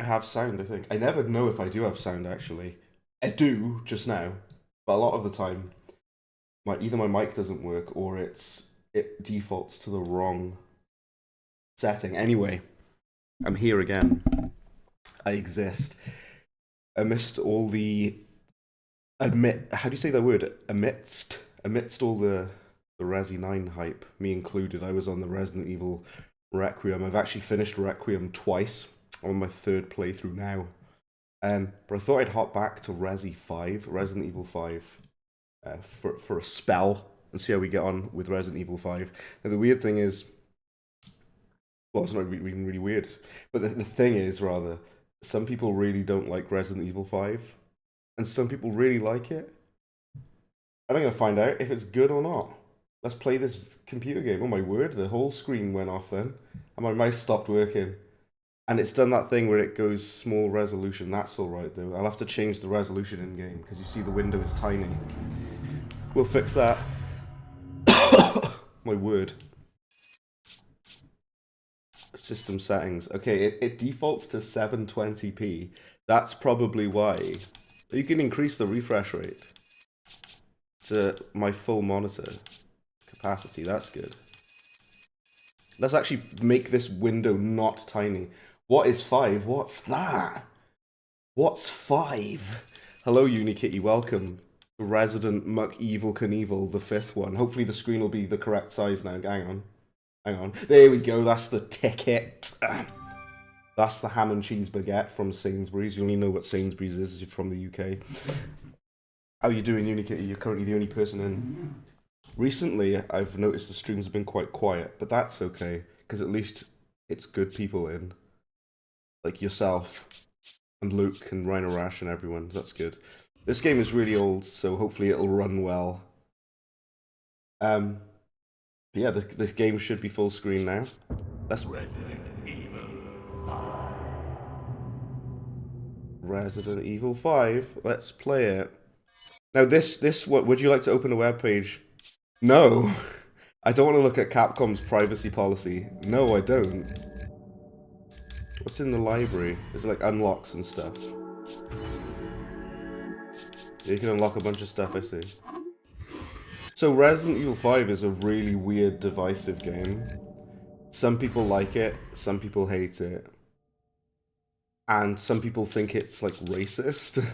I have sound, I think. I never know if I do have sound, actually. I do, just now. But a lot of the time, either my mic doesn't work or it defaults to the wrong setting. Anyway, I'm here again. I exist. Amidst all the how do you say that word? Amidst all the Resi 9 hype, me included, I was on the Resident Evil Requiem. I've actually finished Requiem twice. I'm on my third playthrough now. But I thought I'd hop back to Resi 5, Resident Evil 5, for a spell and see how we get on with Resident Evil 5. Now the weird thing is, well, it's not even really weird, but the thing is, rather, some people really don't like Resident Evil 5, and some people really like it. And I'm going to find out if it's good or not. Let's play this computer game. Oh my word, the whole screen went off then, and my mouse stopped working. And it's done that thing where it goes small resolution. That's alright though. I'll have to change the resolution in game, because you see the window is tiny. We'll fix that. My word. System settings. Okay, it defaults to 720p. That's probably why. You can increase the refresh rate to my full monitor capacity. That's good. Let's actually make this window not tiny. What is 5? What's that? What's 5? Hello, Unikitty. Welcome to Resident Muck Evil Knievel, the 5th one. Hopefully the screen will be the correct size now. Hang on. Hang on. There we go. That's the ticket. That's the ham and cheese baguette from Sainsbury's. You only know what Sainsbury's is if you're from the UK. How are you doing, Unikitty? You're currently the only person in. Recently, I've noticed the streams have been quite quiet, but that's okay, because at least it's good people in. Like yourself, and Luke, and Rhino Rash, and everyone. That's good. This game is really old, so hopefully it'll run well. Yeah, the game should be full screen now. Let's... Resident Evil 5. Resident Evil 5. Let's play it. Now this, what, would you like to open a web page? No. I don't want to look at Capcom's privacy policy. No, I don't. What's in the library? Is it like unlocks and stuff? Yeah, you can unlock a bunch of stuff, I see. So Resident Evil 5 is a really weird, divisive game. Some people like it, some people hate it. And some people think it's like racist.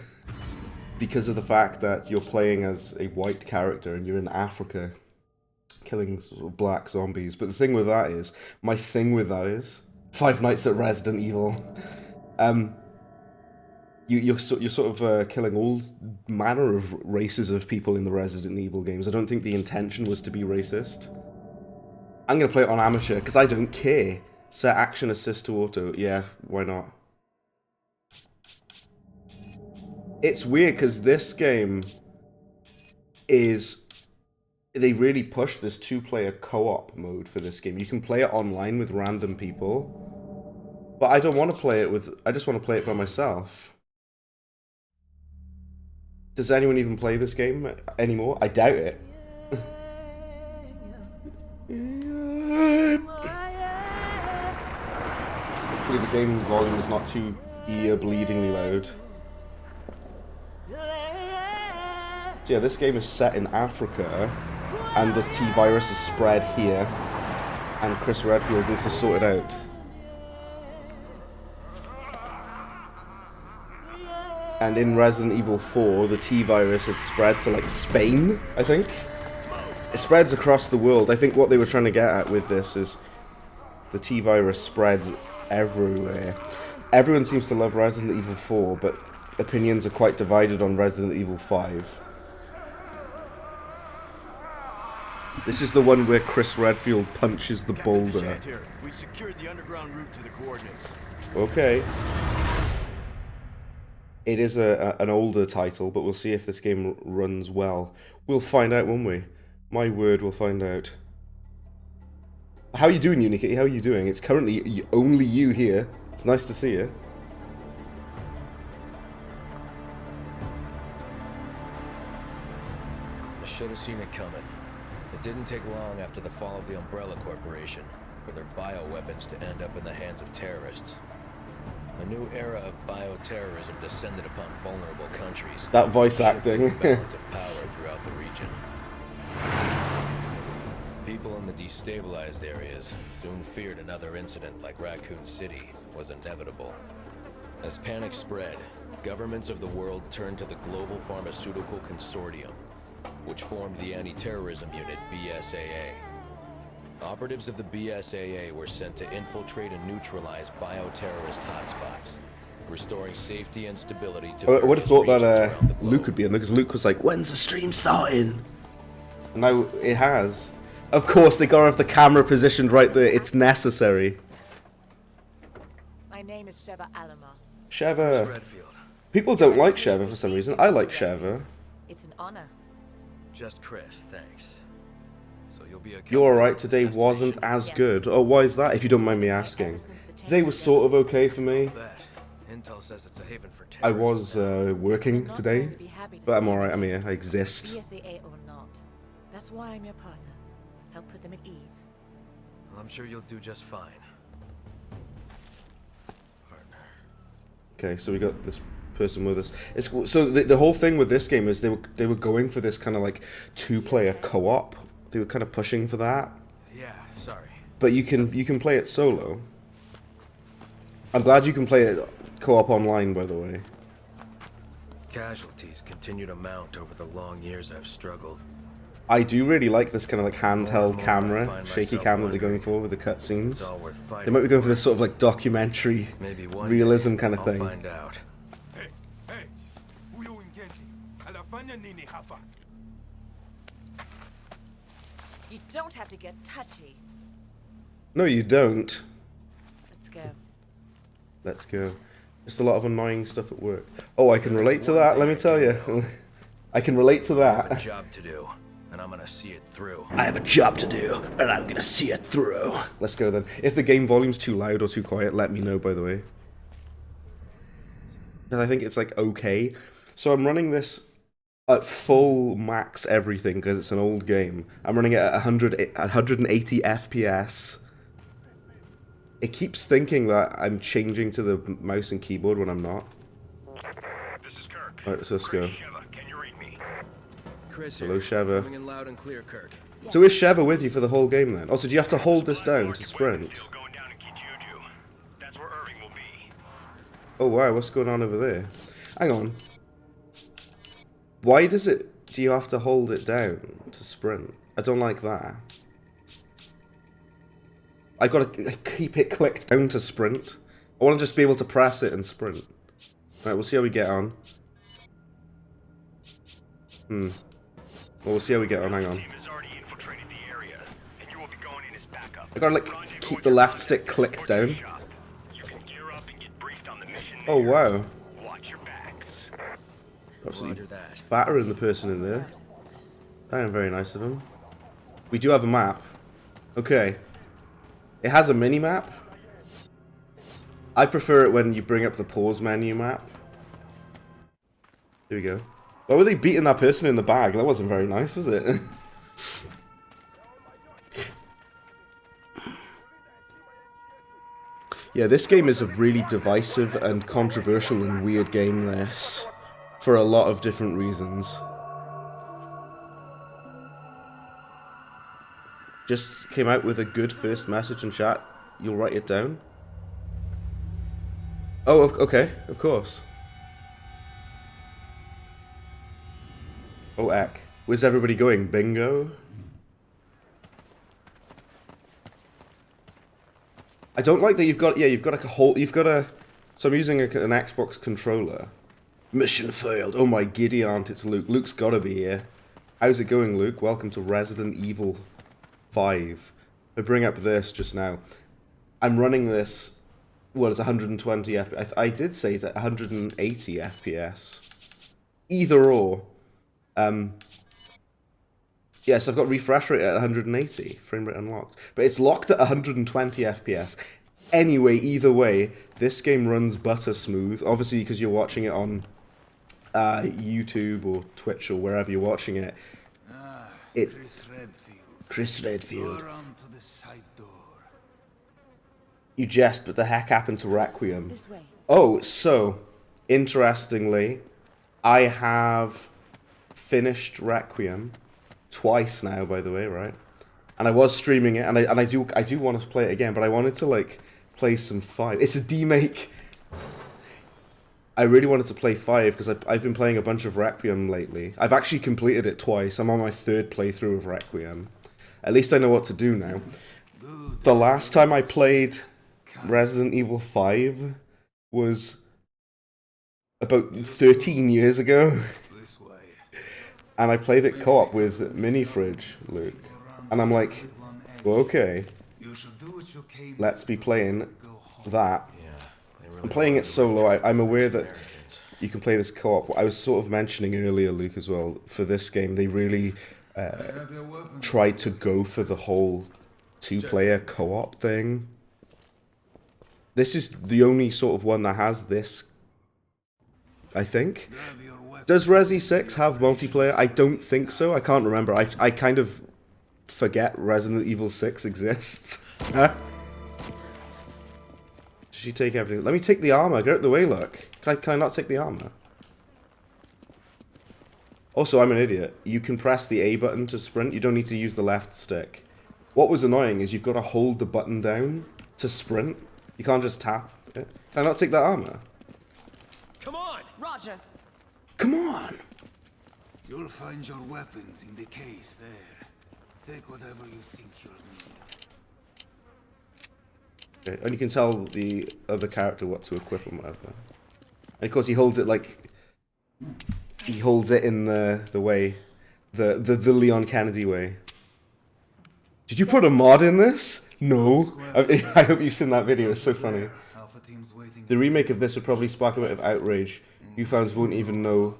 Because of the fact that you're playing as a white character and you're in Africa killing sort of black zombies. But the thing with that is, my thing with that is, Five Nights at Resident Evil. You're sort of killing all manner of races of people in the Resident Evil games. I don't think the intention was to be racist. I'm going to play it on amateur because I don't care. Set action assist to auto. Yeah, why not? It's weird because this game is... They really pushed this two-player co-op mode for this game. You can play it online with random people. But I don't want to play it with... I just want to play it by myself. Does anyone even play this game anymore? I doubt it. Hopefully the game volume is not too ear-bleedingly loud. So yeah, this game is set in Africa, and the T-virus is spread here, and Chris Redfield is to sort it out. And in Resident Evil 4, the T-virus had spread to, like, Spain, I think? It spreads across the world. I think what they were trying to get at with this is the T-virus spreads everywhere. Everyone seems to love Resident Evil 4, but opinions are quite divided on Resident Evil 5. This is the one where Chris Redfield punches the boulder. We secured the underground route to the coordinates. Okay. It is an older title, but we'll see if this game runs well. We'll find out, won't we? My word, we'll find out. How are you doing, Unikitty? How are you doing? It's currently only you here. It's nice to see you. I should have seen it coming. It didn't take long after the fall of the Umbrella Corporation for their bioweapons to end up in the hands of terrorists. A new era of bioterrorism descended upon vulnerable countries. That voice acting. Balance of power throughout the region. People in the destabilized areas soon feared another incident like Raccoon City was inevitable. As panic spread, governments of the world turned to the Global Pharmaceutical Consortium, which formed the anti-terrorism unit BSAA. Operatives of the BSAA were sent to infiltrate and neutralize bioterrorist hotspots, restoring safety and stability to I would have thought that around the globe. Luke would be in there, because Luke was like, "When's the stream starting?" And now it has. Of course, they gotta have the camera positioned right there. It's necessary. My name is Sheva Alama. Sheva. Redfield. People don't like Sheva for some reason. I like Sheva. It's an honor. Just Chris, thanks. So you'll be a You're alright. Today wasn't as good. Oh, why is that? If you don't mind me asking. Today was sort of okay for me. That. Intel says it's a haven for I terrorists. was working today, but I'm alright. I'm here. I exist. BSAA or not. That's why I'm your partner. Help put them at ease. I'm sure you'll do just fine. Partner. Okay, so we got this person with us. It's so the whole thing with this game is they were going for this kind of like 2-player co-op. They were kind of pushing for that. Yeah, sorry. But you can play it solo. I'm glad you can play it co-op online, by the way. Casualties continue to mount over the long years I've struggled. I do really like this kind of like More and handheld more I camera, find shaky myself camera they're going wondering for with the It's cutscenes. all worth fighting. They might be going for this sort of like documentary Maybe one realism day kind of I'll thing. find out. Hey, hey, huyo mgeni anafanya nini hapa? You don't have to get touchy. No, you don't. Let's go. Let's go. Just a lot of annoying stuff at work. Oh, I can relate to that, let me tell you. I can relate to I have a that. job to do, and I'm gonna see it through. I have a job to do, and I'm gonna see it through. Let's go then. If the game volume's too loud or too quiet, let me know, by the way. And I think it's like okay. So I'm running this at full max everything because it's an old game. I'm running it at 180 FPS. It keeps thinking that I'm changing to the mouse and keyboard when I'm not. This is Kirk. Alright, so let's go. Sheva, can you read me? Chris Hello, Sheva. Coming in loud and clear, Kirk. So is Sheva with you for the whole game then? Also, do you have to hold this down to sprint? Still going down in Kijuju. That's where Irving will be. Oh wow, what's going on over there? Hang on. Why do you have to hold it down to sprint? I don't like that. I gotta keep it clicked down to sprint. I wanna just be able to press it and sprint. Right, we'll see how we get on. Well, we'll see how we get on, hang on. Team has already infiltrated the area, and you will be going in as backup. I gotta like keep the left stick clicked down. You can gear up and get briefed on the mission. Oh wow. Watch your backs. Absolutely Roger that. battering the person in there. I am very nice of him. We do have a map. Okay. It has a mini-map. I prefer it when you bring up the pause menu map. Here we go. Why were they beating that person in the bag? That wasn't very nice, was it? Yeah, this game is a really divisive and controversial and weird game, this. For a lot of different reasons. Just came out with a good first message in chat. You'll write it down. Oh, okay, of course. Oh, heck. Where's everybody going? Bingo? I don't like that you've got, yeah, you've got like a whole, you've got a, so I'm using an Xbox controller. Mission failed. Oh my giddy aunt, it's Luke. Luke's gotta be here. How's it going, Luke? Welcome to Resident Evil 5. I bring up this just now. I'm running this, well, it's 120 FPS. I did say it's at 180 FPS. Either or. Yes, I've got refresh rate at 180, frame rate unlocked. But it's locked at 120 FPS. Anyway, either way, this game runs butter smooth. Obviously, because you're watching it on YouTube or Twitch or wherever you're watching it. It Chris Redfield. To the side door. You jest, but the heck happened to Requiem? This way. Oh, so interestingly, I have finished Requiem twice now, by the way, right? And I was streaming it, and I do want to play it again, but I wanted to like play some 5. It's a demake. I really wanted to play 5 because I've been playing a bunch of Requiem lately. I've actually completed it twice. I'm on my 3rd playthrough of Requiem. At least I know what to do now. The last time I played Resident Evil 5 was about 13 years ago. And I played it co-op with Mini Fridge, Luke. And I'm like, well, okay, let's be playing that. I'm playing it solo. I'm aware that you can play this co-op. I was sort of mentioning earlier, Luke, as well, for this game, they really tried to go for the whole 2-player co-op thing. This is the only sort of one that has this, I think. Does Resi 6 have multiplayer? I don't think so. I can't remember. I kind of forget Resident Evil 6 exists. Huh? Did she take everything? Let me take the armor. Get out of the way, look. Can I not take the armor? Also, I'm an idiot. You can press the A button to sprint. You don't need to use the left stick. What was annoying is you've got to hold the button down to sprint. You can't just tap it. Can I not take that armor? Come on! Roger. Come on! You'll find your weapons in the case there. Take whatever you think you'll need. Okay. And you can tell the other character what to equip and whatever. And of course he holds it like... He holds it in the way. The Leon Kennedy way. Did you put a mod in this? No. I hope you've seen that video, it's so funny. The remake of this would probably spark a bit of outrage. You fans won't even know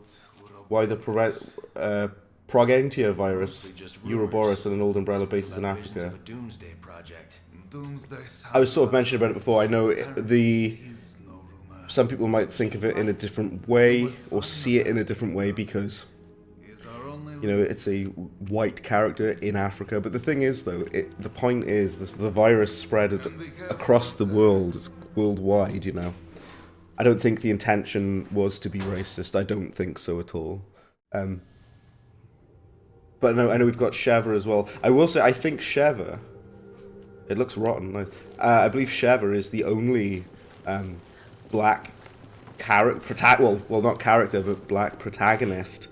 why the Progentia virus, Ouroboros, and an old umbrella bases in Africa. I was sort of mentioning about it before. I know some people might think of it in a different way or see it in a different way because, you know, it's a white character in Africa. But the thing is, though, the point is the virus spread across the world. It's worldwide, you know. I don't think the intention was to be racist. I don't think so at all. But no, I know we've got Sheva as well. I will say, I think Sheva... It looks rotten. I believe Sheva is the only black character... Well, not character, but black protagonist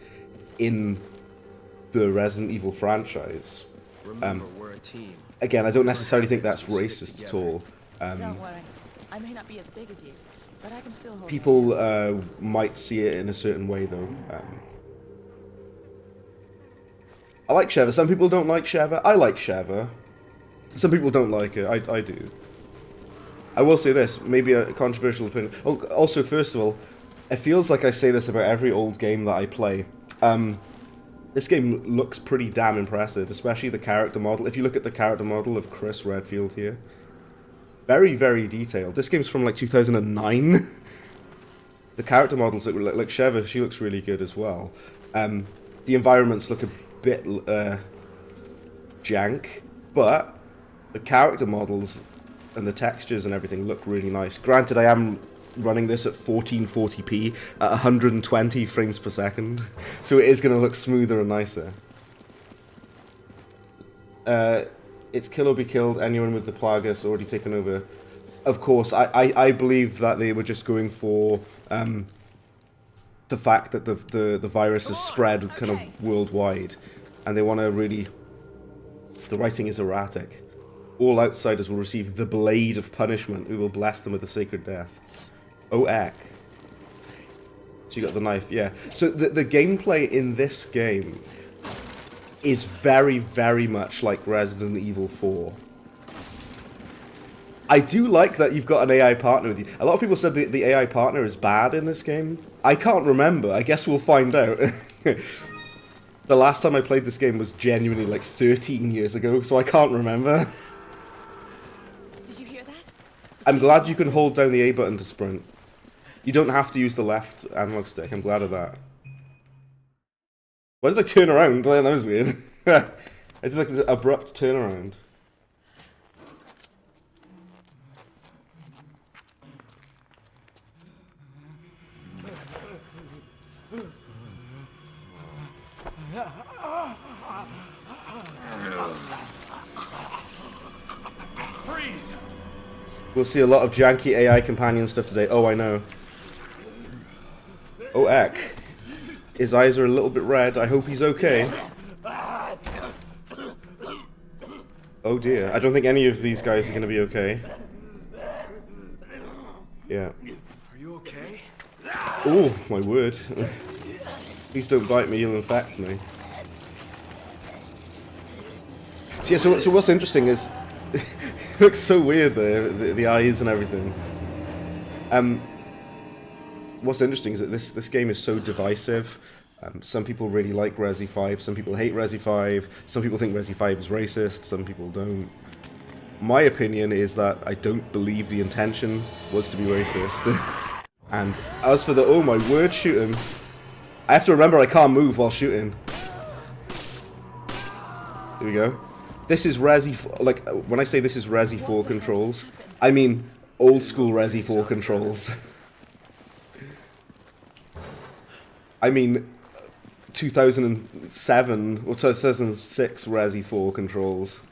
in the Resident Evil franchise. Remember, we're a team. Again, I don't necessarily think that's racist at all. Don't worry. I may not be as big as you, but I can still hold People might see it in a certain way, though. I like Sheva. Some people don't like Sheva. I like Sheva. Some people don't like it. I do. I will say this, maybe a controversial opinion. Oh, also, first of all, it feels like I say this about every old game that I play. This game looks pretty damn impressive, especially the character model. If you look at the character model of Chris Redfield here, very, very detailed. This game's from like 2009. The character models look like Sheva. She looks really good as well. The environments look a bit jank, but the character models and the textures and everything look really nice. Granted, I am running this at 1440p at 120 frames per second, so it is going to look smoother and nicer. It's kill or be killed. Anyone with the Plagas already taken over. Of course, I believe that they were just going for the fact that the virus has spread kind of worldwide, and they want to really... The writing is erratic. All outsiders will receive the blade of punishment. We will bless them with a sacred death. Oh, eck. So you got the knife, yeah. So the gameplay in this game is very, very much like Resident Evil 4. I do like that you've got an AI partner with you. A lot of people said the AI partner is bad in this game. I can't remember. I guess we'll find out. The last time I played this game was genuinely like 13 years ago, so I can't remember. Did you hear that? I'm glad you can hold down the A button to sprint. You don't have to use the left analog stick. I'm glad of that. Why did I turn around? That was weird. I did like this abrupt turnaround. We'll see a lot of janky AI companion stuff today. Oh, I know. Oh, Eck. His eyes are a little bit red. I hope he's okay. Oh dear. I don't think any of these guys are going to be okay. Yeah. Are you okay? Oh, my word. Please don't bite me, you'll infect me. So, yeah, so what's interesting is... it looks so weird there, the eyes and everything. What's interesting is that this game is so divisive. Some people really like Resi 5, some people hate Resi 5, some people think Resi 5 is racist, some people don't. My opinion is that I don't believe the intention was to be racist. And as for the, oh my word, shooting. I have to remember I can't move while shooting. Here we go. This is Resi, like, when I say this is Resi 4 controls, I mean old school Resi 4 controls. I mean 2007 or 2006 Resi 4 controls.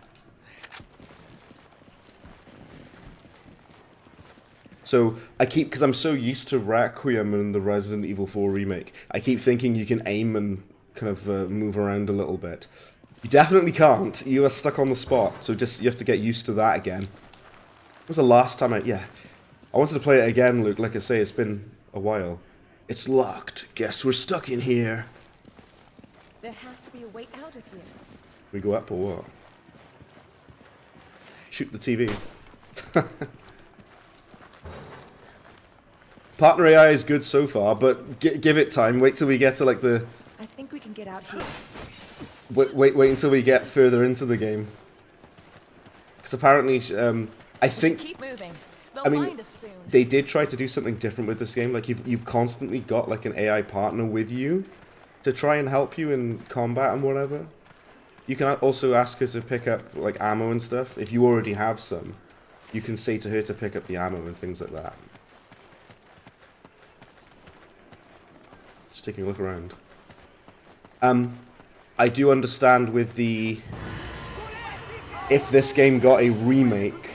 So I keep, because I'm so used to Requiem and the Resident Evil 4 remake, I keep thinking you can aim and kind of move around a little bit. You definitely can't. You are stuck on the spot, so just you have to get used to that again. When was the last time I wanted to play it again, Luke. Like I say, it's been a while. It's locked. Guess we're stuck in here. There has to be a way out of here. We go up or what? Shoot the TV. Partner AI is good so far, but give it time. Wait till we get to like the... I think we can get out here. Wait until we get further into the game. Because apparently, I think... Keep moving. I mean, they did try to do something different with this game. Like, you've constantly got like an AI partner with you to try and help you in combat and whatever. You can also ask her to pick up like ammo and stuff. If you already have some, you can say to her to pick up the ammo and things like that. Just taking a look around. I do understand with the... if this game got a remake,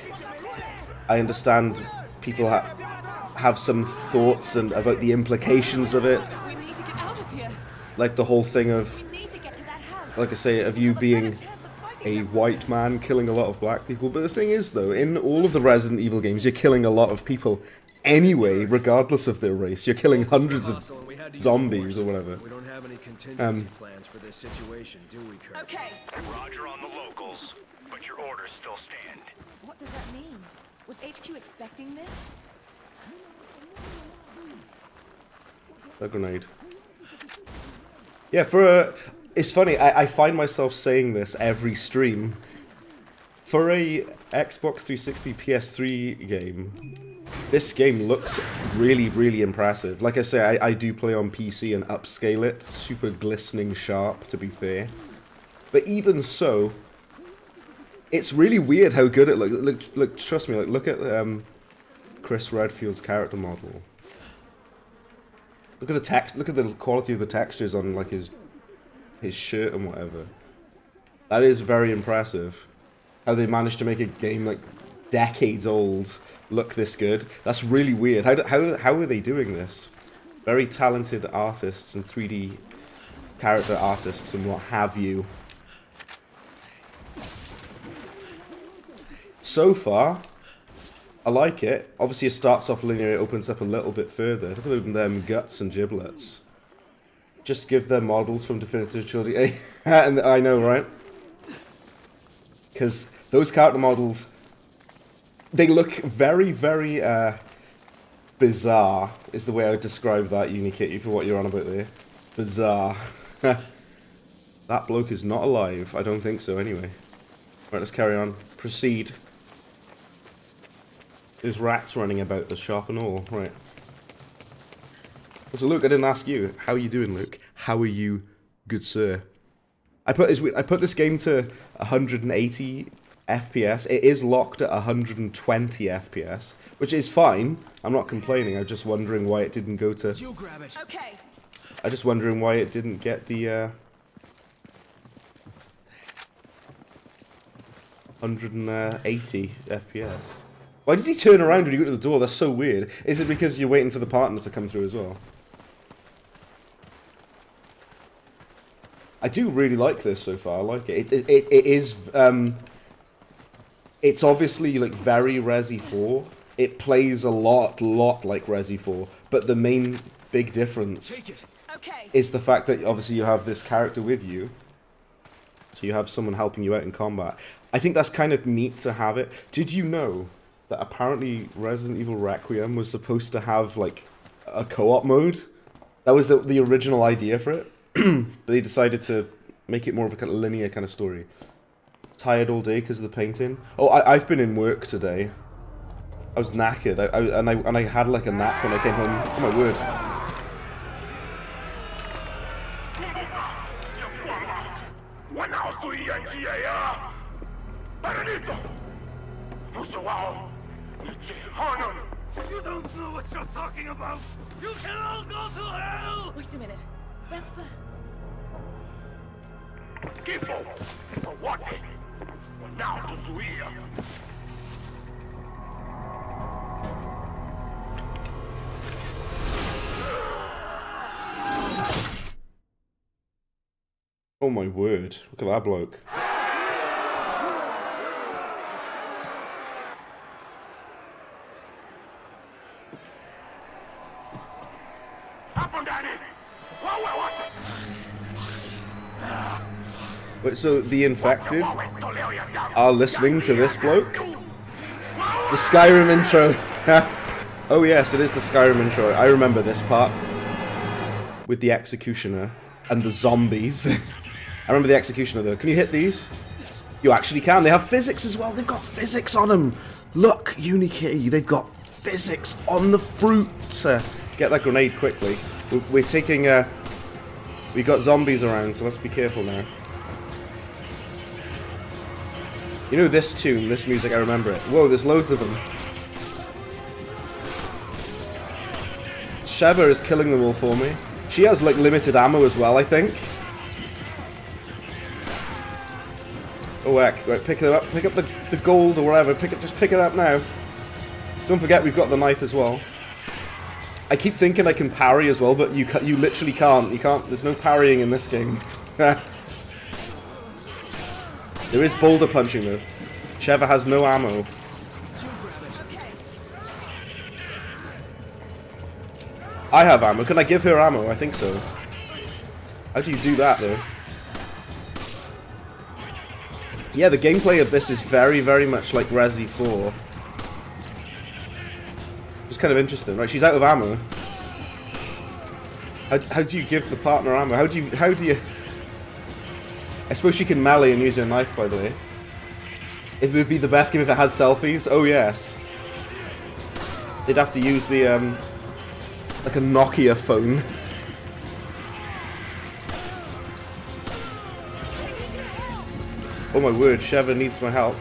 I understand people have some thoughts and about the implications of it. We need to get out of here. Like the whole thing of, We need to get to that house. like I say, of you being a white man killing a lot of black people. But the thing is, though, in all of the Resident Evil games, you're killing a lot of people anyway, regardless of their race. You're killing hundreds of zombies or whatever. We don't have any contingency plans for this situation, do we, Kurt? Okay. Roger on the locals, but your orders still stand. What does that mean? Was HQ expecting this? A grenade. Yeah, for a... it's funny, I find myself saying this every stream. For a Xbox 360 PS3 game, this game looks really, really impressive. Like I say, I do play on PC and upscale it. Super glistening sharp, to be fair. But even so, it's really weird how good it looks. Look, trust me, like, look at Chris Redfield's character model. Look at the text. Look at the quality of the textures on like his shirt and whatever. That is very impressive. How they managed to make a game like decades old look this good. That's really weird. How are they doing this? Very talented artists and 3D character artists and what have you. So far, I like it. Obviously, it starts off linear, it opens up a little bit further. Look at them guts and giblets. Just give them models from Definitive Trilogy. And I know, right? Because those character models, they look very, very bizarre, is the way I would describe that, Unikitty, for what you're on about there. Bizarre. That bloke is not alive. I don't think so, anyway. Right, let's carry on. Proceed. There's rats running about the shop and all. Right. So, Luke, I didn't ask you. How are you doing, Luke? How are you, good sir? I put this game to 180 FPS. It is locked at 120 FPS, which is fine. I'm not complaining. I'm just wondering why it didn't go to... You grab it. Okay. I'm just wondering why it didn't get the 180 FPS. Why does he turn around when you go to the door? That's so weird. Is it because you're waiting for the partner to come through as well? I do really like this so far. I like it. It is. It's obviously like very Resi 4. It plays a lot like Resi 4. But the main big difference Okay. is the fact that obviously you have this character with you. So you have someone helping you out in combat. I think that's kind of neat to have it. Did you know that apparently Resident Evil Requiem was supposed to have like a co-op mode? That was the original idea for it. But they decided to make it more of a kind of linear kind of story. Tired all day because of the painting. Oh, I've been in work today. I was knackered. And I had like a nap when I came home. Oh my word. You don't know what you're talking about! You can all go to hell! Wait a minute. That's the... Tipo, for what? Now to Zuia. Oh my word. Look at that bloke. Wait, so the infected are listening to this bloke? The Skyrim intro. Oh yes, it is the Skyrim intro. I remember this part. With the Executioner and the zombies. I remember the Executioner though. Can you hit these? You actually can. They have physics as well. They've got physics on them. Look, Unikitty. They've got physics on the fruit. Get that grenade quickly. We're taking... we got zombies around, so let's be careful now. You know this tune, this music, I remember it. Whoa, there's loads of them. Sheva is killing them all for me. She has, like, limited ammo as well, I think. Oh, heck. Right, pick it up. Pick up the gold or whatever. Just pick it up now. Don't forget we've got the knife as well. I keep thinking I can parry as well, but you literally can't. You can't. There's no parrying in this game. There is boulder punching though. Sheva has no ammo. I have ammo. Can I give her ammo? I think so. How do you do that though? Yeah, the gameplay of this is very, very much like Resi 4. It's kind of interesting. Right, she's out of ammo. How do you give the partner ammo? How do you... I suppose she can melee and use her knife, by the way. It would be the best game if it had selfies. Oh, yes. They'd have to use the, like a Nokia phone. Oh my word, Sheva needs my help.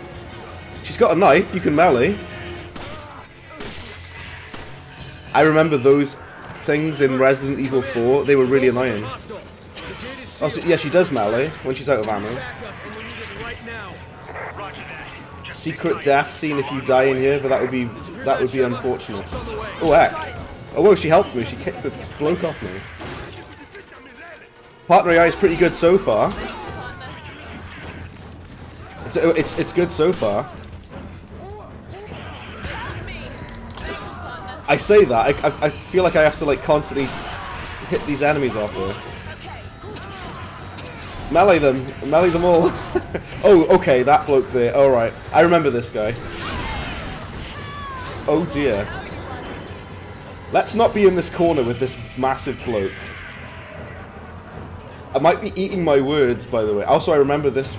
She's got a knife, you can melee. I remember those things in Resident Evil 4, they were really annoying. Oh, so, yeah, she does melee when she's out of ammo. Secret death scene if you die in here, but that would be unfortunate. Oh heck! Oh whoa, she helped me. She kicked the bloke off me. Partner AI is pretty good so far. It's good so far. I say that I feel like I have to like constantly hit these enemies off her. Melee them all. Oh, okay, that bloke there. Alright, I remember this guy. Oh dear. Let's not be in this corner with this massive bloke. I might be eating my words, by the way. Also, I remember this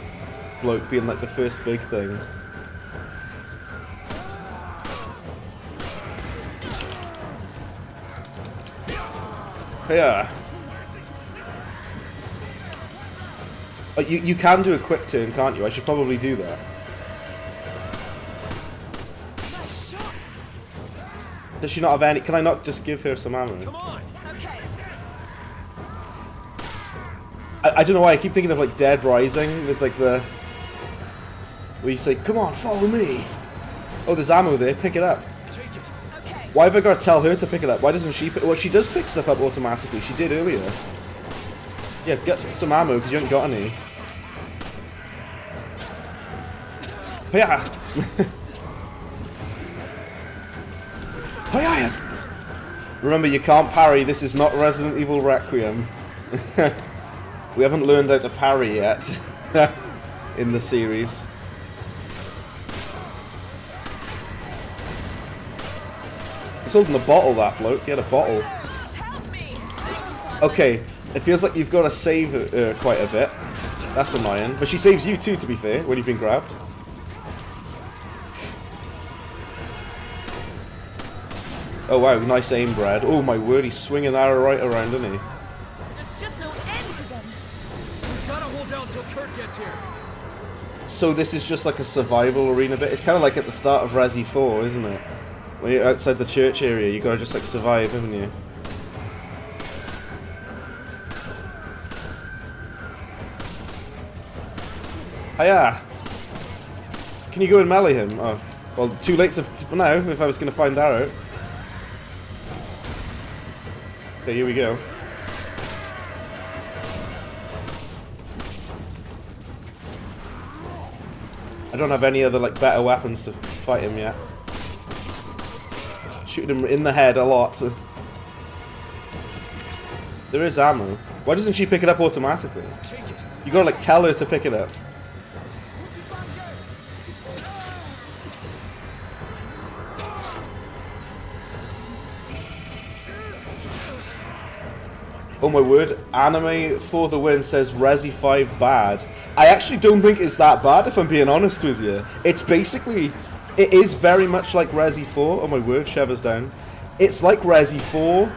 bloke being like the first big thing. Yeah. You can do a quick turn, can't you? I should probably do that. Does she not have any? Can I not just give her some ammo? Come on. I don't know why I keep thinking of like Dead Rising with like the where you say, "Come on, follow me." Oh, there's ammo there. Pick it up. Take it. Okay. Why have I got to tell her to pick it up? Why doesn't she pick... Well, she does pick stuff up automatically. She did earlier. Yeah, get some ammo, because you haven't got any. Yeah. Remember, you can't parry. This is not Resident Evil Requiem. We haven't learned how to parry yet in the series. He's holding a bottle, that bloke. He had a bottle. Help me. Okay, it feels like you've got to save quite a bit. That's annoying. But she saves you too, to be fair, when you've been grabbed. Oh wow, nice aim, Brad. Oh my word, he's swinging that right around, isn't he? There's just no end to them. We gotta hold out till Kurt gets here. So this is just like a survival arena bit. It's kind of like at the start of Resi 4, isn't it? When you're outside the church area, you gotta just like survive, haven't you? Hiya! Can you go and melee him? Oh, well, too late for now, if I was gonna find that out. Okay, here we go. I don't have any other like better weapons to fight him yet. Shooting him in the head a lot. There is ammo. Why doesn't she pick it up automatically? Take it. You gotta like tell her to pick it up. Oh my word, Anime for the win says Resi 5 bad. I actually don't think it's that bad, if I'm being honest with you. It's basically, it is very much like Resi 4. Oh my word, Sheva's down. It's like Resi 4,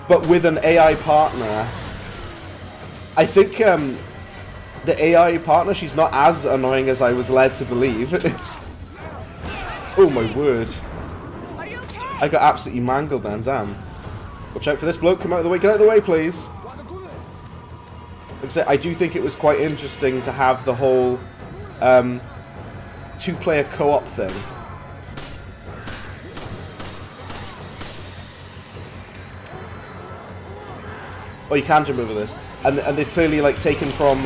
but with an AI partner. I think the AI partner, she's not as annoying as I was led to believe. Oh my word. Are you okay? I got absolutely mangled then, damn. Watch out for this bloke, come out of the way, get out of the way please. Like I said, I do think it was quite interesting to have the whole two-player co-op thing. Oh, you can jump over this. And they've clearly like taken from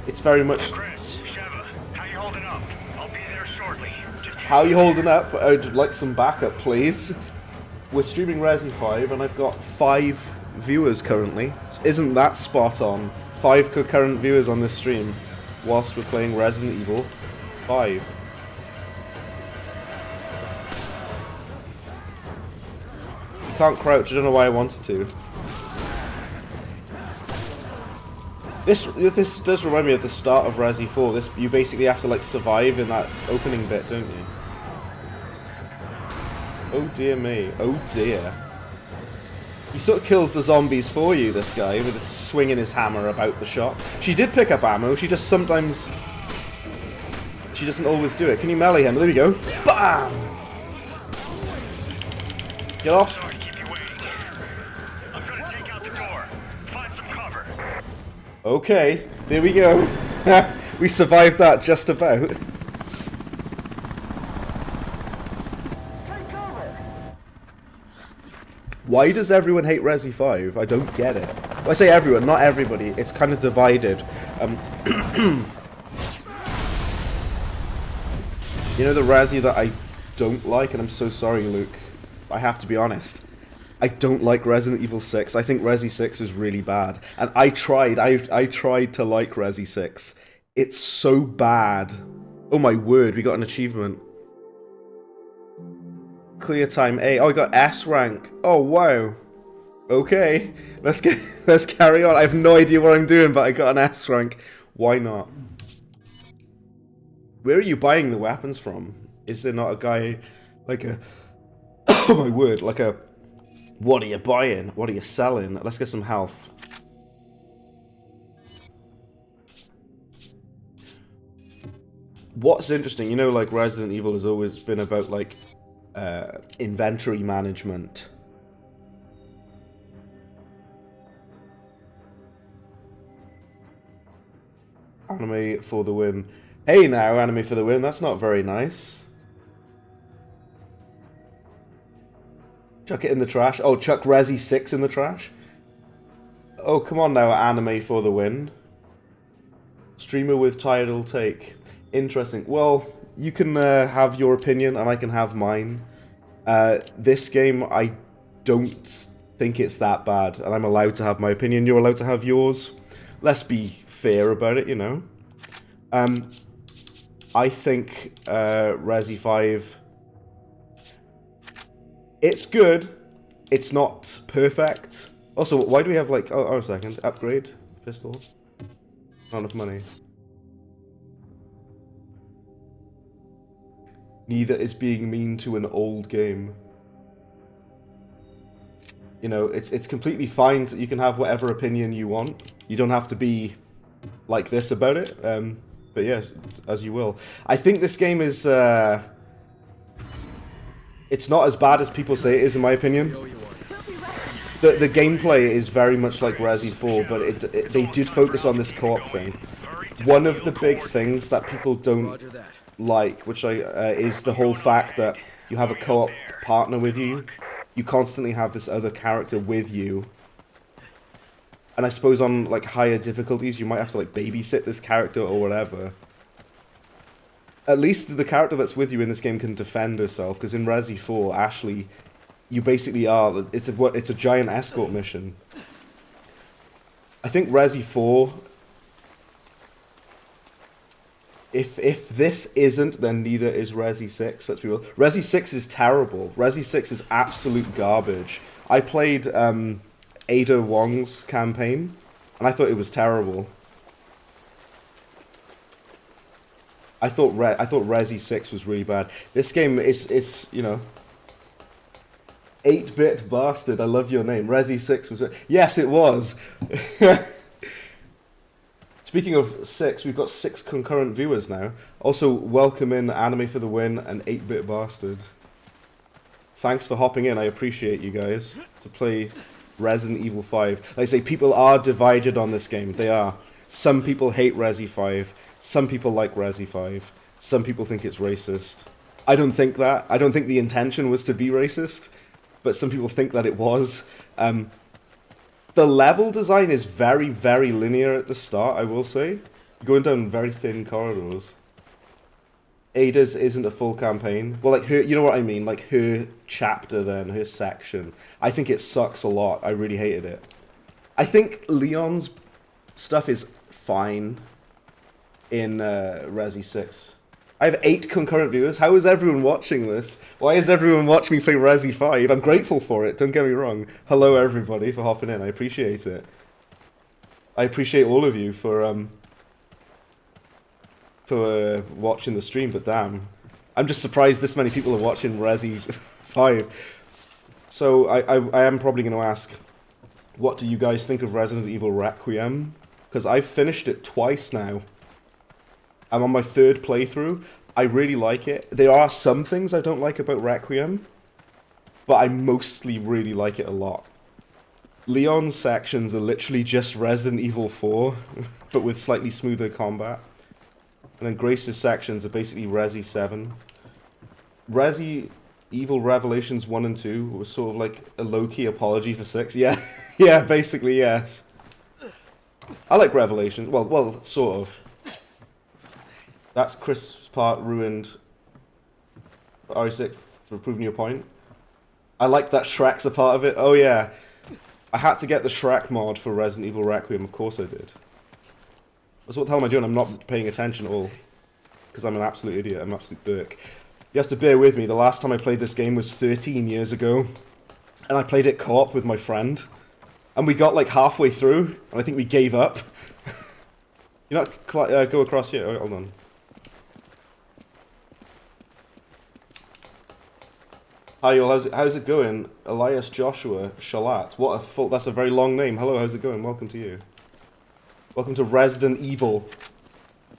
it's very much... Chris, Sheva, how you holding up? I'll be there shortly. Just How are you holding up? I'd like some backup, please. We're streaming Resi 5, and I've got 5 viewers currently. Isn't that spot on? 5 concurrent viewers on this stream, whilst we're playing Resident Evil 5. You can't crouch, I don't know why I wanted to. This does remind me of the start of Resi 4. You basically have to like survive in that opening bit, don't you? Oh dear me. Oh dear. He sort of kills the zombies for you, this guy, with swinging his hammer about the shop. She did pick up ammo, she just sometimes... She doesn't always do it. Can you melee him? There we go. BAM! Get off. sorry to keep you waiting. I'm gonna take out the door. Find some cover. Okay, there we go. We survived that just about. Why does everyone hate Resi 5? I don't get it. Well, I say everyone, not everybody. It's kind of divided. You know the Resi that I don't like, and I'm so sorry, Luke. I have to be honest. I don't like Resident Evil 6. I think Resi 6 is really bad. And I tried to like Resi 6. It's so bad. Oh my word, we got an achievement. Clear time A. Oh, I got S rank. Oh wow. Okay, let's carry on. I have no idea what I'm doing, but I got an S rank. Why not? Where are you buying the weapons from? Is there not a guy like a... Oh my word, like a... What are you buying? What are you selling? Let's get some health. What's interesting, you know, like Resident Evil has always been about like inventory management. Anime for the win. Hey now, anime for the win. That's not very nice. Chuck it in the trash. Oh, chuck Resi 6 in the trash. Oh, come on now, anime for the win. Streamer with title take. Interesting. Well, you can have your opinion and I can have mine. This game, I don't think it's that bad, and I'm allowed to have my opinion. You're allowed to have yours. Let's be fair about it, you know. I think Resi 5, it's good. It's not perfect. Also, why do we have like, oh a second, upgrade pistol? Not enough money. Neither is being mean to an old game. You know, it's completely fine. You can have whatever opinion you want. You don't have to be like this about it. But yeah, as you will. I think this game is, it's not as bad as people say it is, in my opinion. The gameplay is very much like Resi 4, but they did focus on this co-op thing. One of the big things that people don't like, which is the whole fact that you have a co-op partner with you. You constantly have this other character with you. And I suppose on like higher difficulties, you might have to like babysit this character or whatever. At least the character that's with you in this game can defend herself, because in Resi 4, Ashley, you basically are. It's a giant escort mission. I think Resi 4. If this isn't, then neither is Resi 6, let's be real. Resi 6 is terrible. Resi 6 is absolute garbage. I played Ada Wong's campaign, and I thought it was terrible. I thought Resi 6 was really bad. This game is you know, 8-bit bastard, I love your name. Resi 6 was... Yes, it was! Speaking of 6, we've got 6 concurrent viewers now. Also, welcome in Anime for the Win and 8-bit bastard. Thanks for hopping in, I appreciate you guys. To play Resident Evil 5. Like I say, people are divided on this game. They are. Some people hate Resi 5. Some people like Resi 5. Some people think it's racist. I don't think that. I don't think the intention was to be racist. But some people think that it was. The level design is very, very linear at the start, I will say. Going down very thin corridors. Ada's isn't a full campaign. Well, like her, you know what I mean? Like her chapter then, her section. I think it sucks a lot. I really hated it. I think Leon's stuff is fine in Resi 6. I have 8 concurrent viewers. How is everyone watching this? Why is everyone watching me play Resi 5? I'm grateful for it, don't get me wrong. Hello everybody for hopping in, I appreciate it. I appreciate all of you for watching the stream, but damn. I'm just surprised this many people are watching Resi 5. So I am probably going to ask, what do you guys think of Resident Evil Requiem? Because I've finished it twice now. I'm on my 3rd playthrough. I really like it. There are some things I don't like about Requiem, but I mostly really like it a lot. Leon's sections are literally just Resident Evil 4, but with slightly smoother combat. And then Grace's sections are basically Resi 7. Resi Evil Revelations 1 and 2 was sort of like a low-key apology for 6. Yeah, yeah, basically, yes. I like Revelations. Well, sort of. That's Chris' part ruined RE6 for proving your point. I like that Shrek's a part of it. Oh yeah. I had to get the Shrek mod for Resident Evil Requiem, of course I did. So what the hell am I doing? I'm not paying attention at all. Because I'm an absolute idiot, I'm an absolute Burke. You have to bear with me, the last time I played this game was 13 years ago. And I played it co-op with my friend. And we got like halfway through, and I think we gave up. You know, go across here, oh, hold on. Hi y'all, how's it going? Elias Joshua Shalat. What a full, that's a very long name. Hello, how's it going? Welcome to you. Welcome to Resident Evil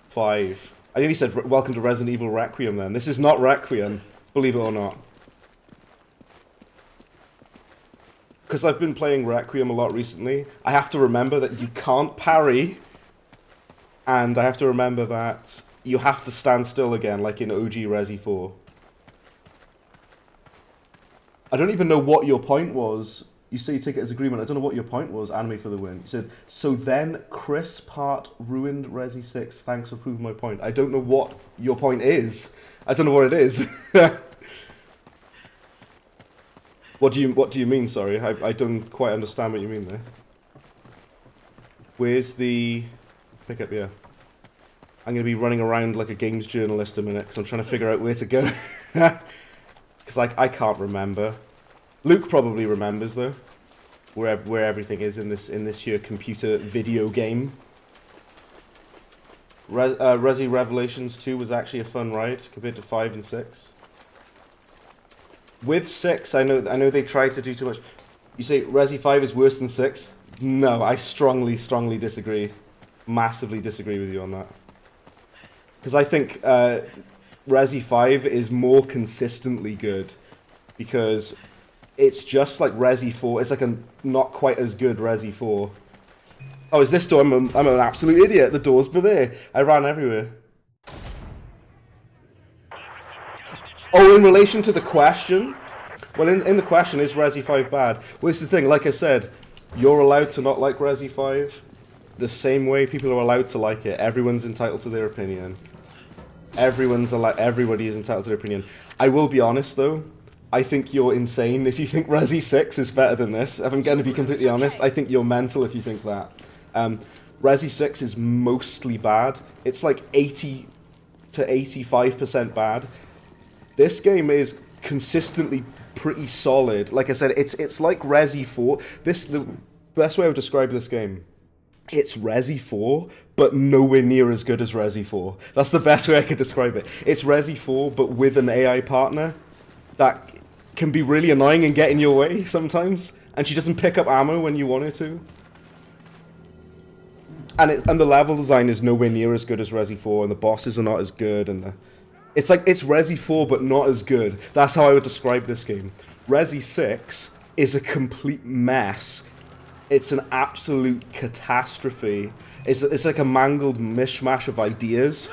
5. I nearly said welcome to Resident Evil Requiem then. This is not Requiem, believe it or not. Because I've been playing Requiem a lot recently, I have to remember that you can't parry. And I have to remember that you have to stand still again, like in OG Resi 4. I don't even know what your point was. You say you take it as agreement. I don't know what your point was, Anime for the win. You said, so then Chris Part ruined Resi 6. Thanks for proving my point. I don't know what your point is. I don't know what it is. What do you mean, sorry? I don't quite understand what you mean there. Where's the pickup? Yeah. I'm going to be running around like a games journalist a minute because I'm trying to figure out where to go. Because I can't remember. Luke probably remembers though, where everything is in this here computer video game. Resi Revelations 2 was actually a fun ride compared to 5 and 6. With 6, I know they tried to do too much. You say Resi 5 is worse than 6? No, I strongly disagree. Massively disagree with you on that. Because I think Resi 5 is more consistently good. Because it's just like Resi 4. It's like a not quite as good Resi 4. Oh, is this door? I'm an absolute idiot. The door's been there. I ran everywhere. Oh, in relation to the question? Well, in the question, is Resi 5 bad? Well, this is the thing. Like I said, you're allowed to not like Resi 5 the same way people are allowed to like it. Everyone's entitled to their opinion. Everybody is entitled to their opinion. I will be honest, though. I think you're insane if you think Resi 6 is better than this. If I'm going to be completely honest, I think you're mental if you think that. Resi 6 is mostly bad. It's like 80 to 85% bad. This game is consistently pretty solid. Like I said, it's like Resi 4. The best way I would describe this game, it's Resi 4, but nowhere near as good as Resi 4. That's the best way I could describe it. It's Resi 4, but with an AI partner that can be really annoying and get in your way sometimes, and she doesn't pick up ammo when you want her to. And the level design is nowhere near as good as Resi 4, and the bosses are not as good, and it's like it's Resi 4 but not as good. That's how I would describe this game. Resi 6 is a complete mess. It's an absolute catastrophe. It's like a mangled mishmash of ideas,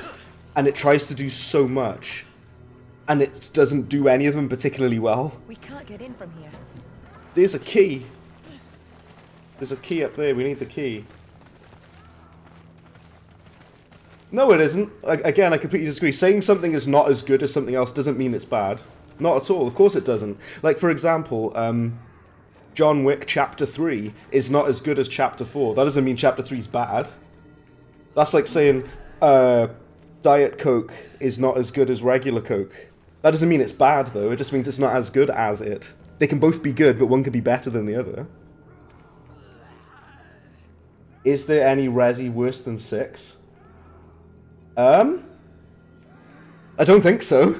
and it tries to do so much, and it doesn't do any of them particularly well. We can't get in from here. There's a key. There's a key up there. We need the key. No, it isn't. Again, I completely disagree. Saying something is not as good as something else doesn't mean it's bad. Not at all. Of course it doesn't. Like, for example, John Wick Chapter 3 is not as good as Chapter 4. That doesn't mean Chapter 3 is bad. That's like saying Diet Coke is not as good as regular Coke. That doesn't mean it's bad, though. It just means it's not as good as it. They can both be good, but one can be better than the other. Is there any Resi worse than 6? I don't think so.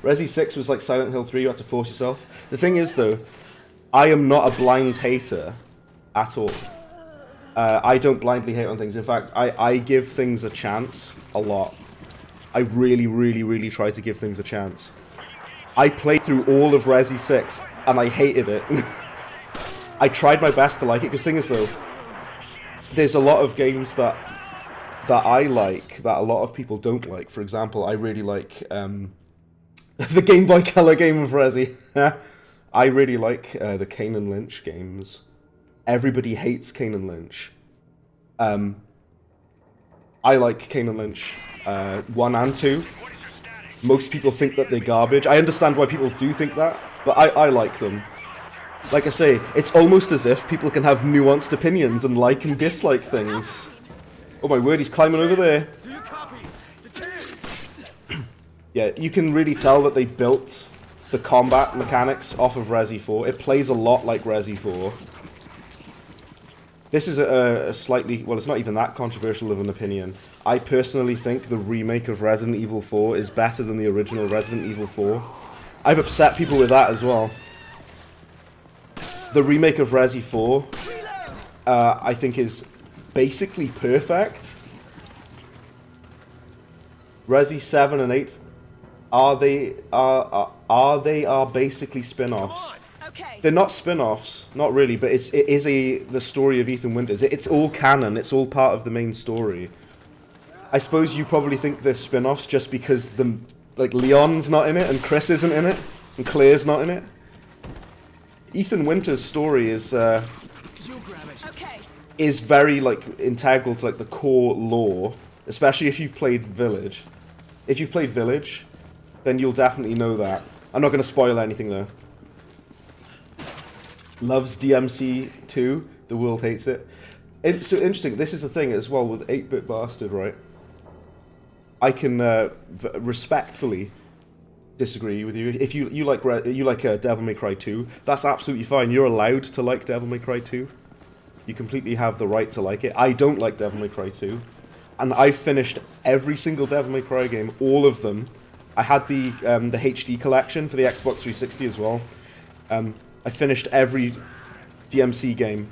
Resi 6 was like Silent Hill 3, you had to force yourself. The thing is, though, I am not a blind hater at all. I don't blindly hate on things. In fact, I give things a chance a lot. I really try to give things a chance. I played through all of Resi 6, and I hated it. I tried my best to like it, because the thing is, though, there's a lot of games that I like that a lot of people don't like. For example, I really like the Game Boy Color game of Resi. I really like the Kane and Lynch games. Everybody hates Kane and Lynch. I like Kane and Lynch 1 and 2. Most people think that they're garbage. I understand why people do think that, but I like them. Like I say, it's almost as if people can have nuanced opinions and like and dislike things. Oh my word, he's climbing over there. Yeah, you can really tell that they built the combat mechanics off of Resi 4. It plays a lot like Resi 4. This is a slightly... well, it's not even that controversial of an opinion. I personally think the remake of Resident Evil 4 is better than the original Resident Evil 4. I've upset people with that as well. The remake of Resi 4, I think, is basically perfect. Resi 7 and 8 are basically spin-offs. Okay. They're not spin-offs, not really, but it is the story of Ethan Winters. It's all canon. It's all part of the main story. I suppose you probably think they're spin-offs just because Leon's not in it and Chris isn't in it and Claire's not in it. Ethan Winter's story is Okay. is very like integral to like the core lore, especially if you've played Village. If you've played Village, then you'll definitely know that. I'm not going to spoil anything though. Loves DMC 2. The world hates it. So interesting. This is the thing as well with 8-Bit Bastard, right? I can respectfully disagree with you. If you like Devil May Cry 2, that's absolutely fine. You're allowed to like Devil May Cry 2. You completely have the right to like it. I don't like Devil May Cry 2, and I've finished every single Devil May Cry game, all of them. I had the HD collection for the Xbox 360 as well. I finished every DMC game.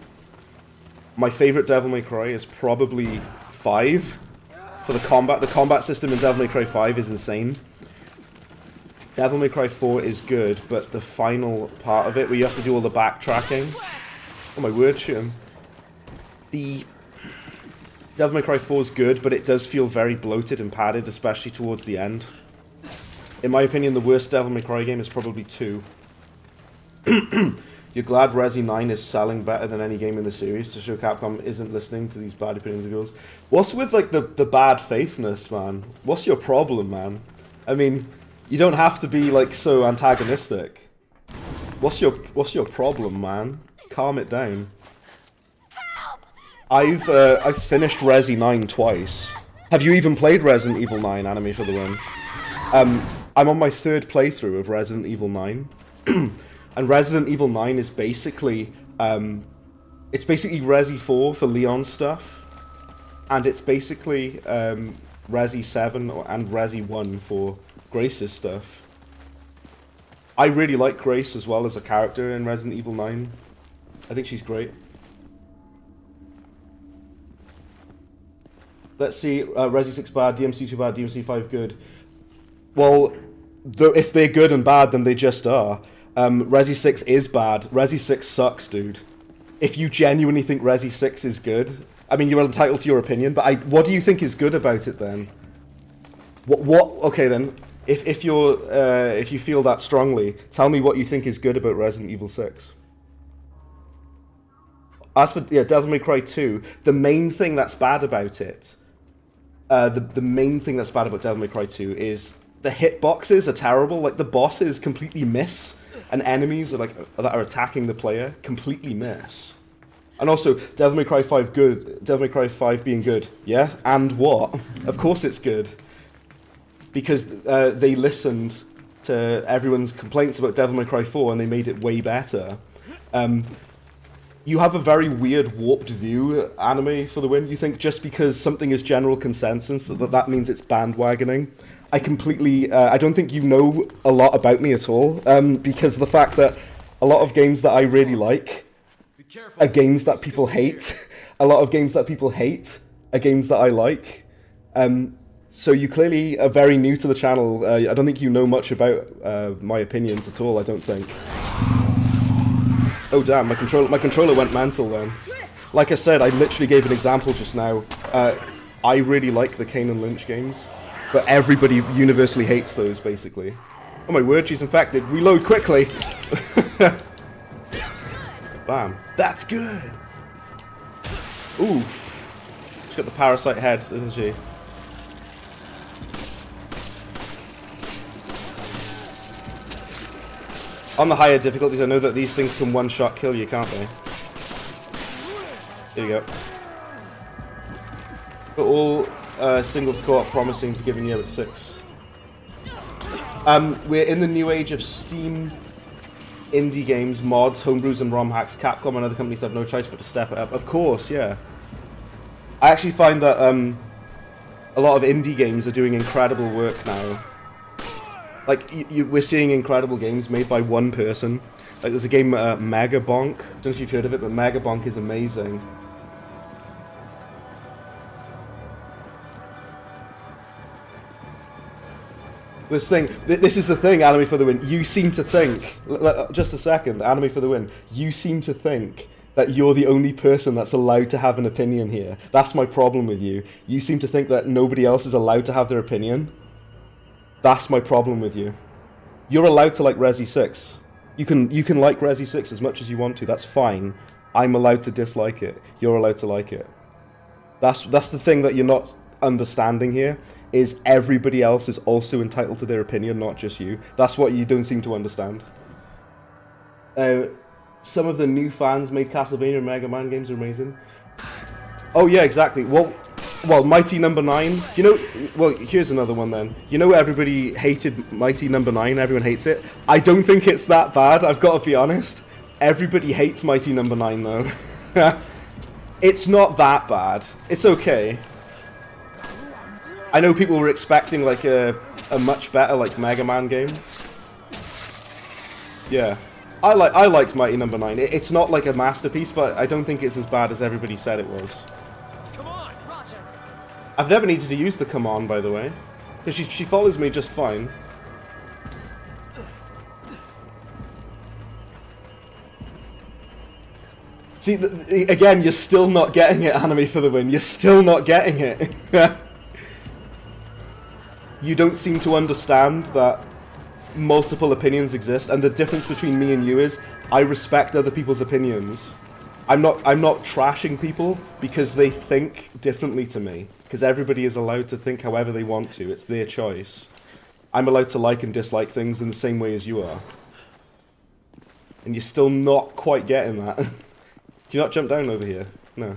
My favorite Devil May Cry is probably 5 for the combat. The combat system in Devil May Cry 5 is insane. Devil May Cry 4 is good, but the final part of it, where you have to do all the backtracking... Oh my word, shoot him. The Devil May Cry 4 is good, but it does feel very bloated and padded, especially towards the end. In my opinion, the worst Devil May Cry game is probably 2. You're glad Resi 9 is selling better than any game in the series to show Capcom isn't listening to these bad opinions of yours. What's with like the bad faithness, man? What's your problem, man? I mean, you don't have to be like so antagonistic. What's your problem, man? Calm it down. I've finished Resi 9 twice. Have you even played Resident Evil 9 Anime for the Win? I'm on my 3rd playthrough of Resident Evil 9. And Resident Evil 9 is basically, it's basically Resi 4 for Leon stuff, and it's basically Resi 7 and Resi 1 for Grace's stuff. I really like Grace as well as a character in Resident Evil 9. I think she's great. Let's see, Resi 6 bad, DMC 2 bad, DMC 5 good. Well, if they're good and bad, then they just are. Resi 6 is bad. Resi 6 sucks, dude. If you genuinely think Resi 6 is good, I mean, you're entitled to your opinion, but what do you think is good about it then? What? Okay then, if you feel that strongly, tell me what you think is good about Resident Evil 6. As for Devil May Cry 2, the main thing that's bad about it, the main thing that's bad about Devil May Cry 2 is the hitboxes are terrible. Like the bosses completely miss. And enemies that are attacking the player completely miss. And also, Devil May Cry 5 good. Devil May Cry 5 being good. Yeah? And what? Of course it's good. Because they listened to everyone's complaints about Devil May Cry 4 and they made it way better. You have a very weird, warped view, Anime for the Win. You think just because something is general consensus, that means it's bandwagoning. I completely, I don't think you know a lot about me at all, because the fact that a lot of games that I really like are games that people hate. A lot of games that people hate are games that I like. So you clearly are very new to the channel. I don't think you know much about my opinions at all, I don't think. Oh damn, my controller went mental then. Like I said, I literally gave an example just now. I really like the Kane and Lynch games. But everybody universally hates those, basically. Oh my word, she's infected. Reload quickly! Bam. That's good! Ooh. She's got the parasite head, isn't she? On the higher difficulties, I know that these things can one-shot kill you, can't they? There you go. But all... single co-op promising for giving you a 6. We're in the new age of Steam indie games, mods, homebrews and ROM hacks. Capcom and other companies have no choice but to step it up. Of course, yeah. I actually find that a lot of indie games are doing incredible work now. Like, we're seeing incredible games made by one person. Like, there's a game, Mega Bonk. I don't know if you've heard of it, but Mega Bonk is amazing. This is the thing, Anime for the Win. You seem to think, just a second, Anime for the Win. You seem to think that you're the only person that's allowed to have an opinion here. That's my problem with you. You seem to think that nobody else is allowed to have their opinion. That's my problem with you. You're allowed to like Resi 6. You can like Resi 6 as much as you want to. That's fine. I'm allowed to dislike it. You're allowed to like it. That's the thing that you're not understanding here, is everybody else is also entitled to their opinion, not just you. That's what you don't seem to understand. Some of the new fans made Castlevania and Mega Man games are amazing. Oh yeah, exactly. Well, Mighty Number 9. You know, well, here's another one then. You know everybody hated Mighty Number 9, everyone hates it? I don't think it's that bad, I've got to be honest. Everybody hates Mighty Number 9 though. It's not that bad. It's okay. I know people were expecting like a much better like Mega Man game. Yeah. I liked Mighty Number 9. It's not like a masterpiece, but I don't think it's as bad as everybody said it was. Come on, Roger. I've never needed to use the come on, by the way. Because she follows me just fine. See, again, you're still not getting it, Anime for the win. You're still not getting it. You don't seem to understand that multiple opinions exist, and the difference between me and you is I respect other people's opinions. I'm not trashing people because they think differently to me, because everybody is allowed to think however they want to. It's their choice. I'm allowed to like and dislike things in the same way as you are. And you're still not quite getting that. Do you not jump down over here? No.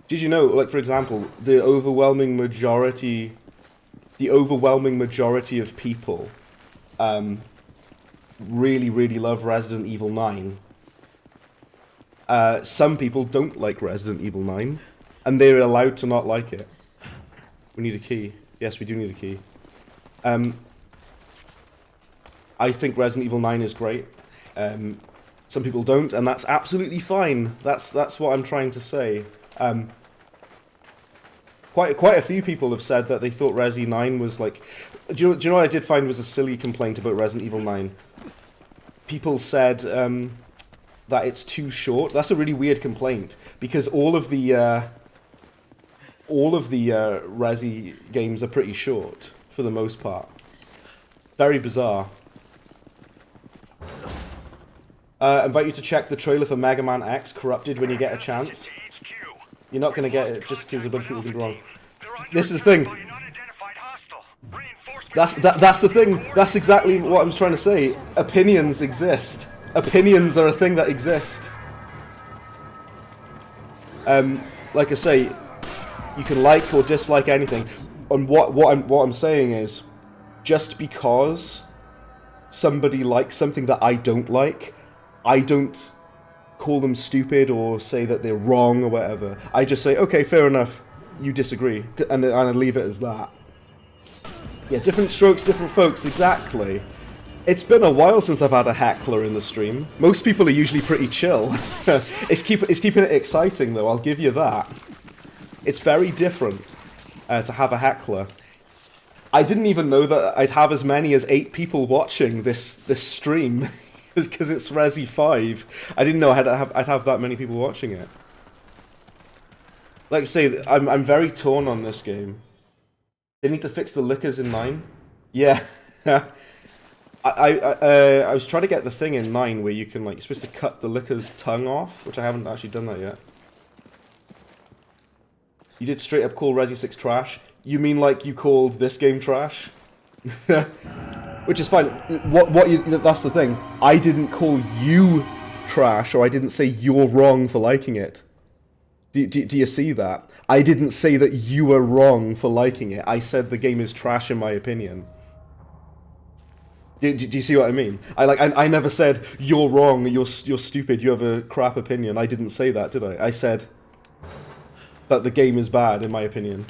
Did you know, like for example, the overwhelming majority of people really, really love Resident Evil 9. Some people don't like Resident Evil 9, and they're allowed to not like it. We need a key. Yes, we do need a key. I think Resident Evil 9 is great. Some people don't, and that's absolutely fine. That's what I'm trying to say. Quite a few people have said that they thought Resi 9 was like... Do you know what I did find was a silly complaint about Resident Evil 9? People said that it's too short. That's a really weird complaint, because all of the Resi games are pretty short, for the most part. Very bizarre. Invite you to check the trailer for Mega Man X Corrupted when you get a chance. You're not going to get it just because a bunch of people can be wrong. This is the thing. That's the thing. That's exactly what I was trying to say. Opinions exist. Opinions are a thing that exist. Like I say, you can like or dislike anything. And what I'm saying is, just because somebody likes something that I don't like, I don't call them stupid or say that they're wrong or whatever. I just say, okay, fair enough, you disagree, and I leave it as that. Yeah, different strokes, different folks, exactly. It's been a while since I've had a heckler in the stream. Most people are usually pretty chill. It's keeping it exciting though, I'll give you that. It's very different to have a heckler. I didn't even know that I'd have as many as 8 people watching this stream. Because it's Resi 5. I didn't know I'd have that many people watching it. Like I say, I'm very torn on this game. They need to fix the lickers in 9. Yeah. I was trying to get the thing in 9 where you can, like, you're supposed to cut the licker's tongue off, which I haven't actually done that yet. You did straight up call Resi 6 trash? You mean like you called this game trash? Which is fine. That's the thing. I didn't call you trash, or I didn't say you're wrong for liking it. Do you see that? I didn't say that you were wrong for liking it. I said the game is trash in my opinion. Do you see what I mean? I never said you're wrong, you're stupid, you have a crap opinion. I didn't say that, did I? I said that the game is bad in my opinion.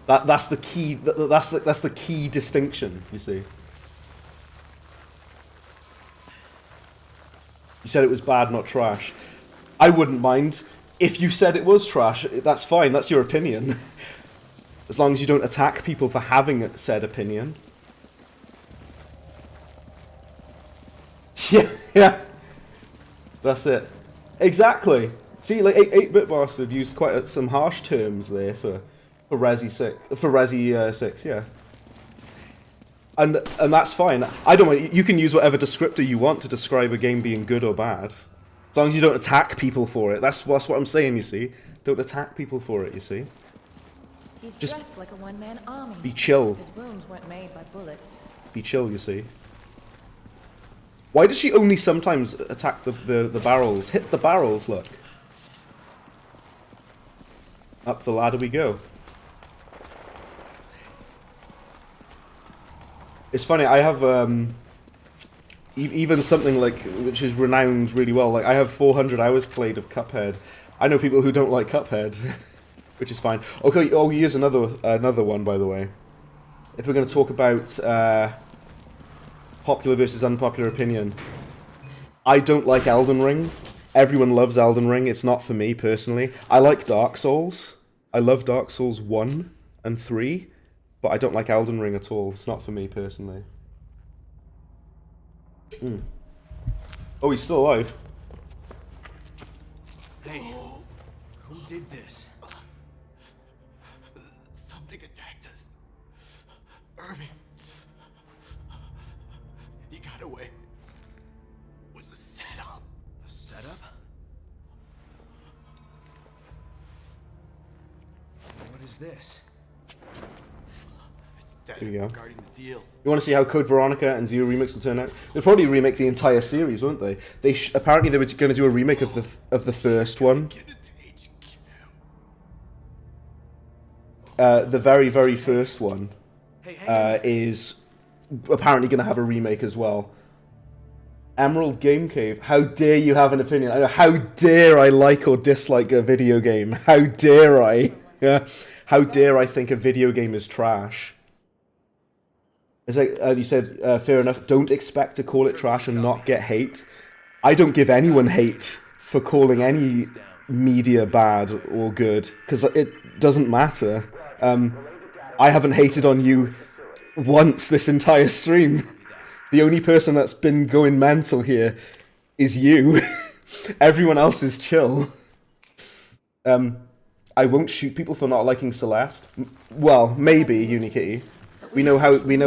That's the key. That's the key distinction. You see. You said it was bad, not trash. I wouldn't mind if you said it was trash. That's fine. That's your opinion. As long as you don't attack people for having said opinion. Yeah. That's it. Exactly. See, like 8-bit bastard used quite some harsh terms there for Resi 6, yeah. And that's fine. I don't mind. You can use whatever descriptor you want to describe a game being good or bad, as long as you don't attack people for it. That's what I'm saying. You see, don't attack people for it. You see. He's Just dressed like a one-man army. Be chill. His wounds weren't made by bullets. Be chill. You see. Why does she only sometimes attack the barrels? Hit the barrels. Look. Up the ladder we go. It's funny, I have even something like, which is renowned really well, like I have 400 hours played of Cuphead. I know people who don't like Cuphead, which is fine. Okay, oh, here's another one, by the way. If we're going to talk about popular versus unpopular opinion, I don't like Elden Ring. Everyone loves Elden Ring. It's not for me, personally. I like Dark Souls. I love Dark Souls 1 and 3. But I don't like Elden Ring at all. It's not for me, personally. Oh, he's still alive. Hey, who did this? Something attacked us. Irving. He got away. It was a setup. A setup? What is this? Here we go. Regarding the deal. You want to see how Code Veronica and Zero Remix will turn out? They'll probably remake the entire series, won't they? Apparently they were going to do a remake of the first one. Get it to HQ. The very, very first one is apparently going to have a remake as well. Emerald Game Cave. How dare you have an opinion? How dare I like or dislike a video game? How dare I? Yeah. How dare I think a video game is trash? It's like you said, fair enough. Don't expect to call it trash and not get hate. I don't give anyone hate for calling any media bad or good, because it doesn't matter. I haven't hated on you once this entire stream. The only person that's been going mental here is you. Everyone else is chill. I won't shoot people for not liking Celeste. Well, maybe Unikitty. We know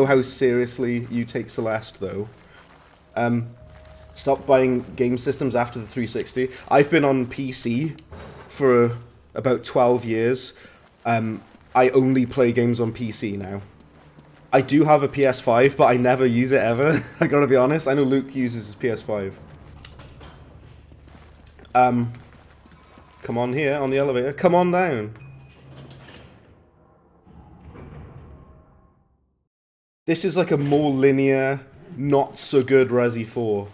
how seriously you take Celeste, though. Stop buying game systems after the 360. I've been on PC for about 12 years. I only play games on PC now. I do have a PS5, but I never use it ever. I gotta be honest. I know Luke uses his PS5. Come on here, on the elevator. Come on down. This is like a more linear, not so good Resi 4.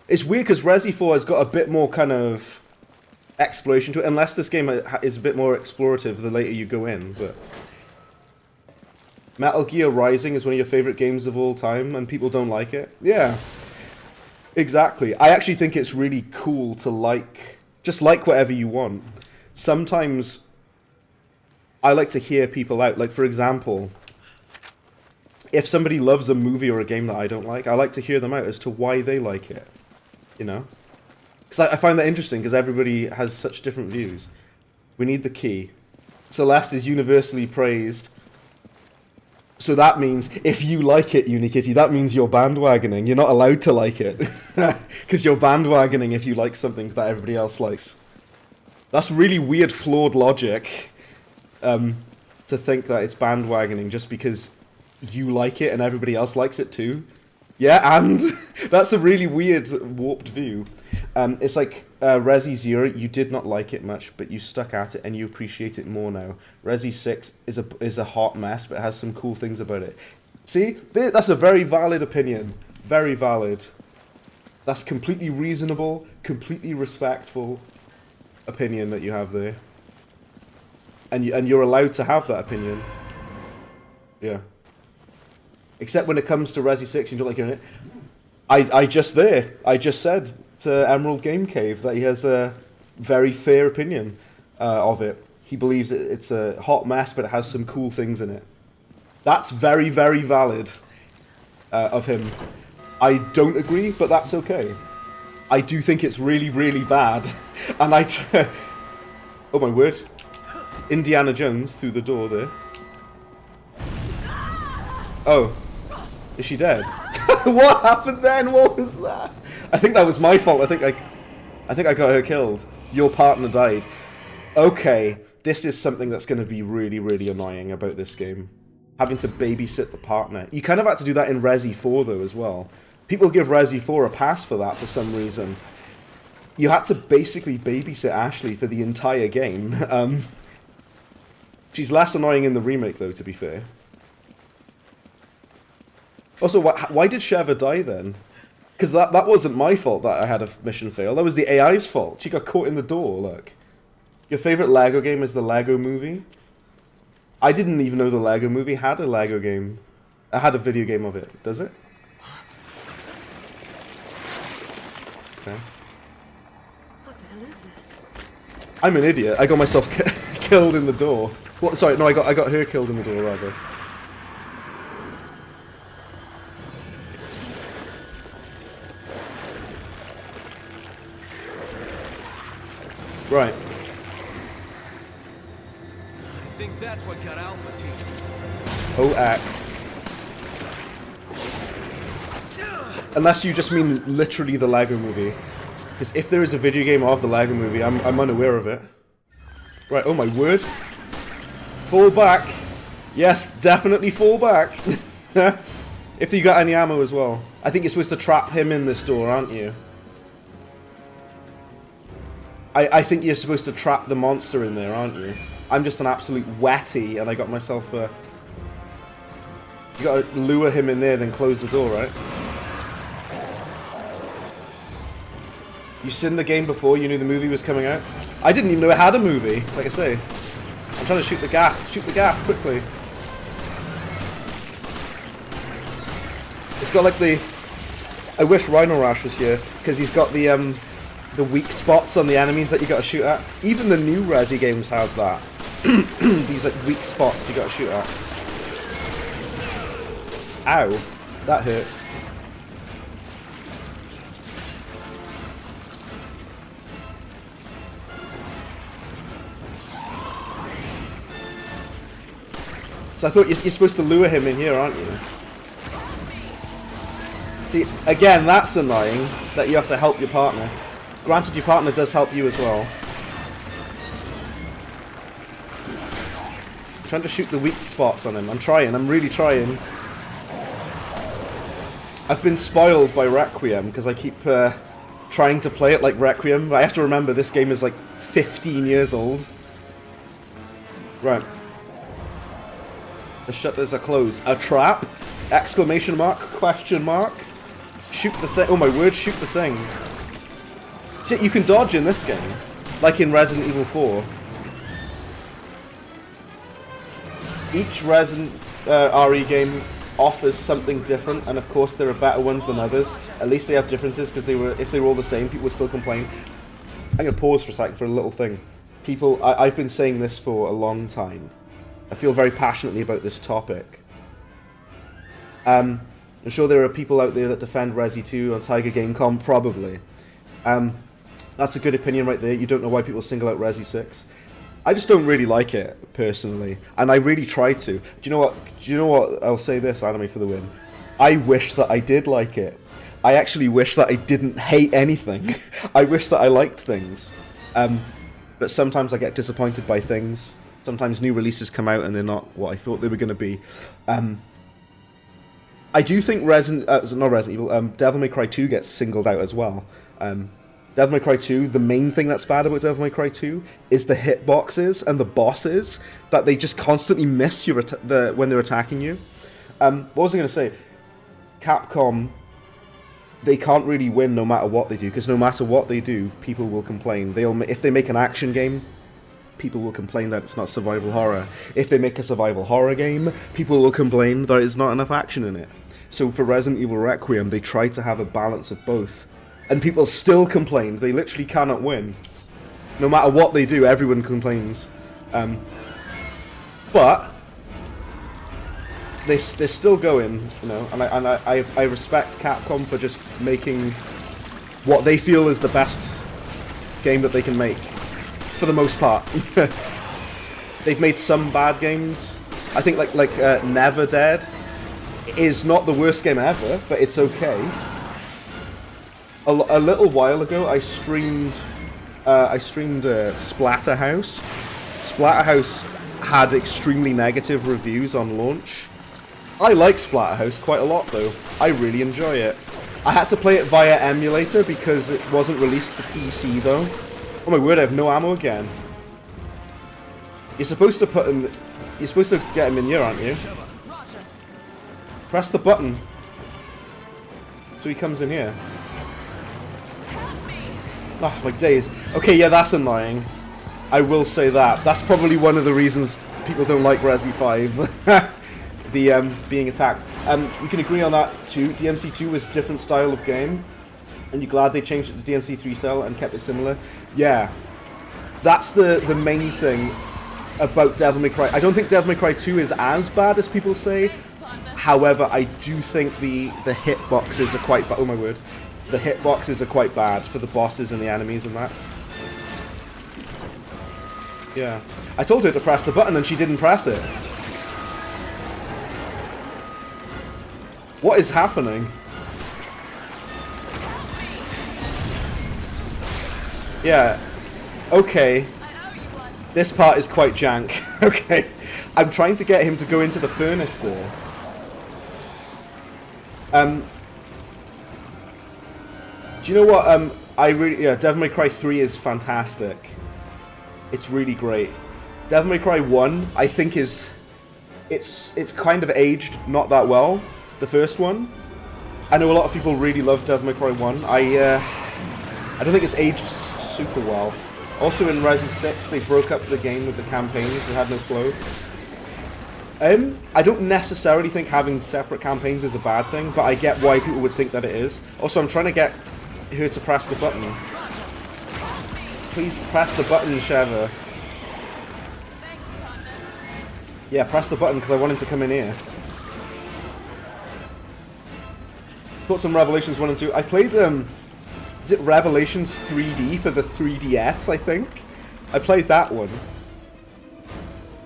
It's weird because Resi 4 has got a bit more kind of exploration to it, unless this game is a bit more explorative the later you go in, but... Metal Gear Rising is one of your favorite games of all time, and people don't like it? Yeah. Exactly. I actually think it's really cool to just like whatever you want. Sometimes I like to hear people out. Like, for example, if somebody loves a movie or a game that I don't like, I like to hear them out as to why they like it. You know? Because I find that interesting, because everybody has such different views. We need the key. Celeste is universally praised. So that means, if you like it, Unikitty, that means you're bandwagoning. You're not allowed to like it. Because you're bandwagoning if you like something that everybody else likes. That's really weird, flawed logic. To think that it's bandwagoning just because you like it and everybody else likes it too. Yeah, and? That's a really weird, warped view. It's like Resi 0, you did not like it much, but you stuck at it and you appreciate it more now. Resi 6 is a hot mess, but it has some cool things about it. See? That's a very valid opinion. Very valid. That's completely reasonable, completely respectful opinion that you have there. And you're allowed to have that opinion. Yeah. Except when it comes to Resi 6, you don't like it. I just said to Emerald Game Cave that he has a very fair opinion of it. He believes it's a hot mess, but it has some cool things in it. That's very, very valid of him. I don't agree, but that's okay. I do think it's really, really bad. And oh my word. Indiana Jones through the door there. Oh. Is she dead? What happened then? What was that? I think that was my fault. I think I got her killed. Your partner died. Okay. This is something that's going to be really, really annoying about this game. Having to babysit the partner. You kind of had to do that in Resi 4 though as well. People give Resi 4 a pass for that for some reason. You had to basically babysit Ashley for the entire game. She's less annoying in the remake though, to be fair. Also, why did Sheva die then? Because that wasn't my fault that I had a mission fail. That was the AI's fault. She got caught in the door, look. Your favorite Lego game is the Lego Movie? I didn't even know the Lego Movie had a Lego game. I had a video game of it. Does it? Okay. What the hell is that? I'm an idiot. I got myself killed in the door. What? Sorry, no, I got her killed in the door, rather. Right. I think that's what got Alpha Team. Oh, act. Unless you just mean literally the Lego Movie. Because if there is a video game of the Lego Movie, I'm unaware of it. Right, oh my word. Fall back. Yes, definitely fall back. If you got any ammo as well. I think you're supposed to trap him in this door, aren't you? I think you're supposed to trap the monster in there, aren't you? I'm just an absolute wetty, and I got myself a... You gotta lure him in there, then close the door, right? You seen the game before you knew the movie was coming out? I didn't even know it had a movie, like I say. I'm trying to shoot the gas. Shoot the gas, quickly. It's got like the... I wish Rhino Rash was here, because he's got the weak spots on the enemies that you gotta shoot at. Even the new Resi games have that. These like weak spots you gotta shoot at. Ow. That hurts. So I thought you're supposed to lure him in here, aren't you? See, again, that's annoying, that you have to help your partner. Granted, your partner does help you as well. I'm trying to shoot the weak spots on him. I'm really trying. I've been spoiled by Requiem, because I keep trying to play it like Requiem. But I have to remember, this game is like 15 years old. Right. The shutters are closed. A trap? Exclamation mark? Question mark? Shoot the thing. Oh my word, shoot the things. See, you can dodge in this game. Like in Resident Evil 4. Each Resident RE game offers something different, and of course there are better ones than others. At least they have differences, because if they were all the same, people would still complain. I'm going to pause for a second for a little thing. People, I've been saying this for a long time. I feel very passionately about this topic. I'm sure there are people out there that defend Resi 2 on Tiger Gamecom, probably. That's a good opinion right there. You don't know why people single out Resi 6. I just don't really like it, personally. And I really try to. Do you know what? I'll say this, Anime for the win. I wish that I did like it. I actually wish that I didn't hate anything. I wish that I liked things. But sometimes I get disappointed by things. Sometimes new releases come out and they're not what I thought they were going to be. I do think Devil May Cry 2 gets singled out as well. Devil May Cry 2, the main thing that's bad about Devil May Cry 2 is the hitboxes and the bosses, that they just constantly miss your when they're attacking you. What was I going to say? Capcom, they can't really win no matter what they do, because no matter what they do, people will complain. If they make an action game, people will complain that it's not survival horror. If they make a survival horror game, people will complain that there's not enough action in it. So for Resident Evil Requiem, they try to have a balance of both. And people still complain. They literally cannot win. No matter what they do, everyone complains. But they're still going, you know. And I respect Capcom for just making what they feel is the best game that they can make, for the most part. They've made some bad games. I think like Never Dead is not the worst game ever, but it's okay. A little while ago, I streamed Splatterhouse. Splatterhouse had extremely negative reviews on launch. I like Splatterhouse quite a lot though. I really enjoy it. I had to play it via emulator because it wasn't released for PC though. Oh my word, I have no ammo again. You're supposed to put him... You're supposed to get him in here, aren't you? Press the button. So he comes in here. Oh, my days. Okay, yeah, that's annoying. I will say that. That's probably one of the reasons people don't like Resi 5. The being attacked. We can agree on that too. DMC2 was a different style of game. And you're glad they changed it to DMC3 style and kept it similar? Yeah. That's the main thing about Devil May Cry. I don't think Devil May Cry 2 is as bad as people say. However, I do think the hitboxes are quite bad. Oh my word. The hitboxes are quite bad for the bosses and the enemies and that. Yeah. I told her to press the button and she didn't press it. What is happening? Yeah. Okay. This part is quite jank. Okay. I'm trying to get him to go into the furnace there. Do you know what? Devil May Cry 3 is fantastic. It's really great. Devil May Cry 1, I think it's kind of aged not that well. The first one. I know a lot of people really love Devil May Cry 1. I don't think it's aged super well. Also in Resi 6, they broke up the game with the campaigns. They had no flow. I don't necessarily think having separate campaigns is a bad thing, but I get why people would think that it is. Also, I'm trying to get her to press the button. Please press the button, Sheva. Yeah, press the button because I want him to come in here. Thoughts on Revelations 1 and 2? I played, is it Revelations 3D for the 3DS, I think? I played that one.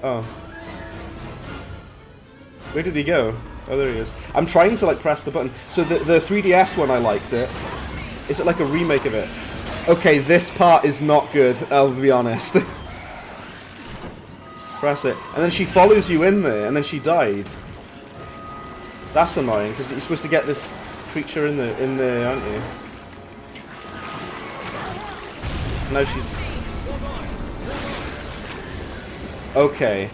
Oh. Where did he go? Oh, there he is. I'm trying to, like, press the button. So the 3DS one, I liked it. Is it like a remake of it? Okay, this part is not good, I'll be honest. Press it. And then she follows you in there, and then she died. That's annoying, because you're supposed to get this creature in there, aren't you? Now she's... Okay.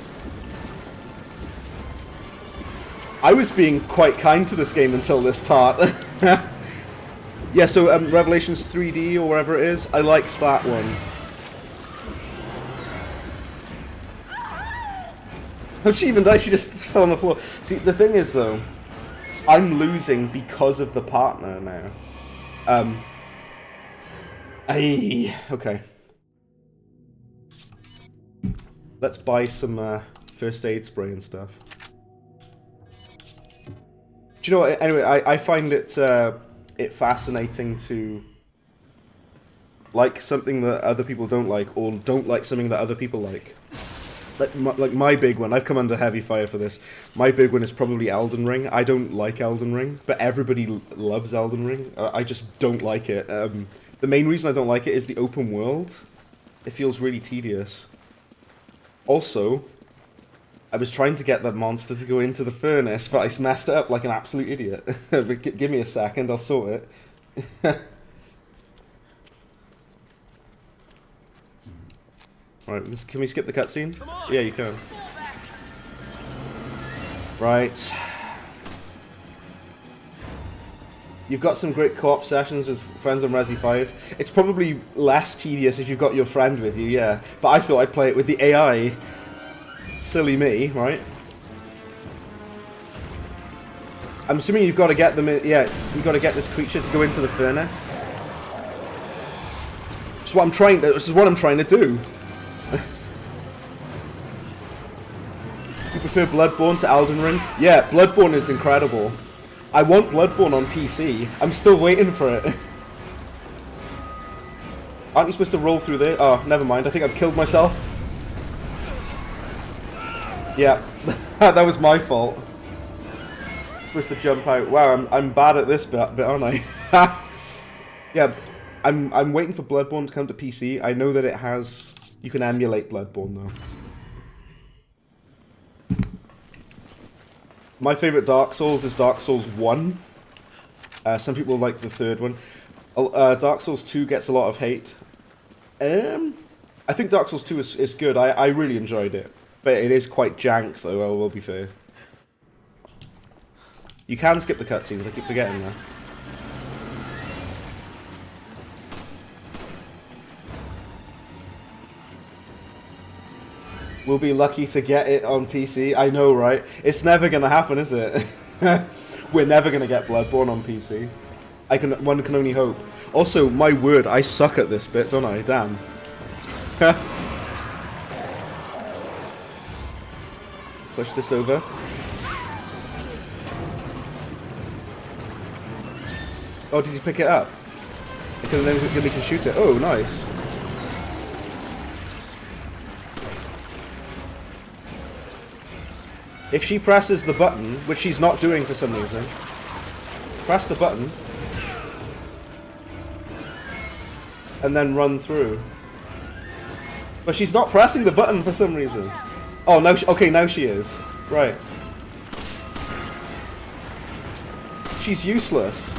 I was being quite kind to this game until this part. Yeah, so Revelations 3D or wherever it is, I liked that one. How'd she even die? She just fell on the floor. See, the thing is though, I'm losing because of the partner now. Okay. Let's buy some first aid spray and stuff. Do you know what? Anyway, I find it fascinating to like something that other people don't like, or don't like something that other people like. Like my big one, I've come under heavy fire for this. My big one is probably Elden Ring. I don't like Elden Ring, but everybody loves Elden Ring. I just don't like it. The main reason I don't like it is the open world. It feels really tedious. Also, I was trying to get that monster to go into the furnace, but I messed it up like an absolute idiot. Give me a second, I'll sort it. Alright, can we skip the cutscene? Yeah, you can. Right. You've got some great co-op sessions with friends on Resi 5. It's probably less tedious if you've got your friend with you, yeah. But I thought I'd play it with the AI. Silly me, right? I'm assuming you've got to get them in, yeah, you've got to get this creature to go into the furnace. This is what I'm trying to do. You prefer Bloodborne to Elden Ring? Yeah, Bloodborne is incredible. I want Bloodborne on PC. I'm still waiting for it. Aren't you supposed to roll through there? Oh, never mind. I think I've killed myself. Yeah, that was my fault. I'm supposed to jump out. Wow, I'm bad at this bit, aren't I? Yeah, I'm waiting for Bloodborne to come to PC. I know that it has. You can emulate Bloodborne though. My favorite Dark Souls is Dark Souls 1. Some people like the third one. Dark Souls 2 gets a lot of hate. I think Dark Souls 2 is good. I really enjoyed it. But it is quite jank, though, I will be fair. You can skip the cutscenes, I keep forgetting that. We'll be lucky to get it on PC. I know, right? It's never going to happen, is it? We're never going to get Bloodborne on PC. One can only hope. Also, my word, I suck at this bit, don't I? Damn. Push this over. Oh, did he pick it up? Because then we can shoot it. Oh, nice. If she presses the button, which she's not doing for some reason, press the button, and then run through. But she's not pressing the button for some reason. Oh, no, okay, now she is. Right. She's useless.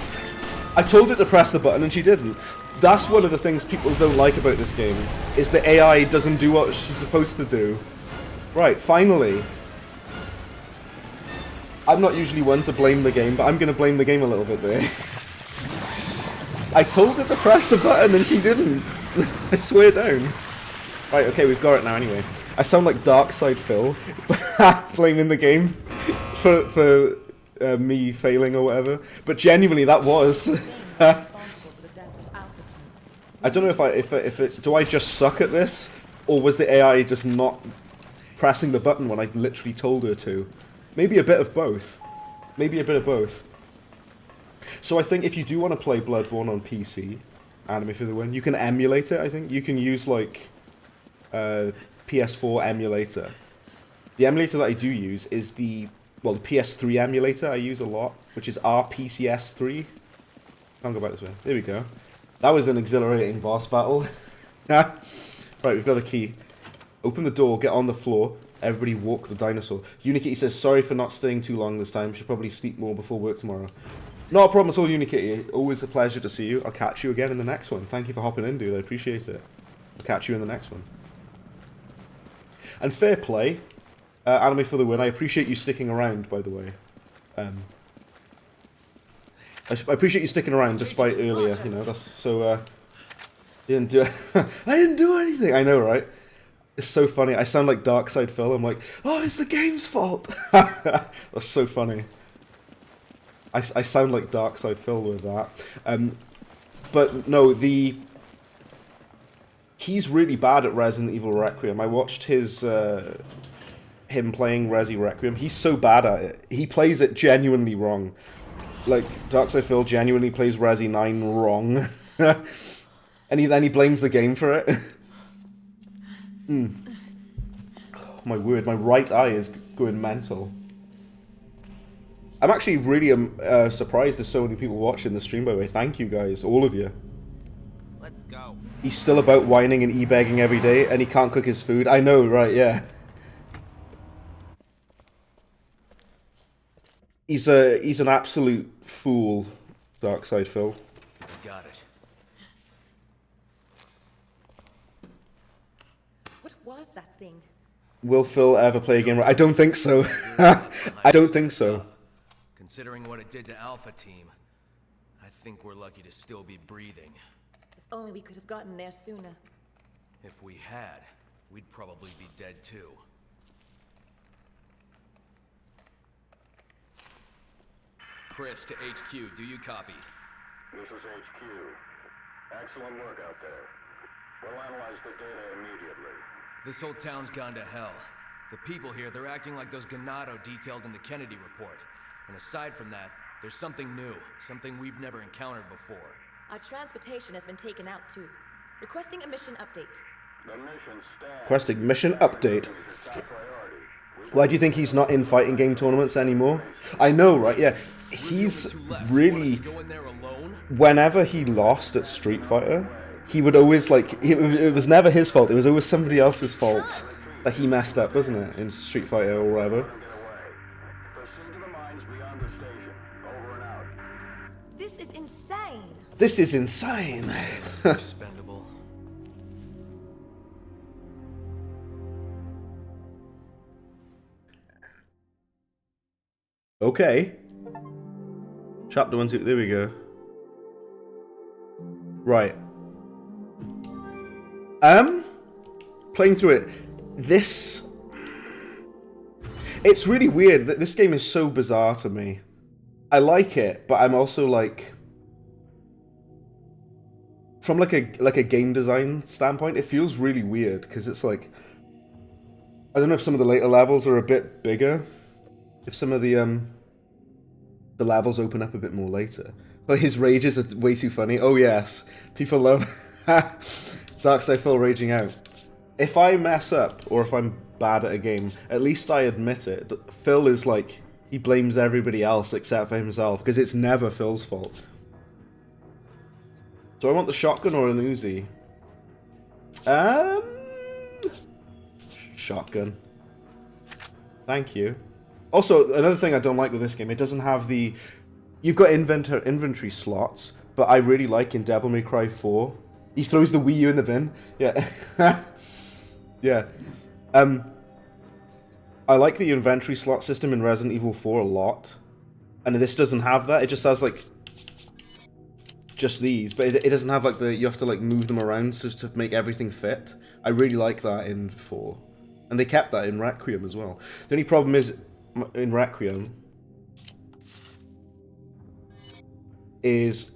I told her to press the button and she didn't. That's one of the things people don't like about this game, is the AI doesn't do what she's supposed to do. Right, finally. I'm not usually one to blame the game, but I'm going to blame the game a little bit there. I told her to press the button and she didn't. I swear down. Right, okay, we've got it now anyway. I sound like Darkside Phil, blaming the game for me failing or whatever. But genuinely, that was. I don't know if do I just suck at this, or was the AI just not pressing the button when I literally told her to? Maybe a bit of both. Maybe a bit of both. So I think if you do want to play Bloodborne on PC, Anime for the win, you can emulate it, I think. You can use, like, PS4 emulator. The emulator that I do use is the PS3 emulator I use a lot, which is RPCS3. Can't go back this way. There we go. That was an exhilarating boss battle. Right, we've got the key. Open the door, get on the floor. Everybody walk the dinosaur. Unikitty says, sorry for not staying too long this time. Should probably sleep more before work tomorrow. Not a problem at all, Unikitty. Always a pleasure to see you. I'll catch you again in the next one. Thank you for hopping in, dude. I appreciate it. I'll catch you in the next one. And fair play. Anime for the win. I appreciate you sticking around, by the way. I appreciate you sticking around despite earlier, you know, that's so, you didn't do I didn't do anything! I know, right? It's so funny. I sound like Darkside Phil. I'm like, oh, it's the game's fault! That's so funny. I sound like Darkside Phil with that. But no, he's really bad at Resident Evil Requiem. I watched him playing Resi Requiem. He's so bad at it. He plays it genuinely wrong. Like, Darkside Phil genuinely plays Resi 9 wrong. And then he blames the game for it. Oh, my word, my right eye is going mental. I'm actually really surprised there's so many people watching the stream, by the way. Thank you guys, all of you. Let's go. He's still about whining and e-begging every day, and he can't cook his food. I know, right, yeah. He's an absolute fool, Darkside Phil. Got it. What was that thing? Will Phil ever play a game? I don't think so. I don't think so. Considering what it did to Alpha Team, I think we're lucky to still be breathing. If only we could have gotten there sooner. If we had, we'd probably be dead too. Chris to HQ, do you copy? This is HQ. Excellent work out there. We'll analyze the data immediately. This whole town's gone to hell. The people here, they're acting like those Ganado detailed in the Kennedy report. And aside from that, there's something new, something we've never encountered before. Our transportation has been taken out too. Requesting a mission update. The mission stands. Requesting mission update. Is a top priority. Why do you think he's not in fighting game tournaments anymore? I know, right? Yeah. He's really... Go in there alone? Whenever he lost at Street Fighter, he would always, like... It was never his fault. It was always somebody else's fault that he messed up, wasn't it? In Street Fighter or whatever. Proceed to the mines beyond the station. Over and out. This is insane. This is insane. Expendable. Okay. Chapter 1, 2, there we go. Right. Playing through it. This... It's really weird that this game is so bizarre to me. I like it, but I'm also like... From like a game design standpoint, it feels really weird, because it's like... I don't know if some of the later levels are a bit bigger. If some of the levels open up a bit more later. But his rages are way too funny. Oh yes, people love Zark's I feel raging out. If I mess up, or if I'm bad at a game, at least I admit it. Phil is like, he blames everybody else except for himself, because it's never Phil's fault. Do I want the shotgun or an Uzi? Shotgun. Thank you. Also, another thing I don't like with this game, it doesn't have the... You've got inventory slots, but I really like in Devil May Cry 4. He throws the Wii U in the bin. Yeah. Yeah. I like the inventory slot system in Resident Evil 4 a lot. And this doesn't have that. It just has, like... just these. But it doesn't have, like, the... You have to, like, move them around just to make everything fit. I really like that in 4. And they kept that in Requiem as well. The only problem is... in Requiem is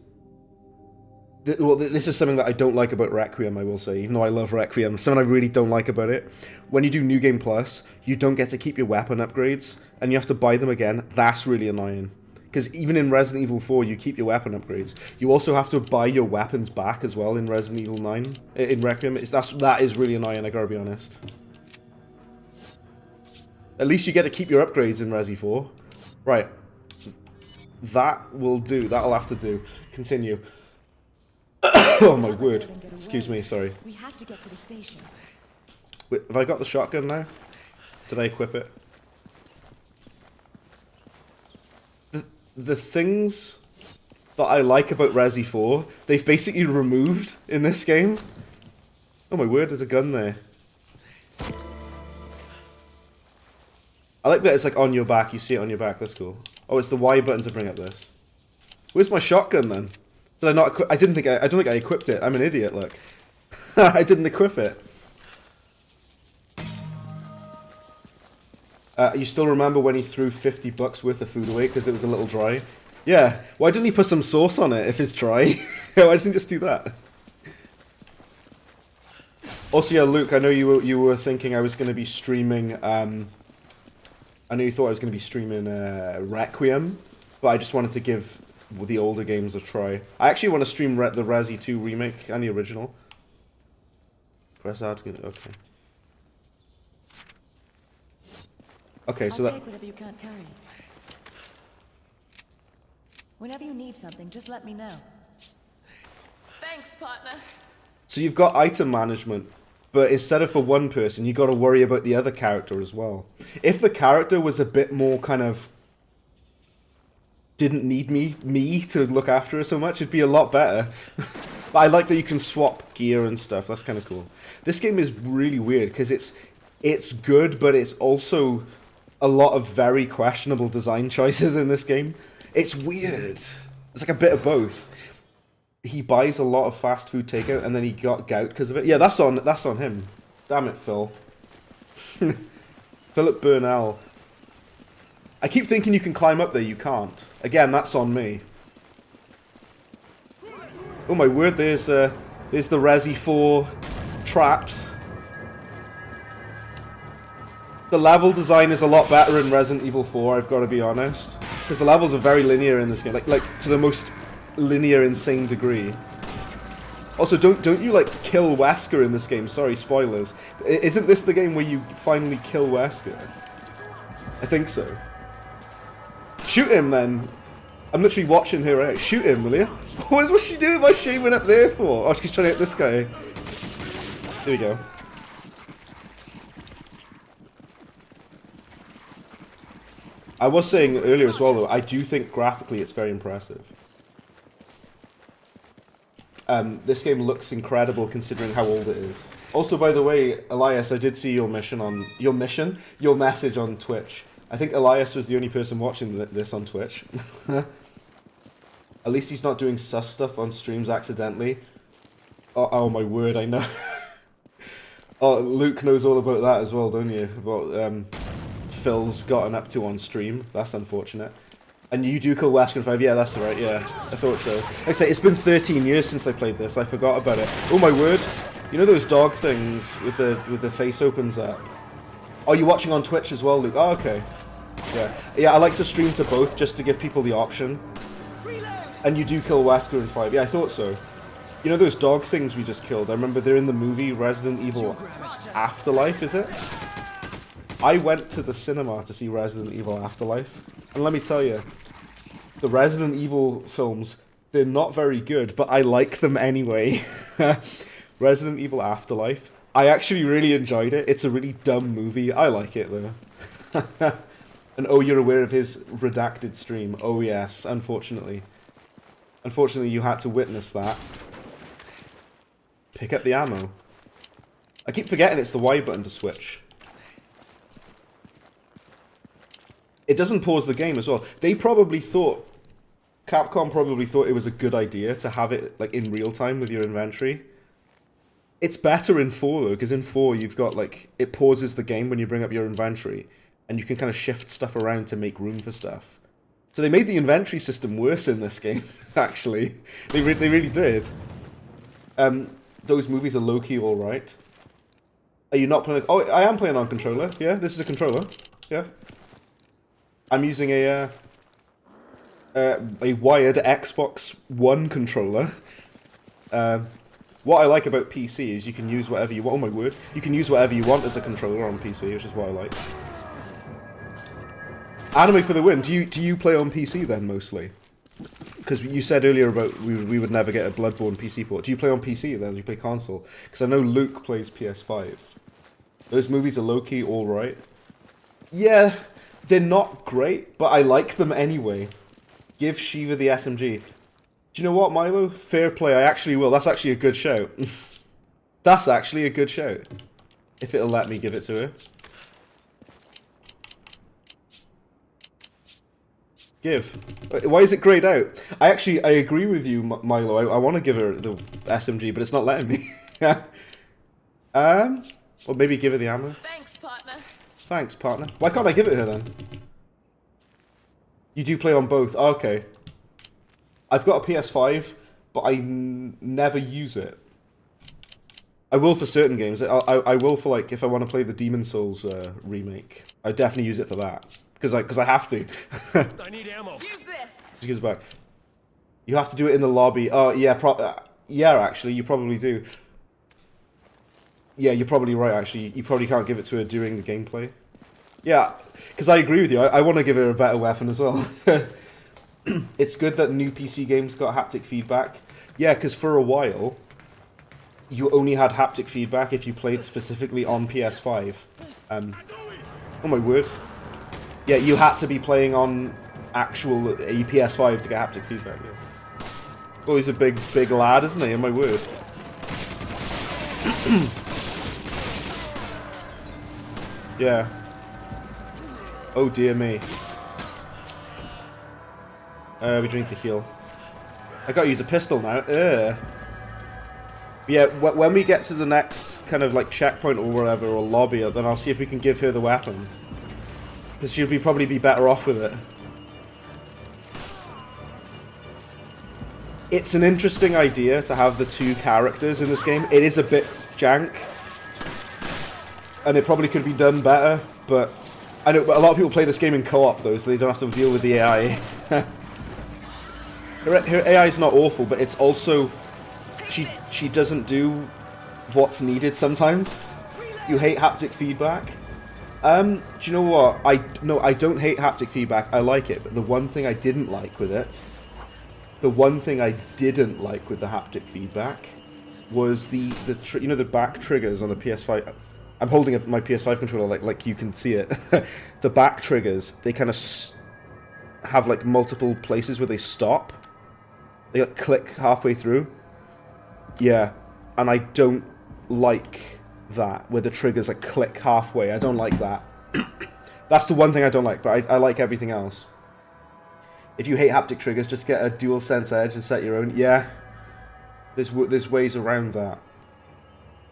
well, this is something that I don't like about Requiem, I will say, even though I love Requiem. Something I really don't like about it. When you do New Game Plus, you don't get to keep your weapon upgrades, and you have to buy them again. That's really annoying. Because even in Resident Evil 4, you keep your weapon upgrades. You also have to buy your weapons back as well in Resident Evil 9. In Requiem. That is really annoying, I gotta be honest. At least you get to keep your upgrades in Resi 4. Right. That will do. That'll have to do. Continue. Oh my word. Excuse me, sorry. We have to get to the station. Wait, have I got the shotgun now? Did I equip it? The things that I like about Resi 4, they've basically removed in this game. Oh my word, there's a gun there. I like that it's like on your back, you see it on your back, that's cool. Oh, it's the Y button to bring up this. Where's my shotgun then? Did I not equip? I don't think I equipped it. I'm an idiot, look. I didn't equip it. You still remember when he threw $50 worth of food away because it was a little dry? Yeah. Why didn't he put some sauce on it if it's dry? Why doesn't he just do that? Also, yeah, Luke, I know you were thinking I was going to be streaming... I know you thought I was going to be streaming Requiem, but I just wanted to give the older games a try. I actually want to stream the Resi 2 remake and the original. Press R to get... Okay. Okay, so I'll that... take whatever you can't carry. Whenever you need something, just let me know. Thanks, partner. So you've got item management, but instead of for one person, you got to worry about the other character as well. If the character was a bit more kind of... didn't need me to look after her so much, it'd be a lot better. But I like that you can swap gear and stuff. That's kind of cool. This game is really weird because it's good, but it's also a lot of very questionable design choices in this game. It's weird. It's like a bit of both. He buys a lot of fast food takeout, and then he got gout because of it. Yeah, that's on him. Damn it, Phil. Philip Burnell. I keep thinking you can climb up there. You can't. Again, that's on me. Oh my word! There's the Resi 4 traps. The level design is a lot better in Resident Evil 4. I've got to be honest, because the levels are very linear in this game, like to the most linear, insane degree. Also, don't you like kill Wesker in this game? Sorry, spoilers. Isn't this the game where you finally kill Wesker? I think so. Shoot him then. I'm literally watching her out. Shoot him, will you? What's she doing by shaving up there for? Oh, she's trying to hit this guy. There we go. I was saying earlier as well, though, I do think graphically it's very impressive. This game looks incredible considering how old it is. Also, by the way, Elias, I did see your message on Twitch. I think Elias was the only person watching this on Twitch. At least he's not doing sus stuff on streams accidentally. Oh my word, I know. Oh, Luke knows all about that as well, don't you? About Phil's gotten up to on stream. That's unfortunate. And you do kill Wesker in 5? Yeah, that's right, yeah. I thought so. Like I say, it's been 13 years since I played this. I forgot about it. Oh my word. You know those dog things with the face opens up? Oh, you're watching on Twitch as well, Luke? Oh, okay. Yeah. Yeah, I like to stream to both just to give people the option. And you do kill Wesker in 5. Yeah, I thought so. You know those dog things we just killed? I remember they're in the movie Resident Evil Afterlife, is it? I went to the cinema to see Resident Evil Afterlife. And let me tell you, the Resident Evil films, they're not very good, but I like them anyway. Resident Evil Afterlife. I actually really enjoyed it. It's a really dumb movie. I like it, though. And oh, you're aware of his redacted stream. Oh, yes, unfortunately. Unfortunately, you had to witness that. Pick up the ammo. I keep forgetting it's the Y button to switch. It doesn't pause the game as well. They probably thought... Capcom probably thought it was a good idea to have it like in real time with your inventory. It's better in 4 though, because in 4 you've got like... It pauses the game when you bring up your inventory. And you can kind of shift stuff around to make room for stuff. So they made the inventory system worse in this game, actually. They really did. Those movies are low-key alright. Are you not playing... Oh, I am playing on controller. Yeah, this is a controller. Yeah. I'm using a wired Xbox One controller. What I like about PC is you can use whatever you want. Oh my word. You can use whatever you want as a controller on PC, which is what I like. Anime for the win. Do you play on PC then, mostly? Because you said earlier about we would never get a Bloodborne PC port. Do you play on PC then? Do you play console? Because I know Luke plays PS5. Those movies are low-key alright. Yeah, they're not great, but I like them anyway. Give Shiva the SMG. Do you know what, Milo? Fair play, I actually will. That's actually a good shout. That's actually a good shout. If it'll let me give it to her. Give. Why is it grayed out? I agree with you, Milo. I want to give her the SMG, but it's not letting me. Or maybe give her the ammo. Thanks, partner. Thanks, partner. Why can't I give it her then? You do play on both. Oh, okay. I've got a PS5, but I never use it. I will for certain games. I will for like if I want to play the Demon Souls remake. I definitely use it for that because I have to. I need ammo. Use this. She goes back. You have to do it in the lobby. Oh yeah, yeah. Actually, you probably do. Yeah, you're probably right. Actually, you probably can't give it to her during the gameplay. Yeah, because I agree with you. I want to give her a better weapon as well. It's good that new PC games got haptic feedback. Yeah, because for a while, you only had haptic feedback if you played specifically on PS5. Oh my word. Yeah, you had to be playing on actual PS5 to get haptic feedback. Yeah. Oh, he's a big lad, isn't he? Oh my word. Yeah. Oh dear me. We need to heal. I gotta use a pistol now. Yeah, when we get to the next kind of like checkpoint or whatever, or lobby, then I'll see if we can give her the weapon. Because she'll probably be better off with it. It's an interesting idea to have the two characters in this game. It is a bit jank. And it probably could be done better, but... I know a lot of people play this game in co-op though, so they don't have to deal with the AI. Her AI is not awful, but it's also she doesn't do what's needed sometimes. You hate haptic feedback. Do you know what? I don't hate haptic feedback. I like it, but the one thing I didn't like with it, the haptic feedback, was the back triggers on the PS5. I'm holding up my PS5 controller like you can see it. The back triggers, they kind of have like multiple places where they stop. They like click halfway through. Yeah, and I don't like that, where the triggers like click halfway. I don't like that. That's the one thing I don't like, but I like everything else. If you hate haptic triggers, just get a DualSense Edge and set your own. Yeah, there's ways around that.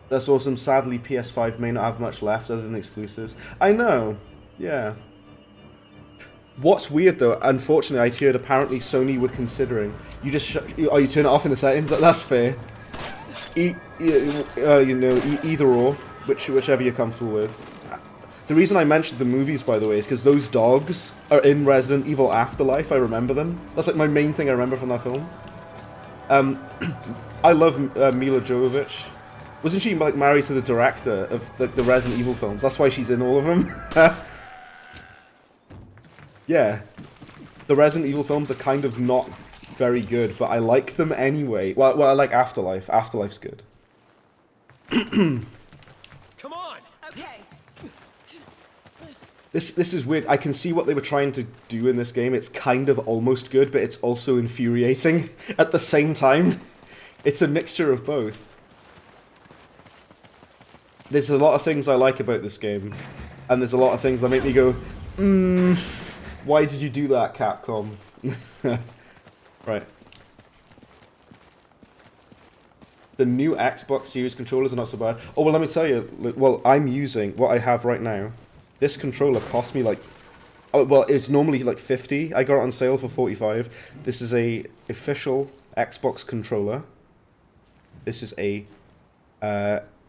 That's awesome. Sadly, PS5 may not have much left other than exclusives. I know. Yeah. What's weird though, unfortunately, I heard apparently Sony were considering. You just you turn it off in the settings. That's fair. Either or, whichever you're comfortable with. The reason I mentioned the movies, by the way, is because those dogs are in Resident Evil Afterlife. I remember them. That's like my main thing I remember from that film. I love Mila Jovovich. Wasn't she like married to the director of the Resident Evil films? That's why she's in all of them. Yeah, the Resident Evil films are kind of not very good, but I like them anyway. Well, I like Afterlife. Afterlife's good. Come on. Okay. This is weird. I can see what they were trying to do in this game. It's kind of almost good, but it's also infuriating at the same time. It's a mixture of both. There's a lot of things I like about this game, and there's a lot of things that make me go, why did you do that, Capcom? Right. The new Xbox Series controllers are not so bad. Oh, well, let me tell you. Well, I'm using what I have right now. This controller cost me like... Oh, well, it's normally like 50. I got it on sale for 45. This is a official Xbox controller. This is a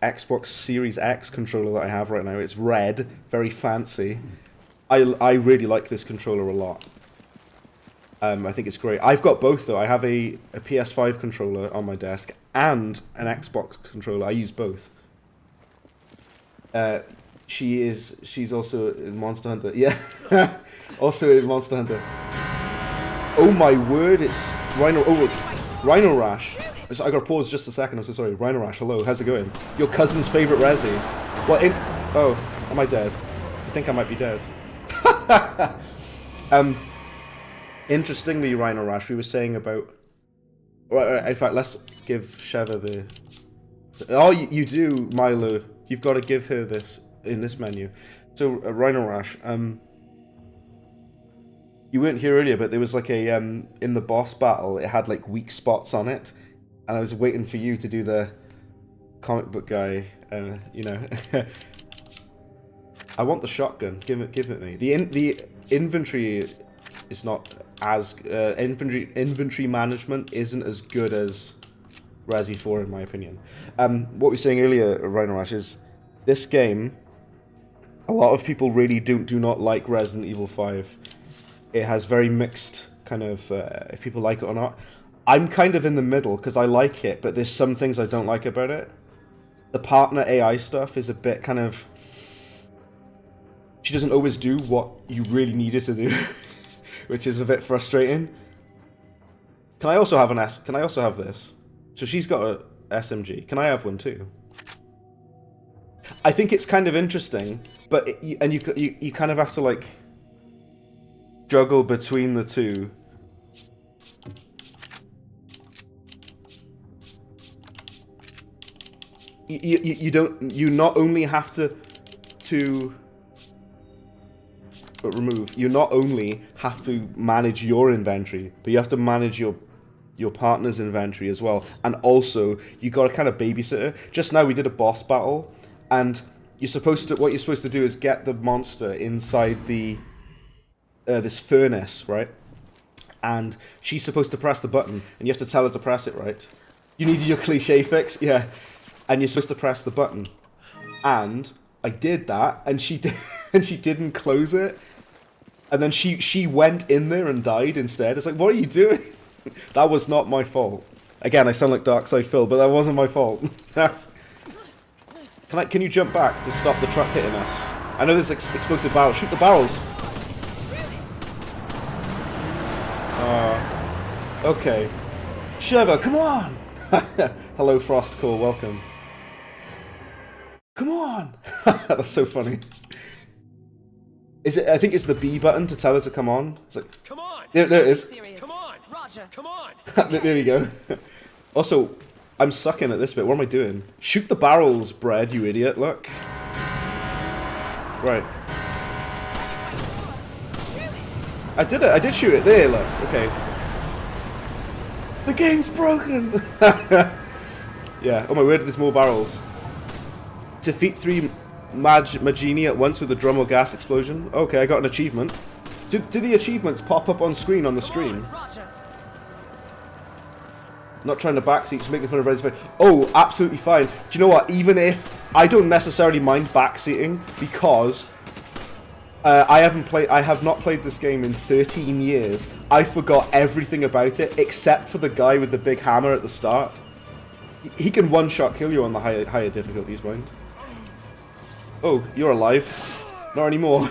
Xbox Series X controller that I have right now. It's red, very fancy. I really like this controller a lot. I think it's great. I've got both though. I have a PS5 controller on my desk and an Xbox controller. I use both. She's also in Monster Hunter. Yeah, also in Monster Hunter. Oh my word! It's Rhino Rash. I got to pause just a second. I'm so sorry. Rhino Rash. Hello. How's it going? Your cousin's favorite Resi. What? Oh, am I dead? I think I might be dead. Interestingly, Rhino Rash, we were saying about... Well, in fact, let's give Sheva the... Oh, you do, Milo. You've got to give her this in this menu. So, Rhino Rash, you weren't here earlier, but there was like a... in the boss battle, it had like weak spots on it, and I was waiting for you to do the comic book guy, you know... I want the shotgun. Give it me. The inventory is not as inventory management isn't as good as Resi 4 in my opinion. What we were saying earlier, Rhino Rash, is this game. A lot of people really do not like Resident Evil 5. It has very mixed kind of if people like it or not. I'm kind of in the middle because I like it, but there's some things I don't like about it. The partner AI stuff is a bit kind of. She doesn't always do what you really need her to do, which is a bit frustrating. Can I also have Can I also have this? So she's got a SMG. Can I have one too? I think it's kind of interesting, but you kind of have to like juggle between the two. You not only have to remove. You not only have to manage your inventory, but you have to manage your partner's inventory as well. And also, you got to kind of babysit her. Just now we did a boss battle, and what you're supposed to do is get the monster inside the this furnace, right? And she's supposed to press the button, and you have to tell her to press it, right? You needed your cliche fix, yeah. And you're supposed to press the button, and I did that, and she did, and she didn't close it. And then she went in there and died instead. It's like, what are you doing? That was not my fault. Again, I sound like Dark Side Phil, but that wasn't my fault. Can you jump back to stop the truck hitting us? I know there's explosive barrels. Shoot the barrels. Okay. Shiva, come on! Hello, Frostcore, welcome. Come on! That's so funny. Is it? I think it's the B button to tell her to come on. It's like, Come on! there it is. Come on! Roger. Come on! There you go. Also, I'm sucking at this bit. What am I doing? Shoot the barrels, Bread, you idiot. Look. Right. I did it. I did shoot it. There, look. Okay. The game's broken! Yeah. Oh my word, there's more barrels. Defeat 3 Magini at once with a drum or gas explosion. Okay, I got an achievement. Do the achievements pop up on screen on the stream? Roger. Not trying to backseat, just making fun of Resi's face. Oh, absolutely fine. Do you know what? Even if I don't necessarily mind backseating because I have not played this game in 13 years. I forgot everything about it except for the guy with the big hammer at the start. He can one-shot kill you on the higher difficulties, mind. Oh, you're alive. Not anymore.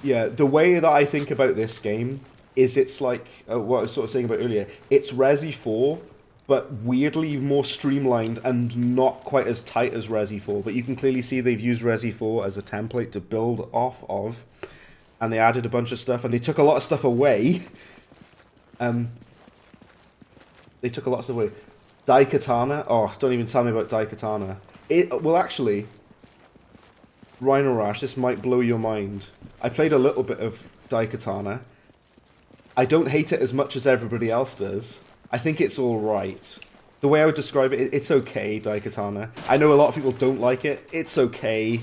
Yeah, the way that I think about this game is it's like what I was sort of saying about earlier. It's Resi 4, but weirdly more streamlined and not quite as tight as Resi 4. But you can clearly see they've used Resi 4 as a template to build off of. And they added a bunch of stuff, and they took a lot of stuff away. They took a lot of stuff away. Daikatana. Oh, don't even tell me about Daikatana. Well, actually, Rhino Rash, this might blow your mind. I played a little bit of Daikatana. I don't hate it as much as everybody else does. I think it's alright. The way I would describe it, it's okay, Daikatana. I know a lot of people don't like it. It's okay.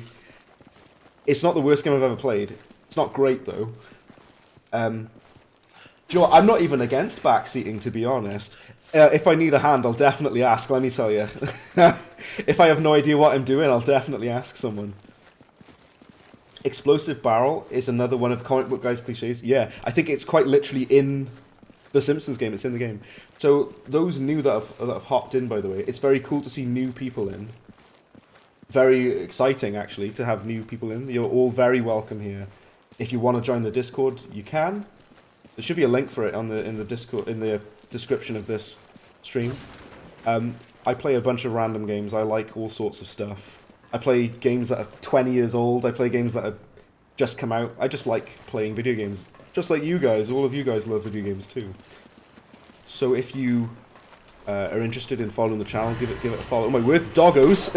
It's not the worst game I've ever played. It's not great, though. Do you know what? I'm not even against backseating, to be honest. If I need a hand, I'll definitely ask, let me tell you. If I have no idea what I'm doing, I'll definitely ask someone. Explosive barrel is another one of comic book guys' cliches. Yeah, I think it's quite literally in the Simpsons game. It's in the game. So those new that have hopped in, by the way, it's very cool to see new people in. Very exciting, actually, to have new people in. You're all very welcome here. If you want to join the Discord, you can. There should be a link for it on in the Discord in the description of this stream. I play a bunch of random games. I like all sorts of stuff. I play games that are 20 years old. I play games that have just come out. I just like playing video games. Just like you guys. All of you guys love video games too. So if you are interested in following the channel, give it a follow. Oh my word, doggos!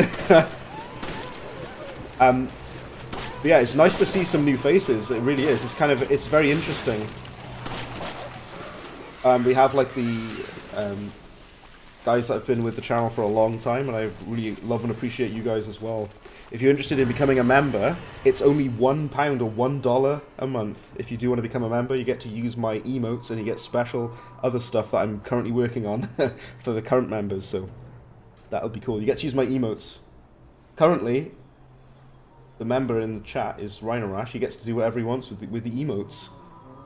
But yeah, it's nice to see some new faces. It really is. It's very interesting. We have like the guys that have been with the channel for a long time, and I really love and appreciate you guys as well. If you're interested in becoming a member, it's only £1 or $1 a month. If you do want to become a member, you get to use my emotes, and you get special other stuff that I'm currently working on for the current members, so that'll be cool. You get to use my emotes. Currently, the member in the chat is Rhino Rash. He gets to do whatever he wants with the emotes.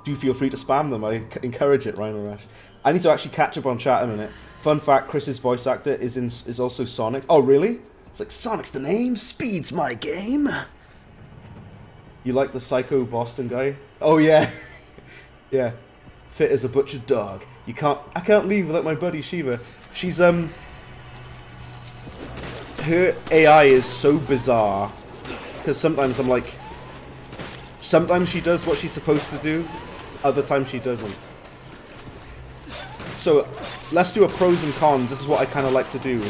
Do feel free to spam them. I encourage it, Rhino Rash. I need to actually catch up on chat in a minute. Fun fact, Chris's voice actor is also Sonic. Oh, really? It's like, Sonic's the name? Speed's my game? You like the psycho Boston guy? Oh, yeah. Yeah. Fit as a butchered dog. I can't leave without my buddy Shiva. She's, her AI is so bizarre. Because sometimes I'm like... Sometimes she does what she's supposed to do. Other times she doesn't. So, let's do a pros and cons. This is what I kind of like to do.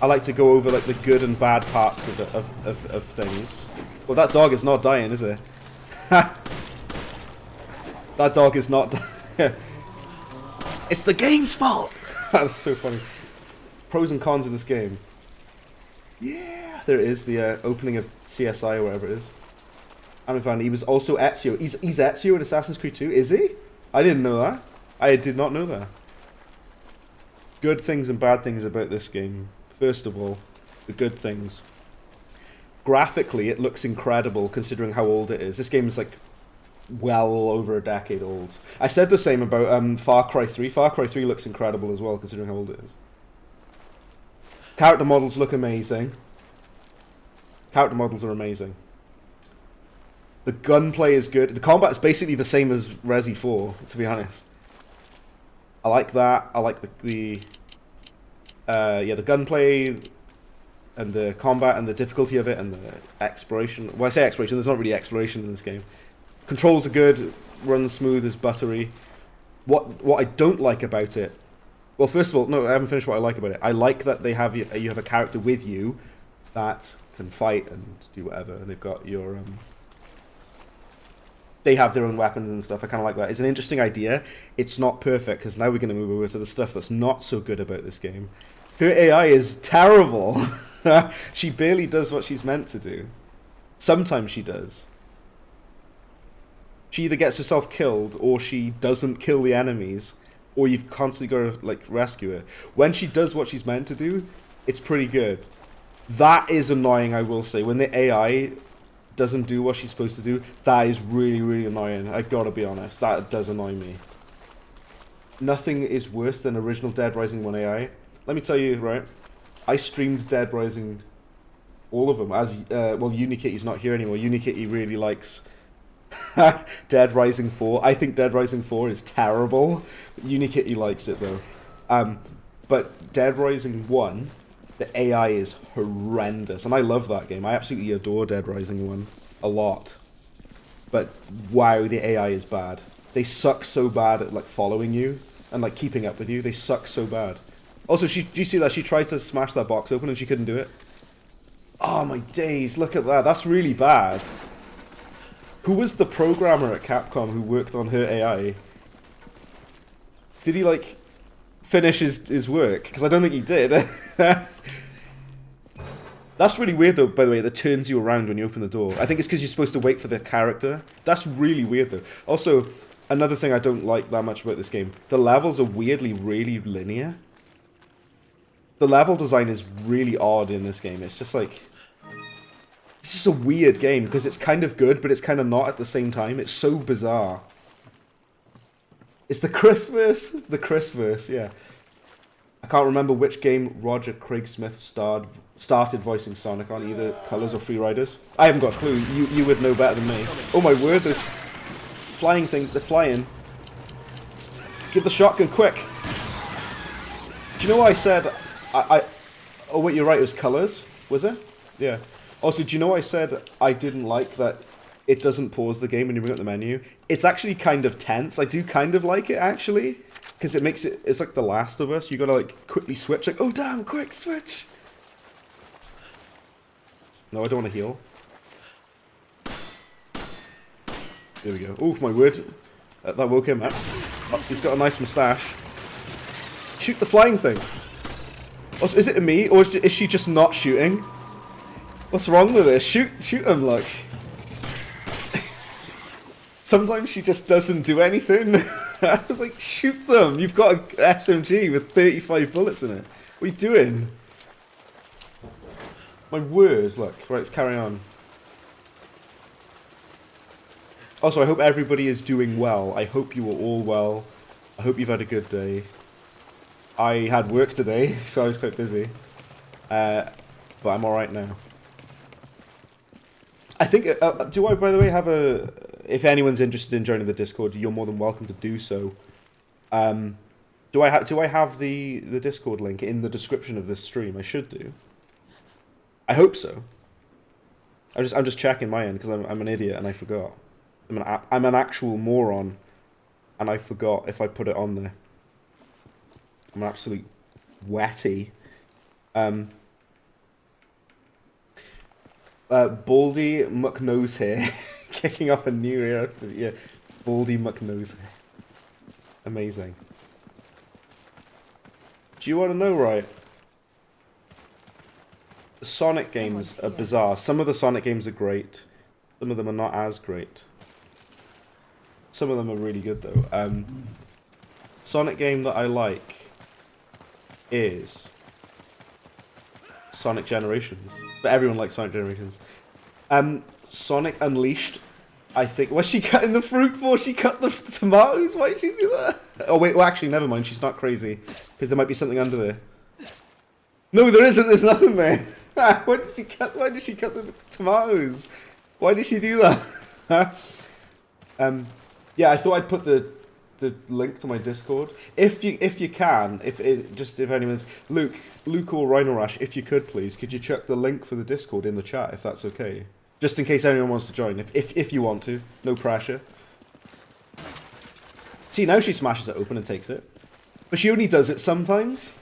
I like to go over like the good and bad parts of things. Well, that dog is not dying, is it? That dog is not dying. It's the game's fault! That's so funny. Pros and cons in this game. Yeah! There it is, the opening of CSI or whatever it is. I'm fine. He was also Ezio. He's Ezio in Assassin's Creed 2, is he? I didn't know that. I did not know that. Good things and bad things about this game. First of all, the good things. Graphically, it looks incredible considering how old it is. This game is like well over a decade old. I said the same about Far Cry 3. Far Cry 3 looks incredible as well, considering how old it is. Character models look amazing. Character models are amazing. The gunplay is good. The combat is basically the same as Resi 4, to be honest. I like that. I like the gunplay and the combat and the difficulty of it and the exploration. Well, I say exploration, there's not really exploration in this game. Controls are good, runs smooth, is buttery. What I don't like about it, well, first of all, no, I haven't finished what I like about it. I like that they have you have a character with you that can fight and do whatever, and they've got your they have their own weapons and stuff. I kind of like that. It's an interesting idea. It's not perfect, because now we're going to move over to the stuff that's not so good about this game. Her AI is terrible. She barely does what she's meant to do. Sometimes she does. She either gets herself killed, or she doesn't kill the enemies, or you've constantly got to, like, rescue her. When she does what she's meant to do, it's pretty good. That is annoying, I will say. When the AI doesn't do what she's supposed to do, that is really, really annoying. I gotta be honest, that does annoy me. Nothing is worse than original Dead Rising 1 AI. Let me tell you, right, I streamed Dead Rising, all of them, as, well, Unikitty's not here anymore. Unikitty really likes Dead Rising 4. I think Dead Rising 4 is terrible. Unikitty likes it, though. But Dead Rising 1, the AI is horrendous, and I love that game. I absolutely adore Dead Rising 1 a lot. But wow, the AI is bad. They suck so bad at, like, following you and, like, keeping up with you. They suck so bad. Also, do you see that? She tried to smash that box open and she couldn't do it. Oh my days, look at that. That's really bad. Who was the programmer at Capcom who worked on her AI? Did he, like, finish his work? Because I don't think he did. That's really weird, though, by the way, that turns you around when you open the door. I think it's because you're supposed to wait for the character. That's really weird, though. Also, another thing I don't like that much about this game, the levels are weirdly really linear. The level design is really odd in this game. It's just like... It's just a weird game, because it's kind of good, but it's kind of not at the same time. It's so bizarre. It's the Christmas! The Christmas, yeah. I can't remember which game Roger Craig Smith started voicing Sonic on, either Colors or Free Riders. I haven't got a clue. You would know better than me. Oh my word, there's flying things. They're flying. Give the shotgun, quick! Do you know what I said? Oh wait, you're right, it was Colors, was it? Yeah. Also, do you know I said I didn't like that it doesn't pause the game when you bring up the menu? It's actually kind of tense. I do kind of like it, actually. Because it makes it... It's like The Last of Us. You gotta, like, quickly switch. Like, oh, damn, quick, switch! No, I don't want to heal. There we go. Oh, my word. That woke him up. Oh, he's got a nice moustache. Shoot the flying thing. Also, is it me, or is she just not shooting? What's wrong with this? Shoot him, look. Sometimes she just doesn't do anything. I was like, shoot them. You've got an SMG with 35 bullets in it. What are you doing? My word, look. Right, let's carry on. Also, I hope everybody is doing well. I hope you are all well. I hope you've had a good day. I had work today, so I was quite busy. But I'm alright now. I think, do I, by the way, have a... If anyone's interested in joining the Discord, you're more than welcome to do so. Do I have the Discord link in the description of this stream? I should do. I hope so. I'm just checking my end, because I'm an idiot and I forgot. I'm an actual moron, and I forgot if I put it on there. I'm an absolute wetty. Baldy McNose here, kicking off a new era. Yeah, Baldy McNose here. Amazing. Do you want to know, right? The Sonic games are bizarre. Some of the Sonic games are great. Some of them are not as great. Some of them are really good, though. Sonic game that I like is Sonic Generations. But everyone likes Sonic Generations. Sonic Unleashed I think, what's she cutting the fruit for? She cut the tomatoes? Why did she do that? Oh wait, well actually, never mind. She's not crazy. Because there might be something under there. No, there isn't. There's nothing there. Why did she cut the tomatoes? Why did she do that? Yeah, I thought I'd put the link to my Discord. If you can, if anyone's Luke or Rhino Rash, if you could you chuck the link for the Discord in the chat if that's okay? Just in case anyone wants to join, if you want to, no pressure. See, now she smashes it open and takes it, but she only does it sometimes.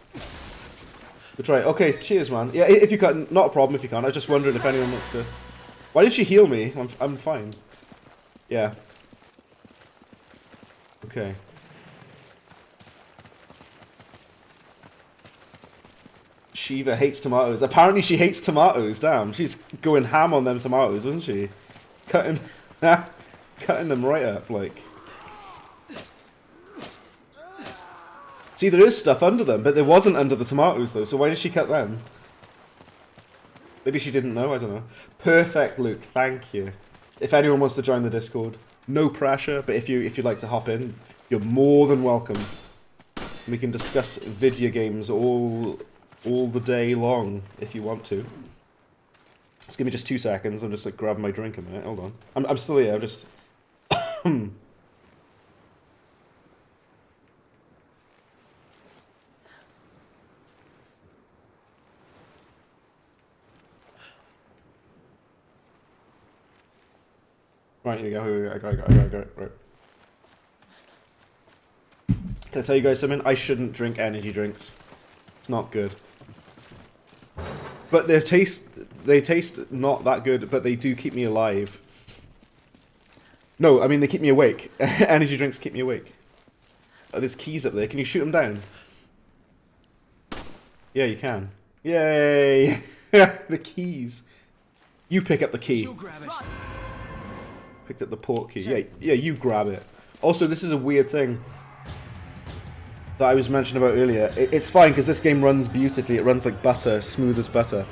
But try it. Okay, cheers, man. Yeah, if you can't, not a problem if you can't. I was just wondering if anyone wants to. Why did she heal me? I'm fine. Yeah. Okay. Shiva hates tomatoes. Apparently she hates tomatoes. Damn, she's going ham on them tomatoes, wasn't she? Cutting them right up, like. See, there is stuff under them, but there wasn't under the tomatoes, though, so why did she cut them? Maybe she didn't know, I don't know. Perfect, Luke, thank you. If anyone wants to join the Discord, no pressure, but if you'd like to hop in, you're more than welcome. We can discuss video games all the day long, if you want to. Just give me just 2 seconds, I'm just like grabbing my drink a minute, hold on. I'm still here, I'm just... Right, here we go, I got it, right. Can I tell you guys something? I shouldn't drink energy drinks. It's not good. But they taste not that good, but they do keep me alive. No, I mean they keep me awake. Energy drinks keep me awake. Oh, there's keys up there, can you shoot them down? Yeah, you can. Yay! The keys. You pick up the key. You grab it. Picked up the port key. Yeah, you grab it. Also, this is a weird thing that I was mentioning about earlier. It's fine because this game runs beautifully. It runs like butter, smooth as butter.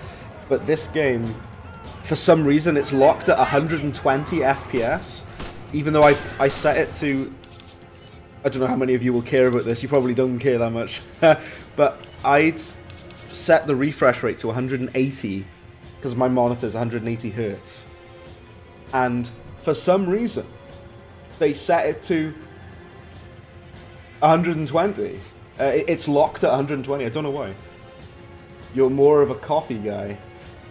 But this game, for some reason, it's locked at 120 FPS. Even though I set it to... I don't know how many of you will care about this. You probably don't care that much. But I'd set the refresh rate to 180 because my monitor is 180 Hertz. And for some reason, they set it to 120. It's locked at 120. I don't know why. You're more of a coffee guy.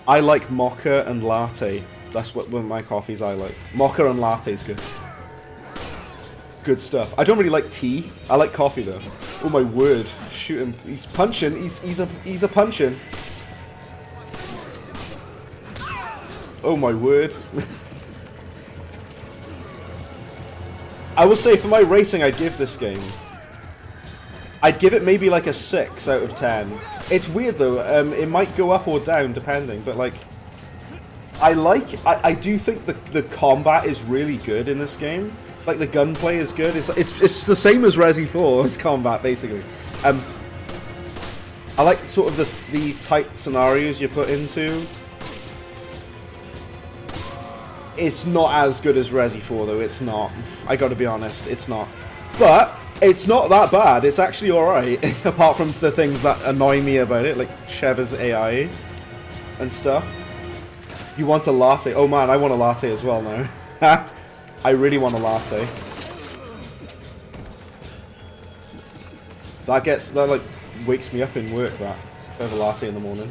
I like mocha and latte. That's one of my coffees I like. Mocha and latte is good. Good stuff. I don't really like tea. I like coffee though. Oh my word! Shoot him! He's punching. He's a punching. Oh my word! I will say, for my racing, I'd give this game... I'd give it maybe like a 6 out of 10. It's weird though, it might go up or down depending, but like... I do think the combat is really good in this game. Like the gunplay is good. It's the same as Resi 4's combat, basically. I like sort of the tight scenarios you put into. It's not as good as Resi 4 though, it's not. I gotta be honest, it's not. But, it's not that bad, it's actually alright. Apart from the things that annoy me about it, like Sheva's AI and stuff. You want a latte? Oh man, I want a latte as well now. I really want a latte. That like wakes me up in work, that. If I have a latte in the morning.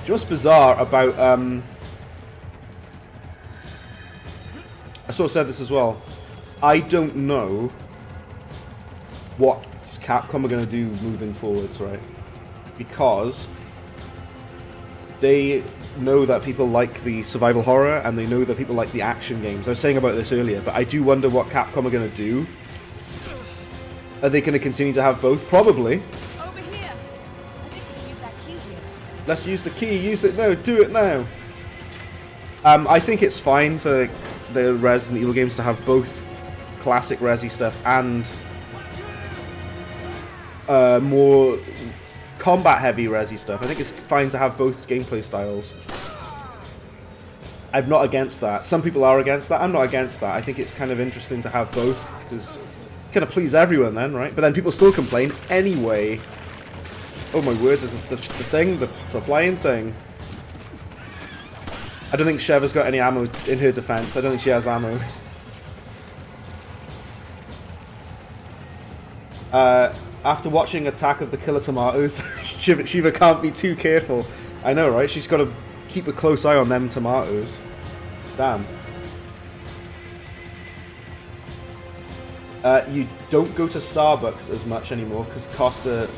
Do you know what's bizarre about, I sort of said this as well, I don't know what Capcom are going to do moving forwards, right? Because they know that people like the survival horror, and they know that people like the action games. I was saying about this earlier, but I do wonder what Capcom are going to do. Are they going to continue to have both? Probably. Let's use the key, use it now, do it now! I think it's fine for the Resident Evil games to have both classic Resi stuff and more combat heavy Resi stuff. I think it's fine to have both gameplay styles. I'm not against that. Some people are against that. I'm not against that. I think it's kind of interesting to have both, because kind of please everyone then, right? But then people still complain anyway. Oh my word, the thing, the flying thing. I don't think Sheva's got any ammo in her defense. I don't think she has ammo. After watching Attack of the Killer Tomatoes, Shiva can't be too careful. I know, right? She's got to keep a close eye on them tomatoes. Damn. You don't go to Starbucks as much anymore because Costa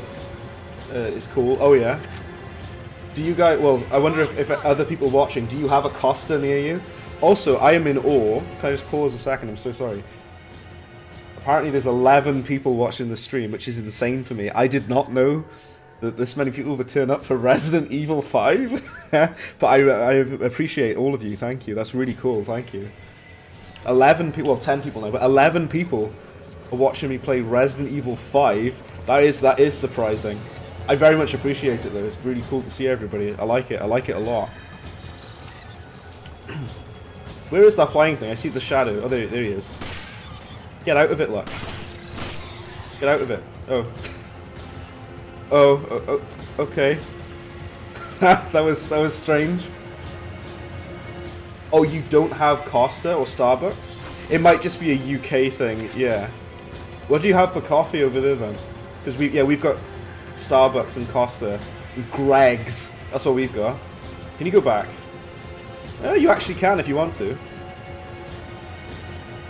is cool. Oh yeah. Do you guys? Well, I wonder if other people watching, do you have a Costa near you? Also, I am in awe. Can I just pause a second? I'm so sorry. Apparently, there's 11 people watching the stream, which is insane for me. I did not know that this many people would turn up for Resident Evil 5. But I appreciate all of you. Thank you. That's really cool. Thank you. 11 people, well 10 people now, but 11 people are watching me play Resident Evil 5. That is surprising. I very much appreciate it though. It's really cool to see everybody. I like it. I like it a lot. Where is that flying thing? I see the shadow. Oh, there he is. Get out of it, look. Get out of it. Oh. Oh, okay. that was strange. Oh, you don't have Costa or Starbucks? It might just be a UK thing, yeah. What do you have for coffee over there then? Because we've got Starbucks and Costa and Greg's. That's what we've got. Can you go back? You actually can if you want to.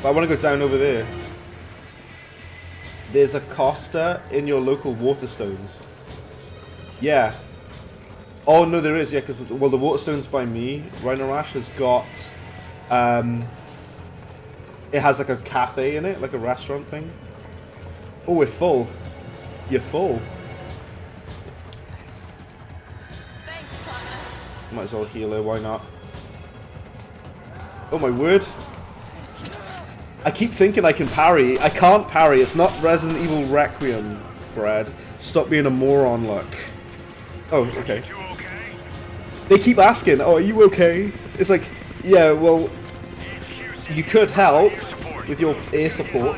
But I want to go down over there. There's a Costa in your local Waterstones. Yeah. Oh no, there is, yeah, because the Waterstones by me, Rhino Rash, has got it has like a cafe in it, like a restaurant thing. Oh, we're full. You're full. Might as well heal her, why not? Oh my word. I keep thinking I can parry. I can't parry. It's not Resident Evil Requiem, Brad. Stop being a moron, look. Oh, okay. They keep asking, oh, are you okay? It's like, yeah, well, you could help with your air support.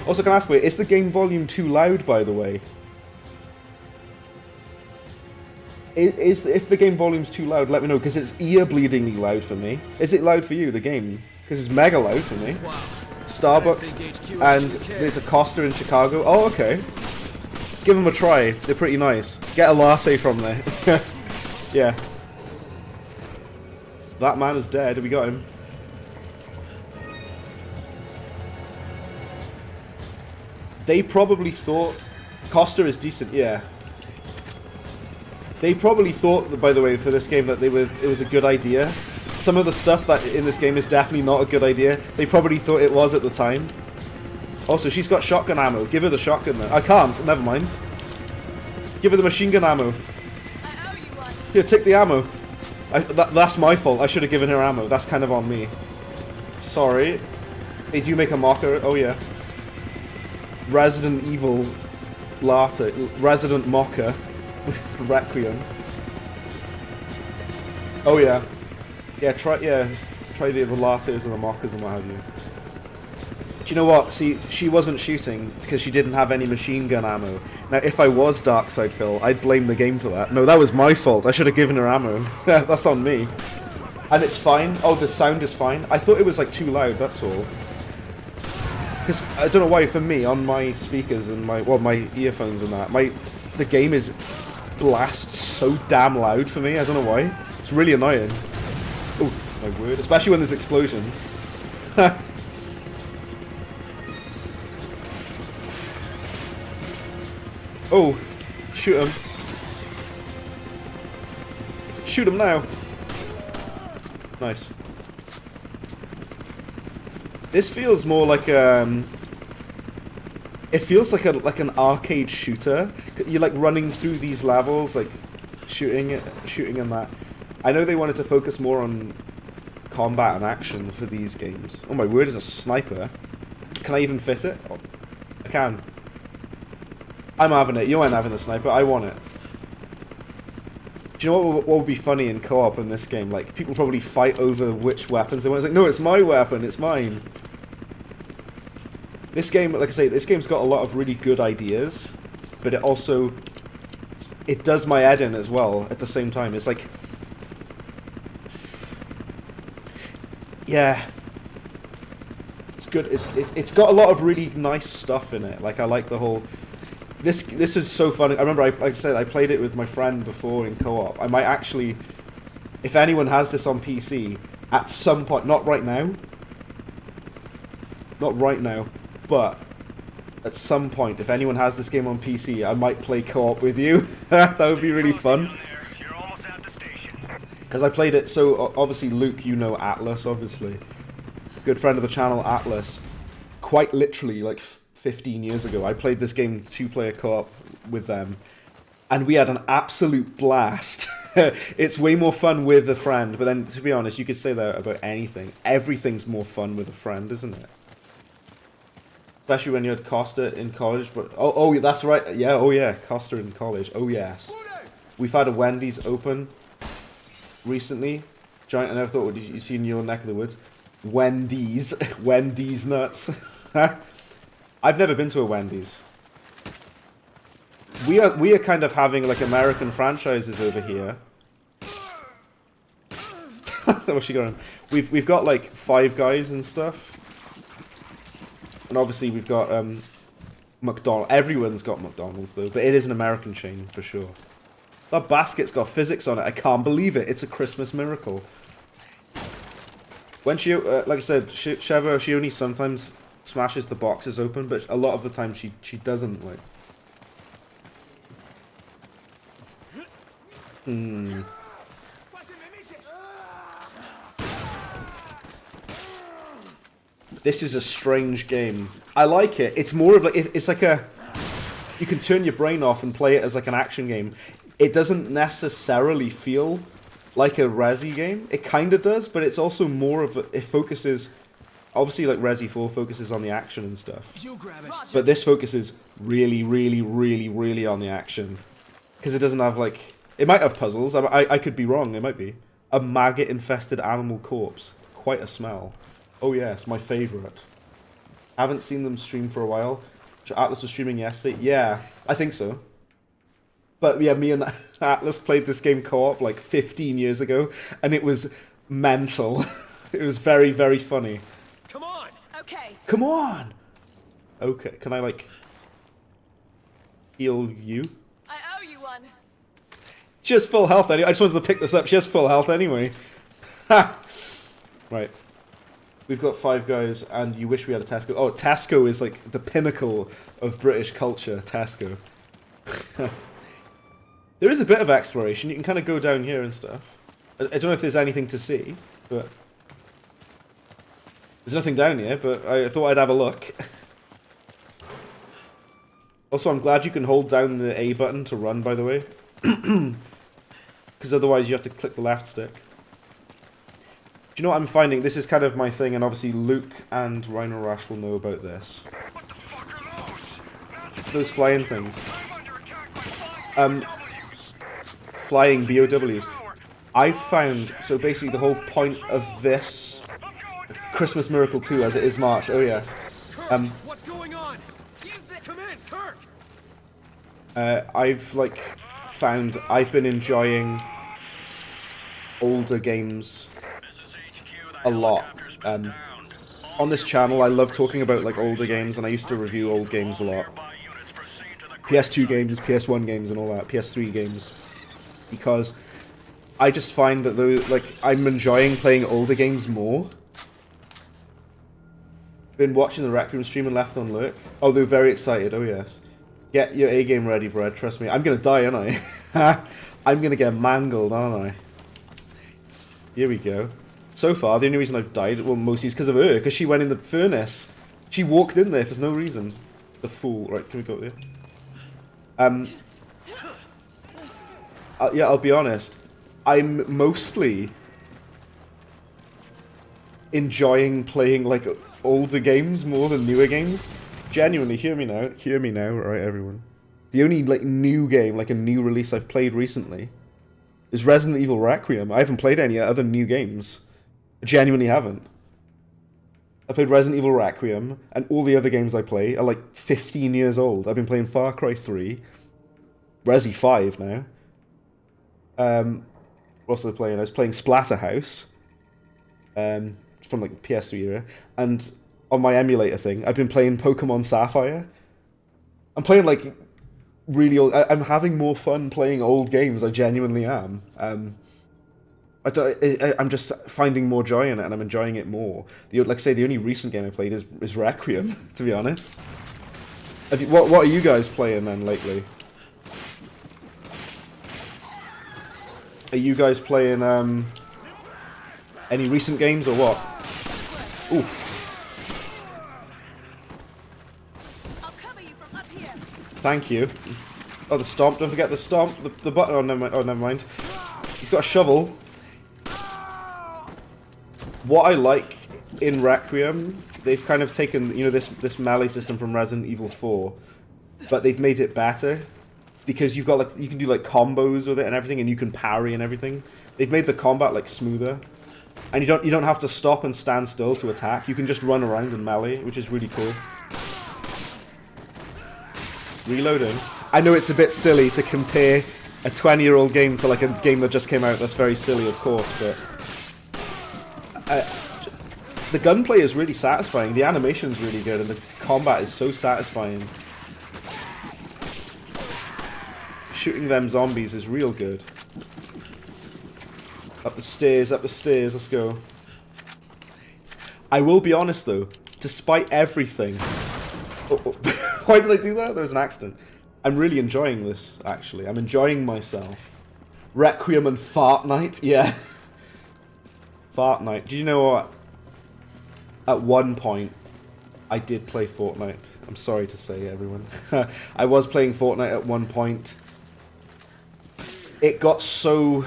Also, can I ask, wait, is the game volume too loud, by the way? If the game volume's too loud, let me know, because it's ear-bleedingly loud for me. Is it loud for you, the game? Because it's mega loud for me. Starbucks, and there's a Costa in Chicago. Oh, okay. Give them a try. They're pretty nice. Get a latte from there. Yeah. That man is dead. We got him. They probably thought... Costa is decent, yeah. They probably thought, by the way, for this game that it was a good idea. Some of the stuff that in this game is definitely not a good idea. They probably thought it was at the time. Also, she's got shotgun ammo. Give her the shotgun then. I can't. Never mind. Give her the machine gun ammo. Here, take the ammo. That's my fault. I should have given her ammo. That's kind of on me. Sorry. They do make a mocker. Oh, yeah. Resident Evil Latte. Resident Mocker. Requiem. Oh yeah. Yeah, try the lattes and the mockers and what have you. Do you know what? See, she wasn't shooting because she didn't have any machine gun ammo. Now, if I was Darkside Phil, I'd blame the game for that. No, that was my fault. I should have given her ammo. That's on me. And it's fine. Oh, the sound is fine. I thought it was like too loud, that's all. Because I don't know why, for me, on my speakers and my earphones and that, the game is blasts so damn loud for me. I don't know why. It's really annoying. Oh, my word. Especially when there's explosions. Oh, shoot him. Shoot him now. Nice. This feels more like it feels like an arcade shooter. You're like running through these levels, like shooting and that. I know they wanted to focus more on combat and action for these games. Oh my word, is a sniper. Can I even fit it? Oh, I can. I'm having it. You ain't having the sniper. I want it. Do you know what would be funny in co-op in this game? Like, people probably fight over which weapons they want. It's like, no, it's my weapon. It's mine. This game, like I say, this game's got a lot of really good ideas, but it also... it does my head in as well at the same time. It's like... yeah. It's good. It's got a lot of really nice stuff in it. Like, I like the whole... This is so fun. I remember, like I said, I played it with my friend before in co-op. I might actually... if anyone has this on PC, at some point... not right now. Not right now. But... at some point, if anyone has this game on PC, I might play co-op with you. That would be really fun. Because I played it, so obviously Luke, you know Atlas, obviously. Good friend of the channel, Atlas. Quite literally, like 15 years ago, I played this game 2-player co-op with them. And we had an absolute blast. It's way more fun with a friend, but then, to be honest, you could say that about anything. Everything's more fun with a friend, isn't it? Especially when you had Costa in college, but... oh, that's right. Yeah, oh yeah, Costa in college. Oh yes. We've had a Wendy's open recently. Giant, I never thought, what did you see in your neck of the woods? Wendy's. Wendy's nuts. I've never been to a Wendy's. We are kind of having like American franchises over here. What's she got on? We've got like Five Guys and stuff. And obviously we've got McDonald's. Everyone's got McDonald's though, but it is an American chain for sure. That basket's got physics on it. I can't believe it. It's a Christmas miracle. When she, like I said, Sheva, she only sometimes smashes the boxes open, but a lot of the time she doesn't. Like, This is a strange game. I like it. It's more of like, it's like a... you can turn your brain off and play it as like an action game. It doesn't necessarily feel like a Resi game. It kind of does, but it's also more of a... it focuses... obviously, like Resi 4 focuses on the action and stuff. You grab it. But this focuses really, really, really, really on the action. Because it doesn't have like... it might have puzzles. I could be wrong. It might be. A maggot-infested animal corpse. Quite a smell. Oh yes, my favourite. Haven't seen them stream for a while. Atlas was streaming yesterday. Yeah, I think so. But yeah, me and Atlas played this game co-op like 15 years ago, and it was mental. It was very, very funny. Come on. Okay. Come on! Okay, can I like... heal you? I owe you one. She has full health anyway. I just wanted to pick this up. She has full health anyway. Ha! Right. We've got Five Guys, and you wish we had a Tesco. Oh, Tesco is like the pinnacle of British culture, Tesco. There is a bit of exploration. You can kind of go down here and stuff. I don't know if there's anything to see, but... there's nothing down here, but I thought I'd have a look. Also, I'm glad you can hold down the A button to run, by the way. Because otherwise you have to click the left stick. Do you know what I'm finding? This is kind of my thing, and obviously Luke and Rhino Rash will know about this. Those flying things. Flying BOWs. I found, so basically the whole point of this Christmas Miracle 2, as it is March, oh yes. What's going on? Come in, Kirk. I've like found I've been enjoying older games a lot. On this channel, I love talking about like older games, and I used to review old games a lot. PS2 games, PS1 games, and all that. PS3 games, because I just find that those, like, I'm enjoying playing older games more. Been watching the Rec Room stream and left on lurk. Oh, they're very excited. Oh yes. Get your A game ready, Brad. Trust me. I'm gonna die, aren't I? I'm gonna get mangled, aren't I? Here we go. So far, the only reason I've died, well, mostly is because of her, because she went in the furnace. She walked in there for no reason. The fool. Right, can we go there? Yeah, I'll be honest. I'm mostly enjoying playing, like, older games more than newer games. Genuinely, hear me now. Hear me now, right, everyone? The only like new game, like a new release I've played recently, is Resident Evil Requiem. I haven't played any other new games. I genuinely haven't. I played Resident Evil Requiem, and all the other games I play are like 15 years old. I've been playing Far Cry 3, Resi 5 now. What else was I playing? I was playing Splatterhouse, from like the PS3 era, and on my emulator thing, I've been playing Pokemon Sapphire. I'm playing like really old. I'm having more fun playing old games. I genuinely am. I'm just finding more joy in it, and I'm enjoying it more. Like I say, the only recent game I played is Requiem, to be honest. What are you guys playing then lately? Are you guys playing any recent games or what? Ooh. I'll cover you from up here. Thank you. Oh, the stomp. Don't forget the stomp. The button. Oh, never mind. Oh, never mind. He's got a shovel. What I like in Requiem, they've kind of taken, you know, this melee system from Resident Evil 4, but they've made it better because you've got like you can do like combos with it and everything, and you can parry and everything. They've made the combat like smoother, and you don't have to stop and stand still to attack. You can just run around and melee, which is really cool. Reloading. I know it's a bit silly to compare a 20-year-old game to like a game that just came out. That's very silly, of course, but the gunplay is really satisfying. The animation's really good, and the combat is so satisfying. Shooting them zombies is real good. Up the stairs, let's go. I will be honest though, despite everything... Why did I do that? There was an accident. I'm really enjoying this, actually. I'm enjoying myself. Requiem and Fart Night, yeah. Fart Night. Do you know what? At one point, I did play Fortnite. I'm sorry to say, everyone. I was playing Fortnite at one point. It got so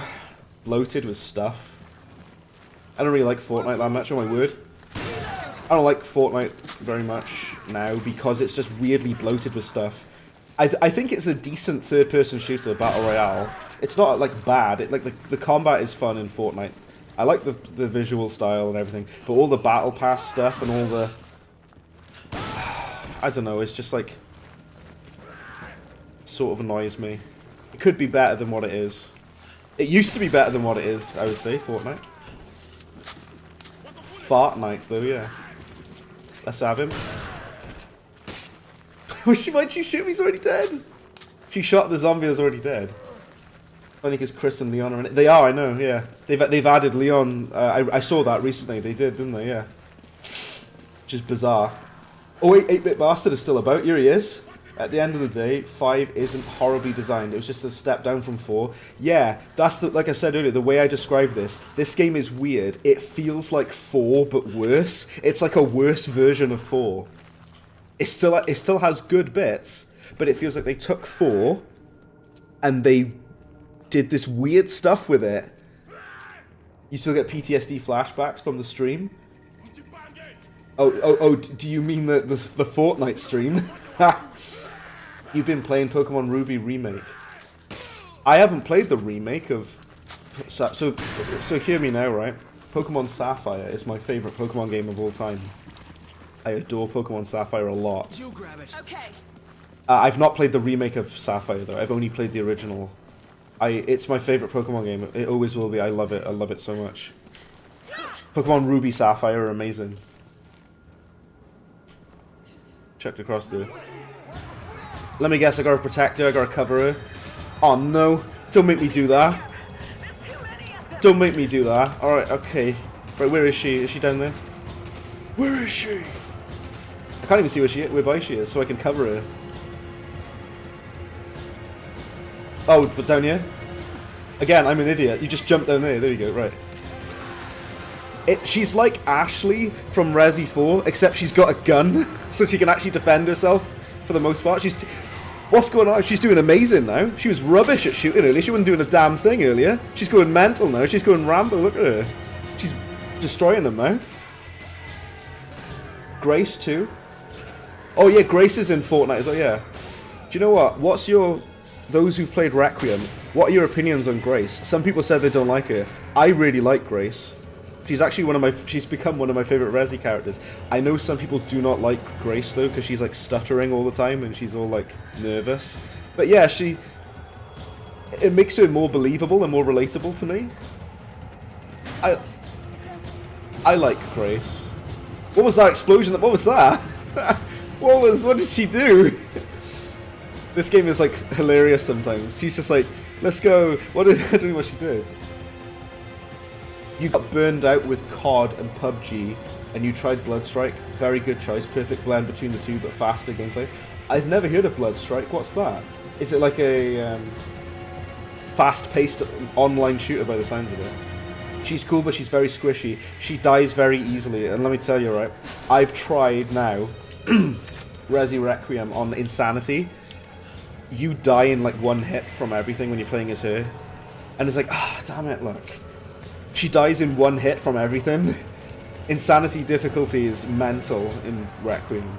bloated with stuff. I don't really like Fortnite that much, oh my word. I don't like Fortnite very much now because it's just weirdly bloated with stuff. I think it's a decent third-person shooter battle royale. It's not like bad. The combat is fun in Fortnite. I like the visual style and everything, but all the battle pass stuff and all the... I don't know, it's just like... sort of annoys me. It could be better than what it is. It used to be better than what it is, I would say, Fortnite. Fart Night, though, yeah. Let's have him. Why'd she shoot me? He's already dead. She shot the zombie that's already dead. Only because Chris and Leon are in it. They are, I know, yeah. They've added Leon. I saw that recently. They did, didn't they? Yeah. Which is bizarre. Oh wait, 8-Bit Bastard is still about. Here he is. At the end of the day, 5 isn't horribly designed. It was just a step down from 4. Yeah, that's like I said earlier, the way I described this game is weird. It feels like 4, but worse. It's like a worse version of 4. It still has good bits, but it feels like they took 4 and they did this weird stuff with it. You still get PTSD flashbacks from the stream? Oh, do you mean the Fortnite stream? You've been playing Pokemon Ruby Remake. I haven't played the remake of... So hear me now, right? Pokemon Sapphire is my favourite Pokemon game of all time. I adore Pokemon Sapphire a lot. You grab it. Okay. I've not played the remake of Sapphire, though. I've only played the original. It's my favourite Pokemon game. It always will be. I love it. I love it so much. Pokemon Ruby Sapphire are amazing. Checked across there. Let me guess, I gotta protect her, I gotta cover her. Oh no, don't make me do that. Don't make me do that. Alright, okay. Right, where is she? Is she down there? Where is she? I can't even see whereby she is, so I can cover her. Oh, but down here? Again, I'm an idiot. You just jumped down there. There you go, right. She's like Ashley from Resi 4, except she's got a gun, so she can actually defend herself for the most part. What's going on? She's doing amazing now. She was rubbish at shooting earlier. She wasn't doing a damn thing earlier. She's going mental now. She's going Rambo. Look at her. She's destroying them now. Grace too. Oh yeah, Grace is in Fortnite as well, yeah. Do you know what? Those who've played Requiem, what are your opinions on Grace? Some people said they don't like her. I really like Grace. She's actually she's become one of my favorite Resi characters. I know some people do not like Grace though, because she's like stuttering all the time and she's all like nervous. But yeah, it makes her more believable and more relatable to me. I like Grace. What was that explosion? What was that? What did she do? This game is like hilarious sometimes. She's just like, let's go. I don't know what she did. You got burned out with COD and PUBG, and you tried Bloodstrike. Very good choice. Perfect blend between the two, but faster gameplay. I've never heard of Bloodstrike. What's that? Is it like a fast-paced online shooter by the sounds of it? She's cool, but she's very squishy. She dies very easily, and let me tell you, right? I've tried now Resi Requiem on Insanity. You die in like one hit from everything when you're playing as her, and it's like, damn it, look. She dies in one hit from everything. Insanity difficulty is mental in Requiem.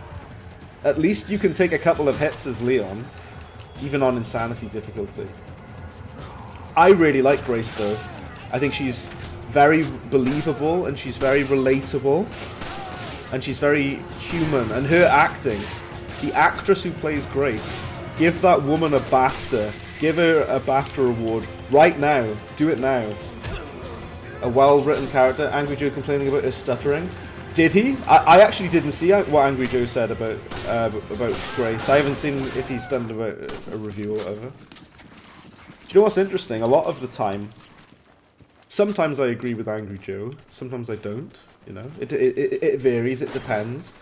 At least you can take a couple of hits as Leon, even on Insanity difficulty. I really like Grace though. I think she's very believable and she's very relatable. And she's very human. And her acting, the actress who plays Grace, give that woman a BAFTA. Give her a BAFTA award right now. Do it now. A well-written character. Angry Joe complaining about his stuttering. Did he? I actually didn't see what Angry Joe said about Grace. I haven't seen if he's done about a review or whatever. Do you know what's interesting? A lot of the time, sometimes I agree with Angry Joe. Sometimes I don't. You know, it varies. It depends.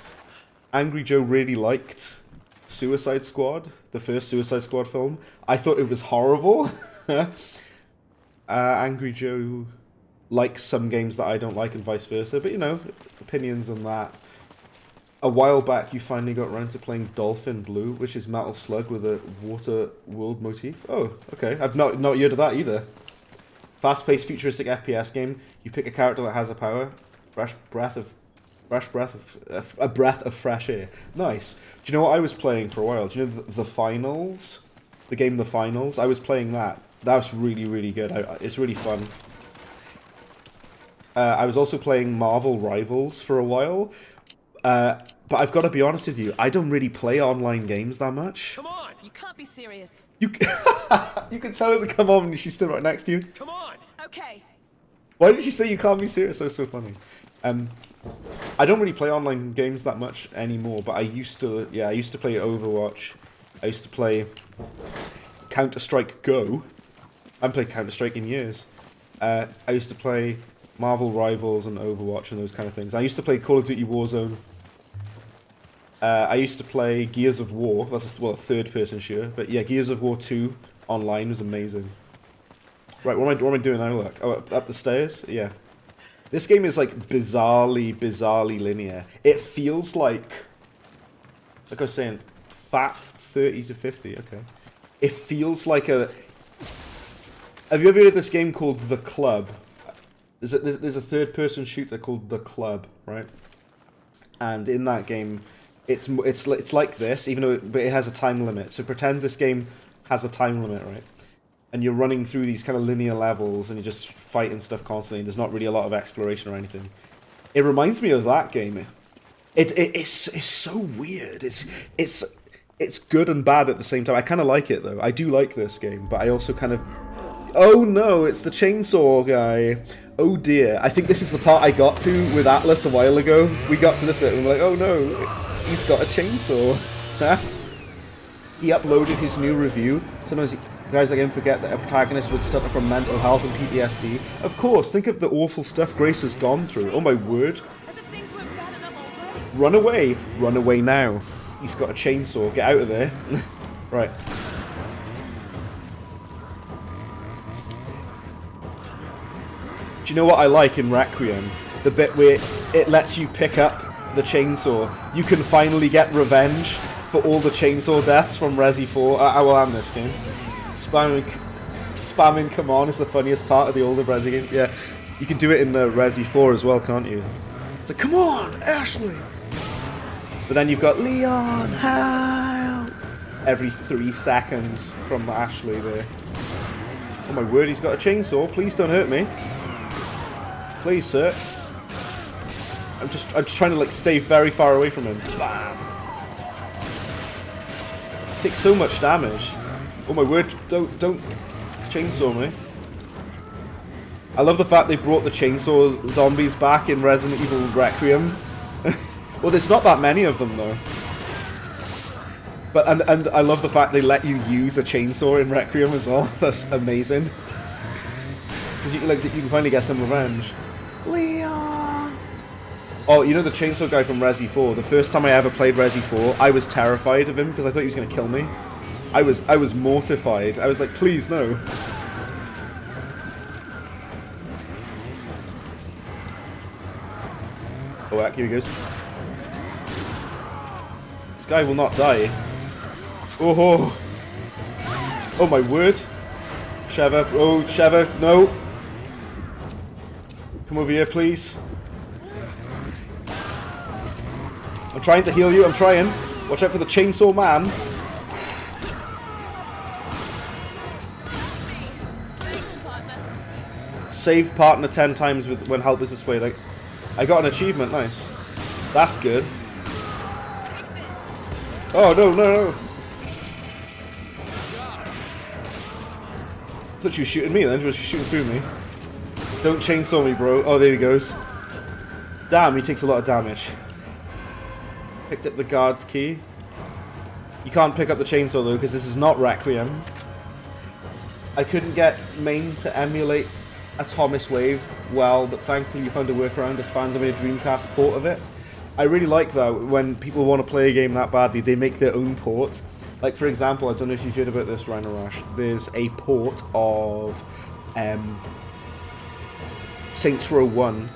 Angry Joe really liked Suicide Squad, the first Suicide Squad film. I thought it was horrible. Angry Joe likes some games that I don't like and vice versa, but you know, opinions on that. A while back you finally got around to playing Dolphin Blue, which is Metal Slug with a water world motif. Oh, okay. I've not heard of that either. Fast-paced futuristic FPS game. You pick a character that has a power. A breath of fresh air. Nice. Do you know what I was playing for a while? Do you know the Finals? The game The Finals? I was playing that. That was really, really good. It's really fun. I was also playing Marvel Rivals for a while. But I've got to be honest with you, I don't really play online games that much. Come on! You can't be serious. You can tell her to come on when she's still right next to you. Come on! Okay. Why did she say you can't be serious? That's so funny. I don't really play online games that much anymore, but I used to. Yeah, I used to play Overwatch. I used to play Counter-Strike Go. I haven't played Counter-Strike in years. I used to play Marvel Rivals and Overwatch and those kind of things. I used to play Call of Duty Warzone. I used to play Gears of War. That's a third-person shooter. But yeah, Gears of War 2 online was amazing. Right, what am I doing now? Look, oh, up the stairs. Yeah, this game is like bizarrely linear. It feels like I was saying, fat 30 to 50. Okay, it feels like a. Have you ever heard of this game called The Club? There's a third-person shooter called The Club, right? And in that game, it's like this, even though but it has a time limit. So pretend this game has a time limit, right? And you're running through these kind of linear levels, and you're just fighting stuff constantly. And there's not really a lot of exploration or anything. It reminds me of that game. It's so weird. It's good and bad at the same time. I kind of like it though. I do like this game, but I also kind of. Oh no! It's the chainsaw guy. Oh dear. I think this is the part I got to with Atlas a while ago. We got to this bit and we're like, oh no, he's got a chainsaw. He uploaded his new review. Sometimes guys like him forget that a protagonist would suffer from mental health and PTSD. Of course, think of the awful stuff Grace has gone through. Oh my word. As if things weren't bad enough already. Run away. Run away now. He's got a chainsaw. Get out of there. Right. Do you know what I like in Requiem? The bit where it lets you pick up the chainsaw. You can finally get revenge for all the chainsaw deaths from Resi 4. I will end this game. Spamming come on is the funniest part of the older Resi game. Yeah, you can do it in Resi 4 as well, can't you? It's like, come on, Ashley! But then you've got Leon, help! every 3 seconds from Ashley there. Oh my word, he's got a chainsaw. Please don't hurt me. Please, sir. I'm just trying to like stay very far away from him. Bam. Takes so much damage. Oh my word, don't chainsaw me. I love the fact they brought the chainsaw zombies back in Resident Evil Requiem. Well, there's not that many of them though. But and I love the fact they let you use a chainsaw in Requiem as well. That's amazing. Because you can finally get some revenge. Leon. Oh, you know the chainsaw guy from Resi 4? The first time I ever played Resi 4, I was terrified of him because I thought he was going to kill me. I was mortified. I was like, please no. Oh, heck, here he goes. This guy will not die. Oh, oh my word. Sheva, oh, Sheva, no. Come over here, please. I'm trying to heal you, I'm trying. Watch out for the chainsaw man. Save partner 10 times when help is displayed. Like, I got an achievement, nice. That's good. Oh, no. I thought you were shooting me then, she was shooting through me. Don't chainsaw me, bro. Oh, there he goes. Damn, he takes a lot of damage. Picked up the guard's key. You can't pick up the chainsaw though, because this is not Requiem. I couldn't get main to emulate a Thomas Wave well, but thankfully you found a workaround as fans have made a Dreamcast port of it. I really like that when people want to play a game that badly, they make their own port. Like for example, I don't know if you've heard about this, Rhino Rush. There's a port of Saints Row 1.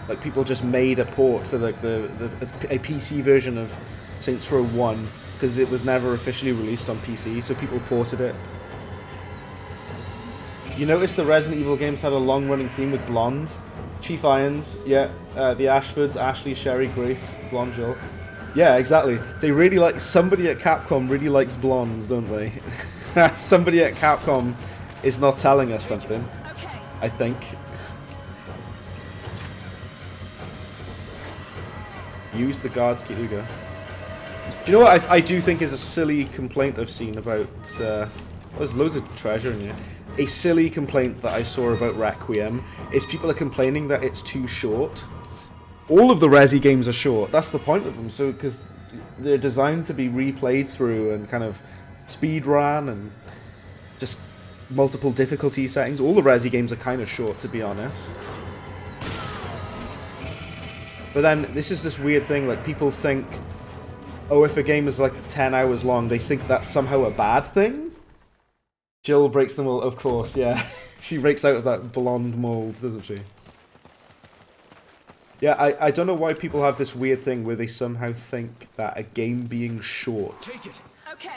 Like people just made a port for like a PC version of Saints Row 1 because it was never officially released on PC, so people ported it. You notice the Resident Evil games had a long-running theme with blondes. Chief Irons, yeah, the Ashfords, Ashley, Sherry, Grace, Blonde Jill. Yeah, exactly. They really like, somebody at Capcom really likes blondes, don't they? Somebody at Capcom is not telling us something, I think. Use the guard's key. Here we go. Do you know what I do think is a silly complaint I've seen about... there's loads of treasure in here. A silly complaint that I saw about Requiem is people are complaining that it's too short. All of the Resi games are short. That's the point of them. So, because they're designed to be replayed through and kind of speed run and just multiple difficulty settings. All the Resi games are kind of short, to be honest. But then, this is this weird thing, like, people think, oh, if a game is, like, 10 hours long, they think that's somehow a bad thing? Jill breaks the mold, of course, yeah. She breaks out of that blonde mold, doesn't she? Yeah, I don't know why people have this weird thing where they somehow think that a game being short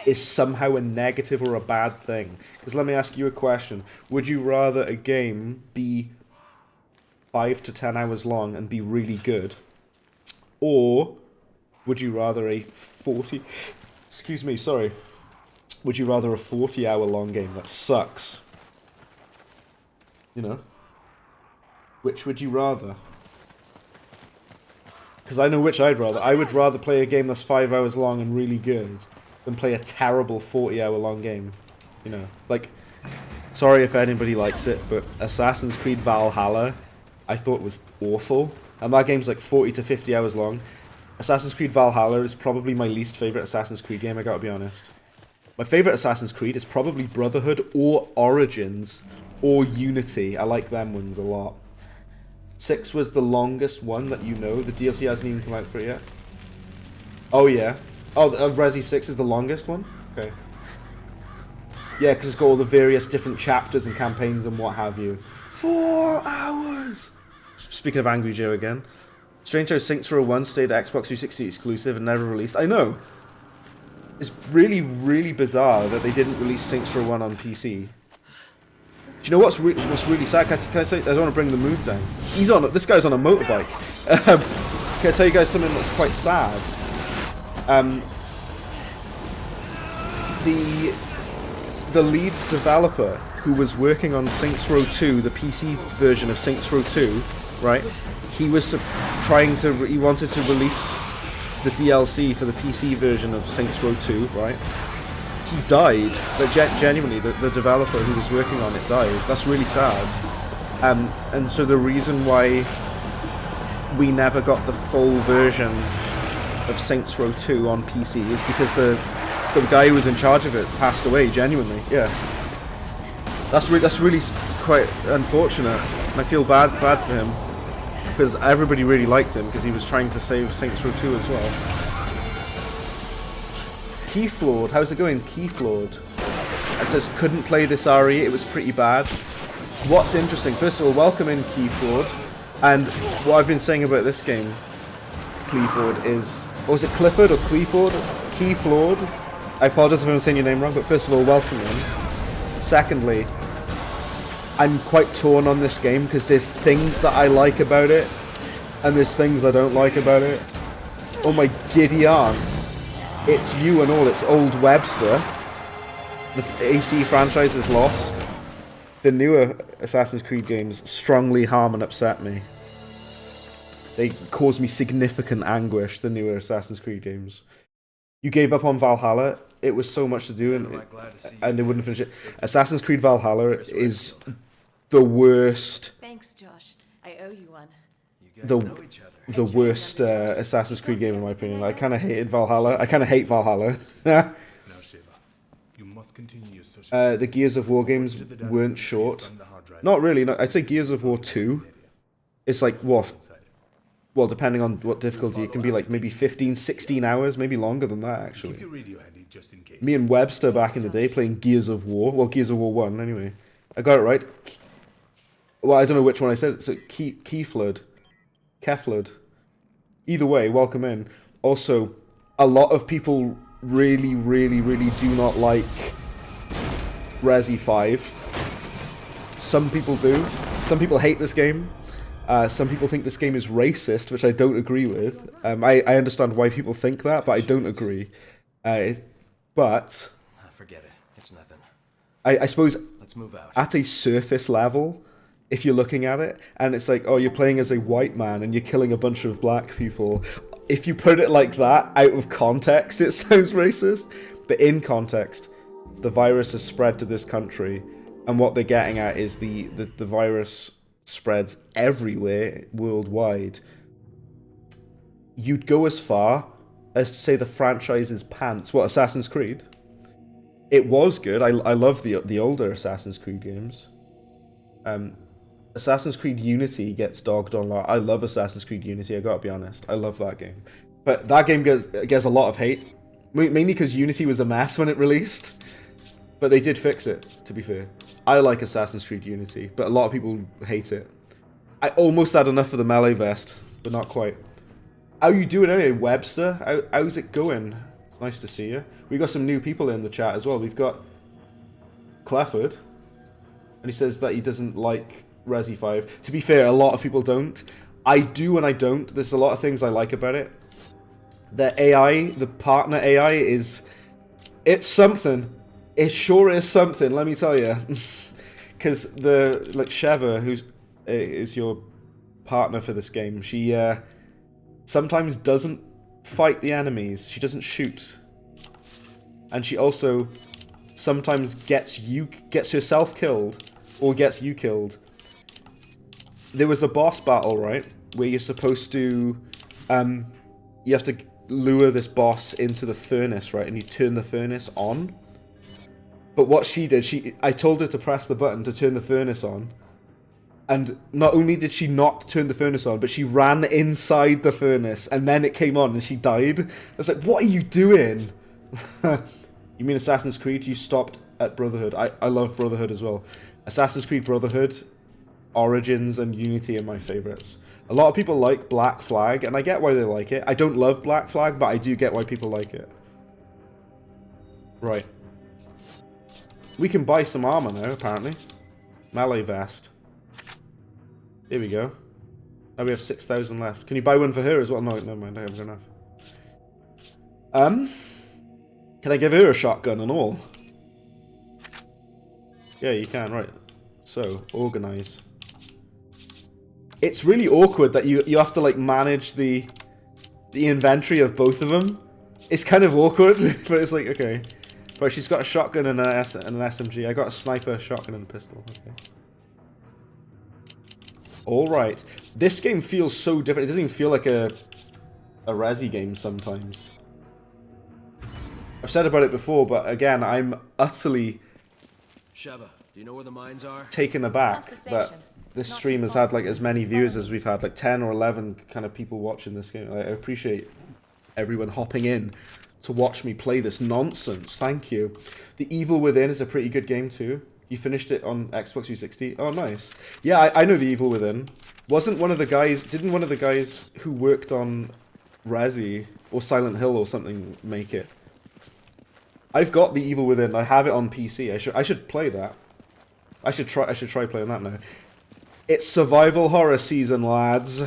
is somehow a negative or a bad thing. Because let me ask you a question. Would you rather a game be 5 to 10 hours long and be really good, or would you rather a 40 would you rather a 40-hour long game that sucks? You know, which would you rather? Because I know which I'd rather. I would rather play a game that's 5 hours long and really good than play a terrible 40-hour long game. You know, like, sorry if anybody likes it, but Assassin's Creed Valhalla I thought was awful, and that game's like 40 to 50 hours long. Assassin's Creed Valhalla is probably my least favourite Assassin's Creed game, I gotta be honest. My favourite Assassin's Creed is probably Brotherhood or Origins or Unity. I like them ones a lot. 6 was the longest one that you know. The DLC hasn't even come out for it yet. Oh yeah. Oh, Resi 6 is the longest one? Okay. Yeah, because it's got all the various different chapters and campaigns and what have you. 4 hours! Speaking of Angry Joe again. Strange how Saints Row 1 stayed Xbox 360 exclusive and never released. I know. It's really, really bizarre that they didn't release Saints Row 1 on PC. Do you know what's really sad? Can I say, I don't want to bring the mood down. This guy's on a motorbike. Can I tell you guys something that's quite sad? the lead developer who was working on Saints Row 2, the PC version of Saints Row 2, right? He was he wanted to release the DLC for the PC version of Saints Row 2, right? He died. But genuinely, the developer who was working on it died. That's really sad. And so the reason why we never got the full version of Saints Row 2 on PC is because the guy who was in charge of it passed away. Genuinely, yeah. That's really quite unfortunate. And I feel bad for him because everybody really liked him because he was trying to save Saints Row 2 as well. Keyflawed, how's it going? Keyflawed. It says couldn't play this RE. It was pretty bad. What's interesting? First of all, welcome in Keyflawed. And what I've been saying about this game, Cleaford, is... Or was it Clifford or Cleaford? Keyflawed. I apologize if I'm saying your name wrong, but first of all, welcome in. Secondly, I'm quite torn on this game because there's things that I like about it, and there's things I don't like about it. Oh my giddy aunt. It's you and all, it's old Webster. The AC franchise is lost. The newer Assassin's Creed games strongly harm and upset me. They cause me significant anguish, the newer Assassin's Creed games. You gave up on Valhalla. It was so much to do, and they wouldn't finish it. Assassin's Creed Valhalla is the worst. Thanks, Josh. I owe you one. The worst Assassin's Creed game in my opinion. I kind of hated Valhalla. I kind of hate Valhalla. The Gears of War games weren't short. Not really. No, I'd say Gears of War 2. It's like what? Well, depending on what difficulty, it can be like maybe 15, 16 hours, maybe longer than that, actually. Me and Webster back in the day playing Gears of War. Well, Gears of War 1, anyway. I got it right. Well, I don't know which one I said. It's Keflud. Either way, welcome in. Also, a lot of people really, really, really do not like Resi 5. Some people do. Some people hate this game. Some people think this game is racist, which I don't agree with. I understand why people think that, but I don't agree. But forget it. It's nothing. I suppose Let's move out. at a surface level, if you're looking at it, and it's like, oh, you're playing as a white man and you're killing a bunch of black people. If you put it like that, out of context, it sounds racist. But in context, the virus has spread to this country, and what they're getting at is the virus spreads everywhere, worldwide. You'd go as far as to say the franchise's pants. What, Assassin's Creed? It was good. I love the older Assassin's Creed games. Assassin's Creed Unity gets dogged on a lot. I love Assassin's Creed Unity, I gotta be honest. I love that game. But that game gets a lot of hate. Mainly because Unity was a mess when it released. But they did fix it, to be fair. I like Assassin's Creed Unity, but a lot of people hate it. I almost had enough of the melee vest, but not quite. How you doing anyway, Webster? How's it going? It's nice to see you. We got some new people in the chat as well. We've got Clefford, and he says that he doesn't like Resi 5. To be fair, a lot of people don't. I do and I don't. There's a lot of things I like about it. The AI, the partner AI it's something. It sure is something, let me tell you. Because Sheva, who's is your partner for this game, she sometimes doesn't fight the enemies. She doesn't shoot. And she also sometimes gets herself killed or gets you killed. There was a boss battle, right, where you're supposed to you have to lure this boss into the furnace, right, and you turn the furnace on. But what she did, I told her to press the button to turn the furnace on. And not only did she not turn the furnace on, but she ran inside the furnace, and then it came on and she died. I was like, what are you doing? You mean Assassin's Creed? You stopped at Brotherhood. I love Brotherhood as well. Assassin's Creed Brotherhood, Origins, and Unity are my favourites. A lot of people like Black Flag, and I get why they like it. I don't love Black Flag, but I do get why people like it. Right. We can buy some armor now, apparently. Melee vest. Here we go. Now we have 6,000 left. Can you buy one for her as well? No, never mind. I haven't enough. Can I give her a shotgun and all? Yeah, you can, right. So, organize. It's really awkward that you have to like manage the inventory of both of them. It's kind of awkward, but it's like, okay. But she's got a shotgun and an SMG. I got a sniper, shotgun, and a pistol. Okay. Alright. This game feels so different. It doesn't even feel like a Resi game sometimes. I've said about it before, but again, I'm utterly Sheva, do you know where the mines are? taken aback Past the that station. this Not stream too has far had from like here. as many viewers Follow as me. we've had, like 10 or 11 kind of people watching this game. I appreciate everyone hopping in to watch me play this nonsense. Thank you. The Evil Within is a pretty good game too. You finished it on Xbox 360. Oh, nice. Yeah, I know The Evil Within. Didn't one of the guys who worked on Resi or Silent Hill or something make it? I've got The Evil Within. I have it on PC. I should play that. I should try playing that now. It's survival horror season, lads.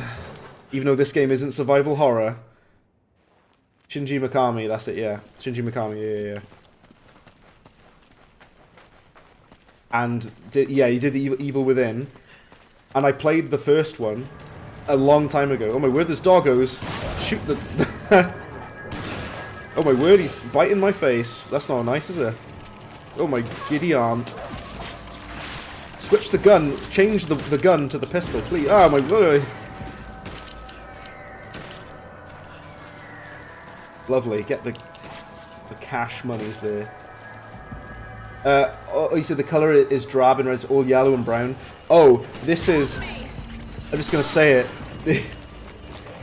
Even though this game isn't survival horror. Shinji Mikami, that's it, yeah. Shinji Mikami, yeah. And, he did the Evil Within. And I played the first one a long time ago. Oh my word, there's doggos. Shoot the... Oh my word, he's biting my face. That's not nice, is it? Oh my giddy aunt. Switch the gun. Change the gun to the pistol, please. Oh my word. Lovely. Get the cash monies there. Oh, you said the colour is drab and red. It's all yellow and brown. Oh, this is... I'm just going to say it.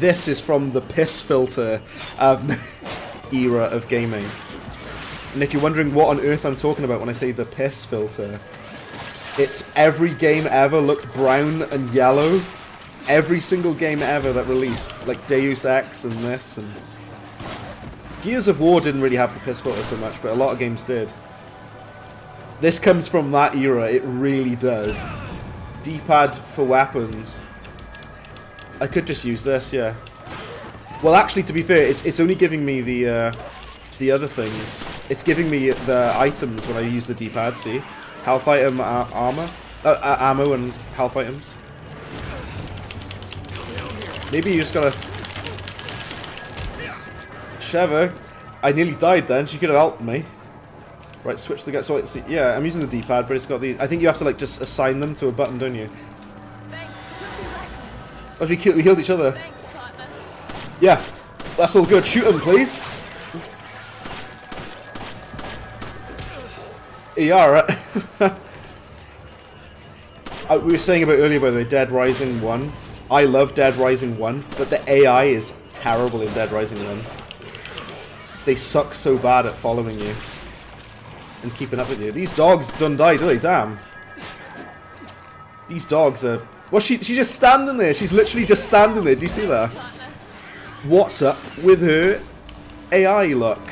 This is from the piss filter era of gaming. And if you're wondering what on earth I'm talking about when I say the piss filter, it's every game ever looked brown and yellow. Every single game ever that released. Like Deus Ex and this and... Gears of War didn't really have the piss filter so much, but a lot of games did. This comes from that era, it really does. D-pad for weapons. I could just use this, yeah. Well, actually, to be fair, it's only giving me the other things. It's giving me the items when I use the D-pad, see? Health item, armor. Ammo and health items. Maybe you just gotta... Sheva, I nearly died then, she could have helped me. Right, switch the gun. So, yeah, I'm using the D-pad, but it's got these. I think you have to, like, just assign them to a button, don't you? Oh, we healed each other. Thanks, partner. Yeah, that's all good. Shoot him, please. Yeah, alright. We were saying about earlier, by the way, Dead Rising 1. I love Dead Rising 1, but the AI is terrible in Dead Rising 1. They suck so bad at following you and keeping up with you. These dogs don't die, do they? Damn. These dogs are... Well, she's just standing there. She's literally just standing there. Do you see that? What's up with her AI luck?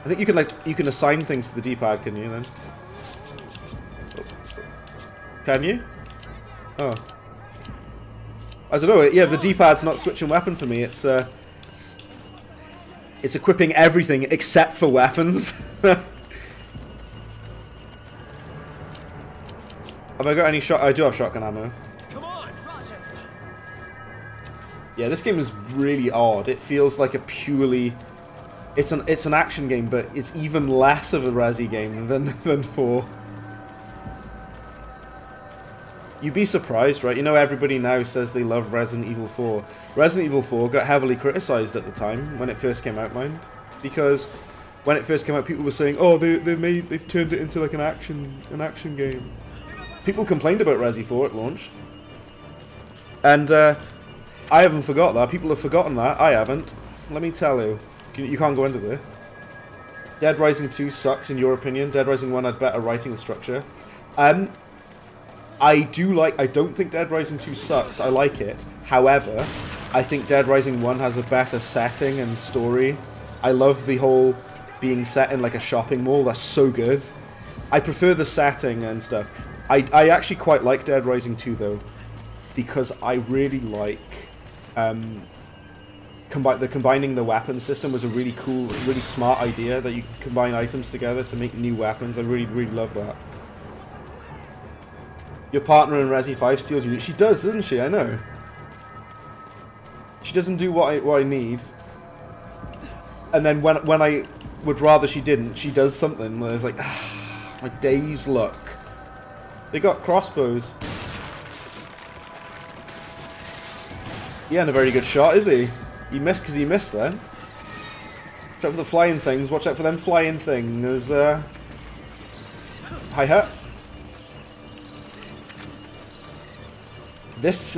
I think you can assign things to the D-pad, can you then? Can you? Oh. I don't know. Yeah, the D-pad's not switching weapon for me. It's equipping everything except for weapons. Have I got any shot? I do have shotgun ammo. Come on, Roger. Yeah, this game is really odd. It feels like a purely... It's an action game, but it's even less of a Resi game than 4. You'd be surprised, right? You know, everybody now says they love Resident Evil 4. Resident Evil 4 got heavily criticized at the time when it first came out, mind, because when it first came out, people were saying, "Oh, they've turned it into like an action game." People complained about Resi 4 at launch, and I haven't forgot that. People have forgotten that. I haven't. Let me tell you, you can't go into there. Dead Rising 2 sucks, in your opinion. Dead Rising 1 had better writing and structure. I don't think Dead Rising 2 sucks. I like it. However, I think Dead Rising 1 has a better setting and story. I love the whole being set in like a shopping mall. That's so good. I prefer the setting and stuff. I actually quite like Dead Rising 2 though, because I really like combining the weapon system was a really cool, really smart idea, that you can combine items together to make new weapons. I really, really love that. Your partner in Resi 5 steals you. She does, doesn't she? I know. She doesn't do what I need. And then when I would rather she didn't, she does something where it's like, ah, my day's luck. They got crossbows. He ain't a very good shot, is he? He missed because he missed then. Watch out for the flying things. Watch out for them flying things. Hi-hat. This,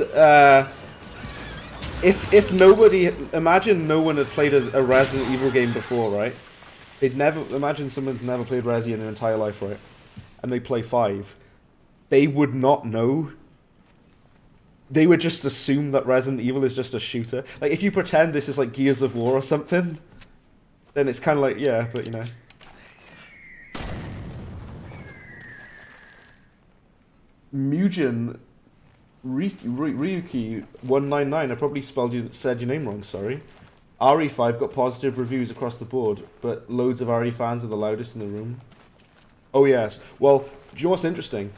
if nobody, imagine no one had played a Resident Evil game before, right? They'd never, imagine someone's never played Resi in their entire life, right? And they play 5. They would not know. They would just assume that Resident Evil is just a shooter. Like, if you pretend this is like Gears of War or something, then it's kind of like, yeah, but you know. Mugen Ryuki199, I probably said your name wrong, sorry. RE5 got positive reviews across the board, but loads of RE fans are the loudest in the room. Oh yes. Well, do you know what's interesting?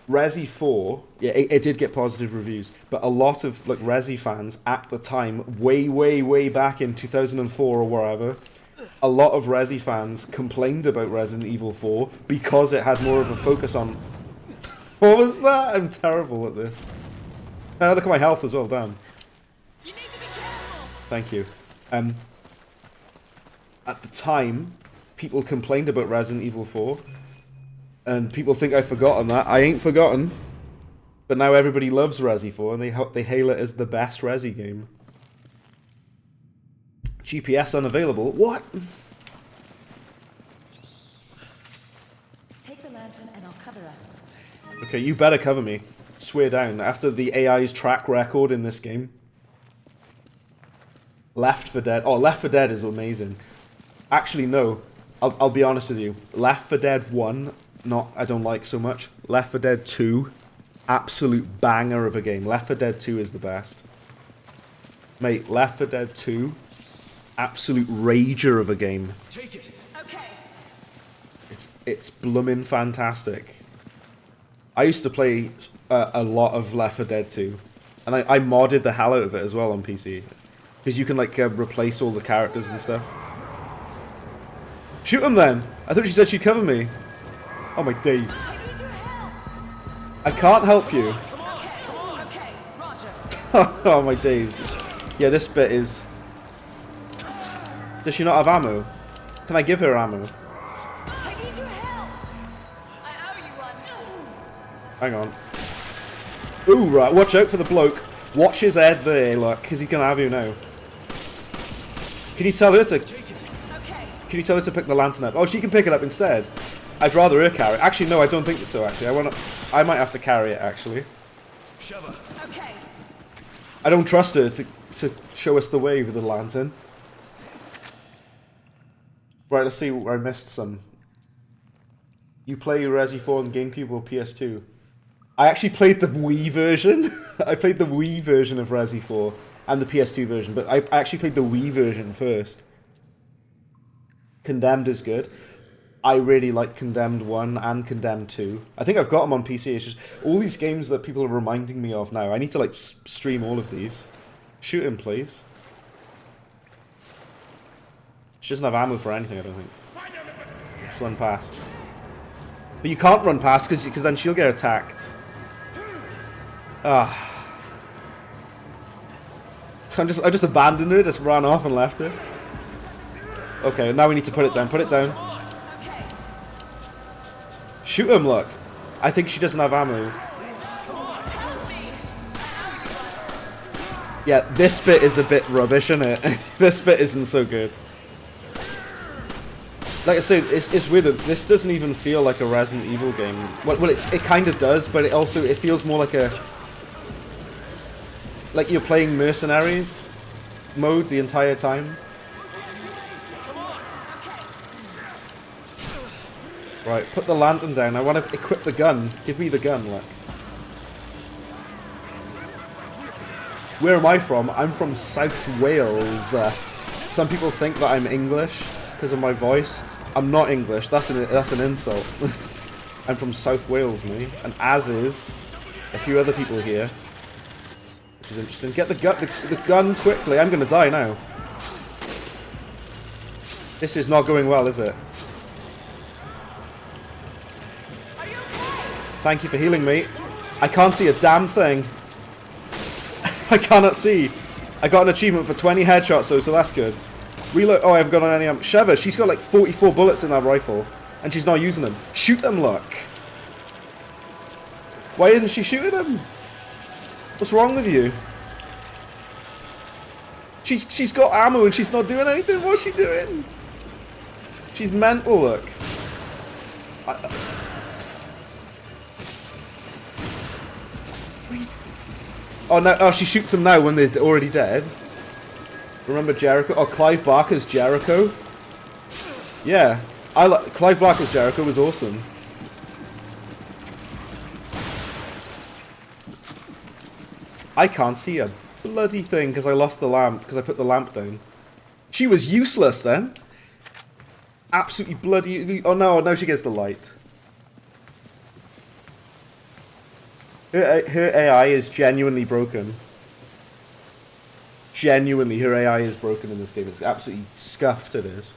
Resi 4, yeah, it did get positive reviews, but a lot of like Resi fans at the time, way back in 2004 or wherever, a lot of Resi fans complained about Resident Evil 4 because it had more of a focus on... What was that? I'm terrible at this. Look at my health as well, damn. You need to be careful. Thank you. At the time, people complained about Resident Evil 4, and people think I've forgotten that. I ain't forgotten. But now everybody loves Resi 4, and they hail it as the best Resi game. GPS unavailable. What? Take the lantern and I'll cover us. Okay, you better cover me. Swear down. After the AI's track record in this game. Left 4 Dead. Oh, Left 4 Dead is amazing. Actually, no. I'll be honest with you. Left 4 Dead 1, I don't like so much. Left 4 Dead 2, absolute banger of a game. Left 4 Dead 2 is the best. Mate, Left 4 Dead 2, absolute rager of a game. Take it. Okay. It's bloomin' fantastic. I used to play a lot of Left 4 Dead 2, and I modded the hell out of it as well on PC. Because you can like replace all the characters and stuff. Shoot him then! I thought she said she'd cover me. Oh my days. I need your help. I can't help you. Okay, Roger. Oh my days. Yeah, this bit is... Does she not have ammo? Can I give her ammo? I need your help. I owe you one. Hang on. Ooh, right. Watch out for the bloke. Watch his head there, look, because he's going to have you now. Can you tell her to... Okay. Can you tell her to pick the lantern up? Oh, she can pick it up instead. I'd rather her carry it. Actually, no, I don't think so, actually. I might have to carry it, actually. Shove her. Okay. I don't trust her to show us the way with the lantern. Right, let's see where I missed some. You play Resi 4 on GameCube or PS2? I actually played the Wii version. I played the Wii version of Resi 4 and the PS2 version, but I actually played the Wii version first. Condemned is good. I really like Condemned 1 and Condemned 2. I think I've got them on PC. It's just all these games that people are reminding me of now. I need to like stream all of these. Shoot him, please. She doesn't have ammo for anything, I don't think. Just run past. But you can't run past because then she'll get attacked. Ah. I just abandoned her, just ran off and left her. Okay, now we need to put it down. Put it down. Okay. Shoot him, look. I think she doesn't have ammo. Help me. Yeah, this bit is a bit rubbish, isn't it? This bit isn't so good. Like I say, it's weird that this doesn't even feel like a Resident Evil game. Well, it kind of does, but it feels more like a... Like you're playing Mercenaries mode the entire time. Right, put the lantern down. I want to equip the gun. Give me the gun, look. Where am I from? I'm from South Wales. Some people think that I'm English because of my voice. I'm not English. That's an insult. I'm from South Wales, mate, and as is a few other people here, which is interesting. Get the gun quickly. I'm gonna die now. This is not going well, is it? Thank you for healing me. I can't see a damn thing. I cannot see. I got an achievement for 20 headshots though, so that's good. Reload. Oh, I haven't got on any. Sheva, she's got like 44 bullets in that rifle, and she's not using them. Shoot them, look. Why isn't she shooting them? What's wrong with you? She's got ammo and she's not doing anything. What's she doing? She's mental, look. Oh no! Oh, she shoots them now when they're already dead. Remember Jericho? Oh, Clive Barker's Jericho. Yeah, Clive Barker's Jericho was awesome. I can't see a bloody thing because I lost the lamp because I put the lamp down. She was useless then. Absolutely bloody. Oh no! Now she gets the light. Her AI is genuinely broken. Genuinely, her AI is broken in this game. It's absolutely scuffed, it is.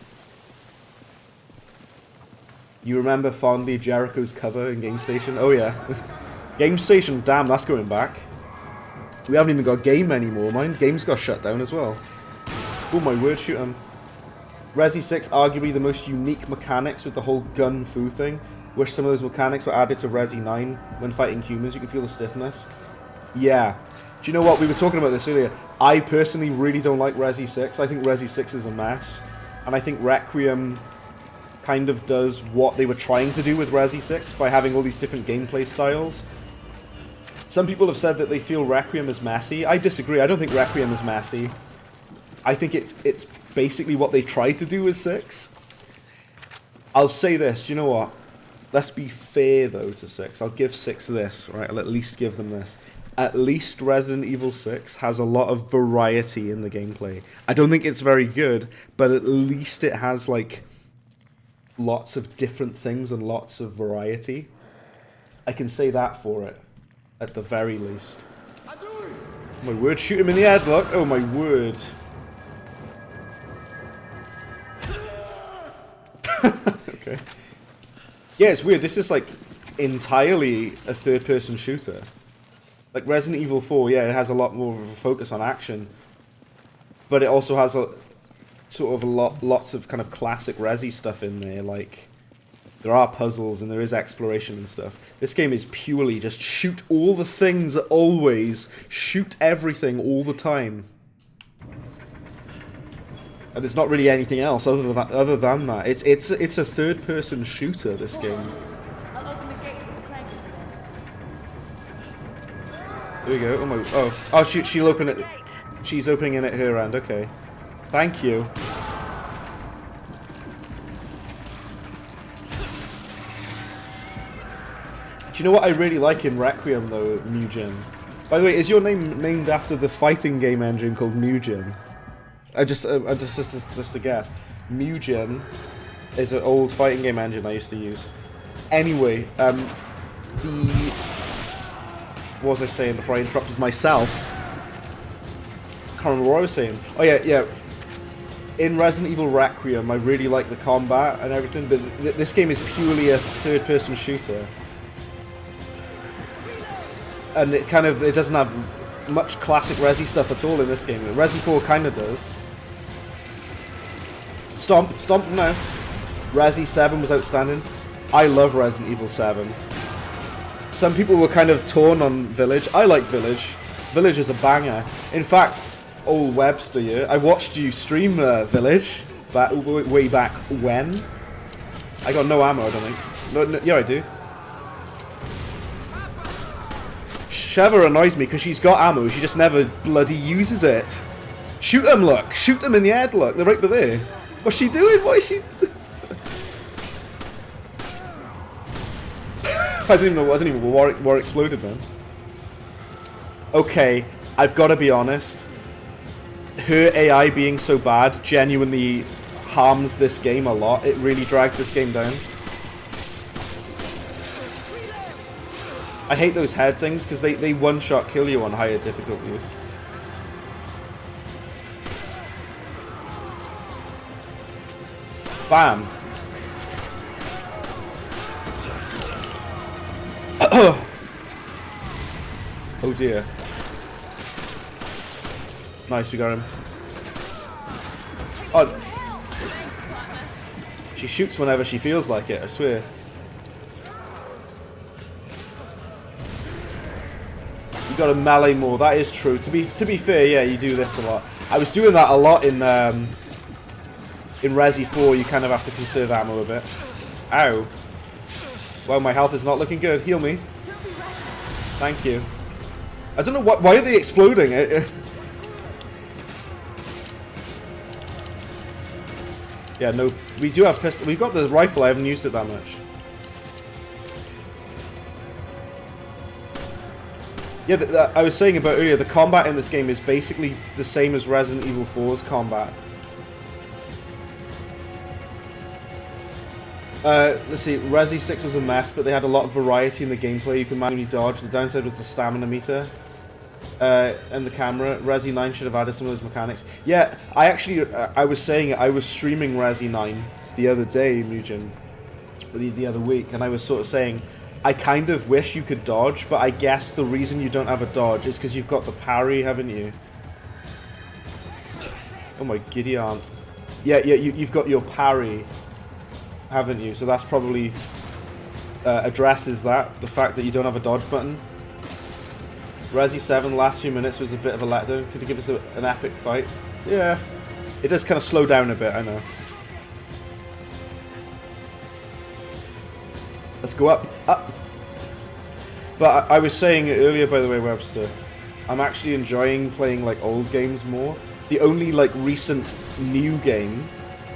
You remember fondly Jericho's cover in Game Station? Oh yeah. Game Station, damn, that's going back. We haven't even got Game anymore, mind. Game's got shut down as well. Oh my word, shoot him. Resi 6, arguably the most unique mechanics with the whole gun fu thing. Wish some of those mechanics were added to Resi 9 when fighting humans. You can feel the stiffness. Yeah. Do you know what? We were talking about this earlier. I personally really don't like Resi 6. I think Resi 6 is a mess. And I think Requiem kind of does what they were trying to do with Resi 6 by having all these different gameplay styles. Some people have said that they feel Requiem is messy. I disagree. I don't think Requiem is messy. I think it's basically what they tried to do with 6. I'll say this. You know what? Let's be fair, though, to 6. I'll give 6 this, right? I'll at least give them this. At least Resident Evil 6 has a lot of variety in the gameplay. I don't think it's very good, but at least it has, like, lots of different things and lots of variety. I can say that for it, at the very least. Oh my word, shoot him in the head, look! Oh my word. Okay. Yeah, it's weird. This is, like, entirely a third-person shooter. Like, Resident Evil 4, yeah, it has a lot more of a focus on action. But it also has a sort of lots of kind of classic Resi stuff in there. Like, there are puzzles and there is exploration and stuff. This game is purely just shoot all the things always. Shoot everything all the time. And there's not really anything else other than that. It's a third-person shooter, this game. I'll open the gate with the crank over there. There we go. Oh my. Oh, she'll open it. She's opening it at her end. Okay. Thank you. Do you know what I really like in Requiem though, Mugen? By the way, is your name named after the fighting game engine called Mugen? Just a guess. Mugen is an old fighting game engine I used to use. Anyway, what was I saying before I interrupted myself? Can't remember what I was saying. Oh yeah. In Resident Evil Requiem, I really like the combat and everything, but this game is purely a third-person shooter, and it doesn't have much classic Resi stuff at all in this game. Resi 4 kind of does. Stomp, no. Resi 7 was outstanding. I love Resident Evil 7. Some people were kind of torn on Village. I like Village. Village is a banger. In fact, old Webster here, I watched you stream Village way back when. I got no ammo, I don't think. No, yeah, I do. Sheva annoys me because she's got ammo, she just never bloody uses it. Shoot them, look! Shoot them in the head, look! They're right there. What's she doing? What is she... I don't even know what exploded then. Okay, I've got to be honest. Her AI being so bad genuinely harms this game a lot. It really drags this game down. I hate those head things because they one-shot kill you on higher difficulties. Bam. Oh dear. Nice, we got him. Oh. She shoots whenever she feels like it, I swear. You gotta melee more, that is true. To be fair, yeah, you do this a lot. I was doing that a lot in Resi 4, you kind of have to conserve ammo a bit. Ow. Well, my health is not looking good. Heal me. Thank you. I don't know why are they exploding? Yeah, no, we do have pistol. We've got the rifle. I haven't used it that much. Yeah, I was saying about earlier, the combat in this game is basically the same as Resident Evil 4's combat. Let's see, Resi 6 was a mess, but they had a lot of variety in the gameplay. You could manually dodge. The downside was the stamina meter. And the camera. Resi 9 should have added some of those mechanics. Yeah, I actually, I was saying it, I was streaming Resi 9 the other day, Mugen, the other week, and I was sort of saying, I kind of wish you could dodge, but I guess the reason you don't have a dodge is because you've got the parry, haven't you? Oh my giddy aunt. Yeah, you've got your parry, haven't you? So that's probably addresses that, the fact that you don't have a dodge button. Resi 7, last few minutes was a bit of a letdown. Could you give us an epic fight? Yeah. It does kind of slow down a bit, I know. Let's go up. Up. But I was saying earlier, by the way, Webster, I'm actually enjoying playing like old games more. The only like recent new game,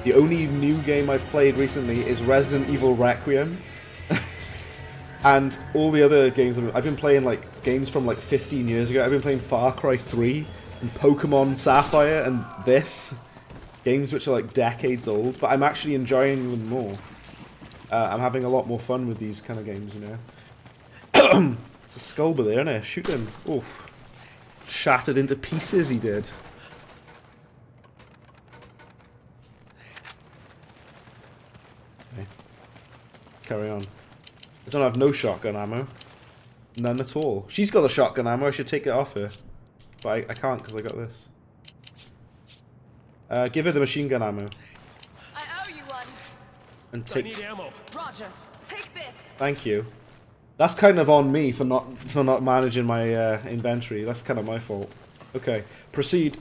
the only new game I've played recently is Resident Evil Requiem. And all the other games, I've been playing like games from like 15 years ago. I've been playing Far Cry 3 and Pokemon Sapphire and this. Games which are like decades old, but I'm actually enjoying them more. I'm having a lot more fun with these kind of games, you know. It's a Skullber there, isn't it? Shoot him. Oof. Shattered into pieces he did. Okay. Carry on. I don't have no shotgun ammo. None at all. She's got the shotgun ammo, I should take it off her. But I can't because I got this. Give her the machine gun ammo. I owe you one. And take... I need ammo. Roger. Take this. Thank you. That's kind of on me for not managing my inventory. That's kind of my fault. Okay, proceed.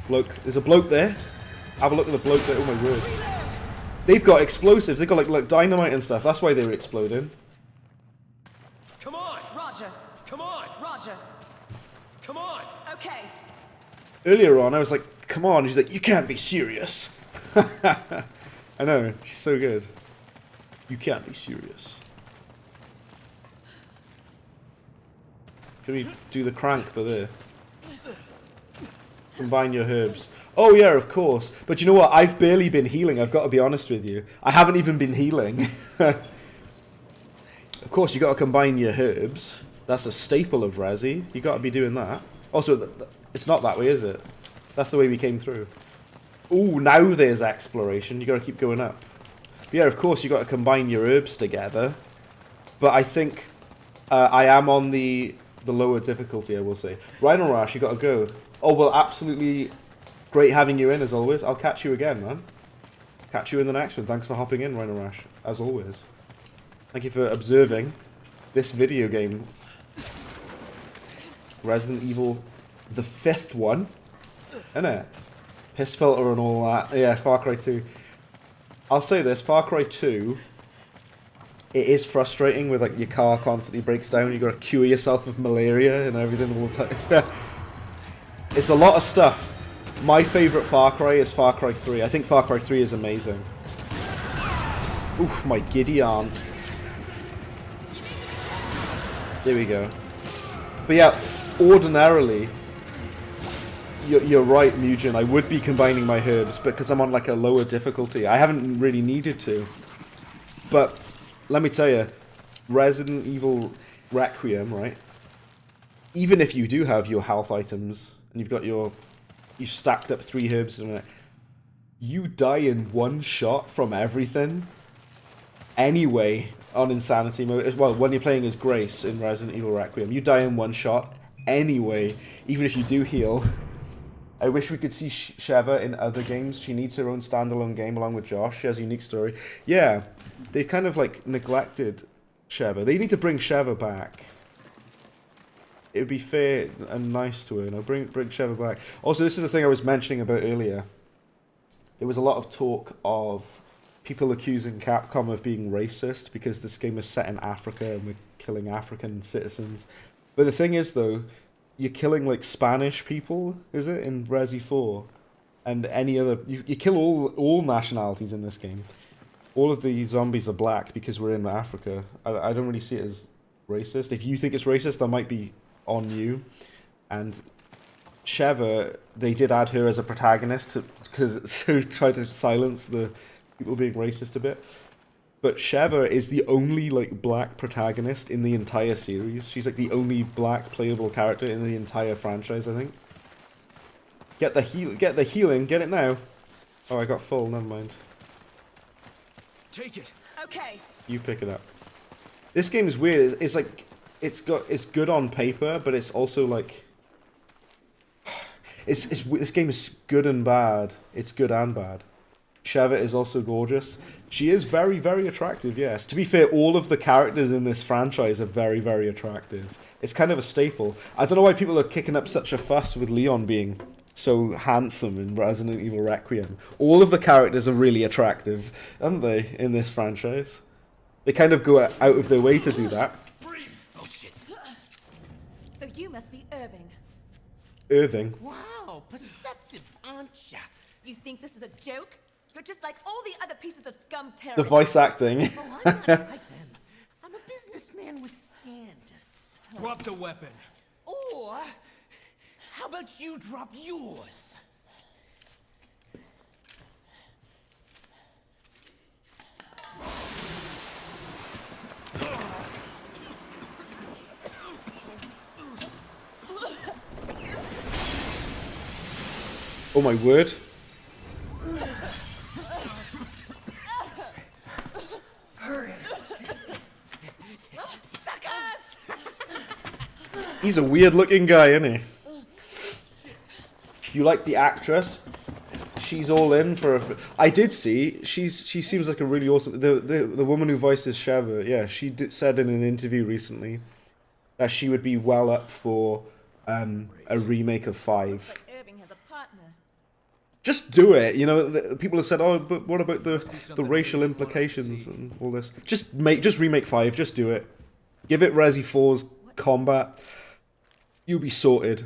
Bloke. There's a bloke there. Have a look at the bloke there. Oh my word. They've got explosives. They've got like dynamite and stuff. That's why they were exploding. Come on. Roger. Come on. Roger. Come on. Okay. Earlier on, I was like, come on. He's like, you can't be serious. I know. She's so good. You can't be serious. Can we do the crank by there? Combine your herbs. Oh yeah, of course. But you know what? I've barely been healing. I've got to be honest with you. I haven't even been healing. Of course, you got to combine your herbs. That's a staple of Resi. You got to be doing that. Also, it's not that way, is it? That's the way we came through. Ooh, now there's exploration. You got to keep going up. But yeah, of course, you got to combine your herbs together. But I think I am on the lower difficulty, I will say. Rhino Rash, you got to go. Oh, well, absolutely great having you in, as always. I'll catch you again, man. Catch you in the next one. Thanks for hopping in, Rhino Rash, as always. Thank you for observing this video game. Resident Evil, the 5th one. Isn't it? Piss filter and all that. Yeah, Far Cry 2. I'll say this, Far Cry 2, it is frustrating with like your car constantly breaks down, you gotta cure yourself of malaria and everything all the time. It's a lot of stuff. My favourite Far Cry is Far Cry 3. I think Far Cry 3 is amazing. Oof, my giddy aunt. There we go. But yeah, ordinarily, you're right, Mugen. I would be combining my herbs, because I'm on like a lower difficulty. I haven't really needed to. But let me tell you, Resident Evil Requiem, right? Even if you do have your health items and you've stacked up 3 herbs in it, you die in one shot from everything. Anyway, on insanity mode, well, when you're playing as Grace in Resident Evil Requiem, you die in one shot anyway, even if you do heal. I wish we could see Sheva in other games. She needs her own standalone game along with Josh. She has a unique story. Yeah, they've kind of like neglected Sheva. They need to bring Sheva back. It would be fair and nice to her, you know, bring Sheva back. Also, this is the thing I was mentioning about earlier. There was a lot of talk of people accusing Capcom of being racist because this game is set in Africa and we're killing African citizens. But the thing is, though, you're killing like Spanish people, is it, in Resi 4? And any other... You kill all nationalities in this game. All of the zombies are black because we're in Africa. I don't really see it as racist. If you think it's racist, that might be on you. And Sheva, they did add her as a protagonist to try to silence the people being racist a bit. But Sheva is the only like black protagonist in the entire series. She's like the only black playable character in the entire franchise, I think. Get the healing, get it now. Oh, I got full, never mind. Take it. Okay. You pick it up. This game is weird. It's like it's good on paper, but it's also like this game is good and bad. It's good and bad. Sheva is also gorgeous. She is very, very attractive, yes. To be fair, all of the characters in this franchise are very, very attractive. It's kind of a staple. I don't know why people are kicking up such a fuss with Leon being so handsome in Resident Evil Requiem. All of the characters are really attractive, aren't they, in this franchise? They kind of go out of their way to do that. Oh shit. So you must be Irving. Irving? Wow, perceptive, aren't ya? You think this is a joke? You're just like all the other pieces of scum The terrorists. voice acting. Oh, I'm not like them. I'm a businessman with standards. Drop the weapon. Or, how about you drop yours? Oh my word. He's a weird looking guy, isn't he? You like the actress? She's all in for a... I did see, she seems like a really awesome... The woman who voices Sheva, yeah, she said in an interview recently that she would be well up for a remake of 5. But Irving has a partner. Just do it, you know. People have said, "Oh, but what about the racial implications and all this?" Just remake 5. Just do it. Give it Resi 4's combat. You'll be sorted.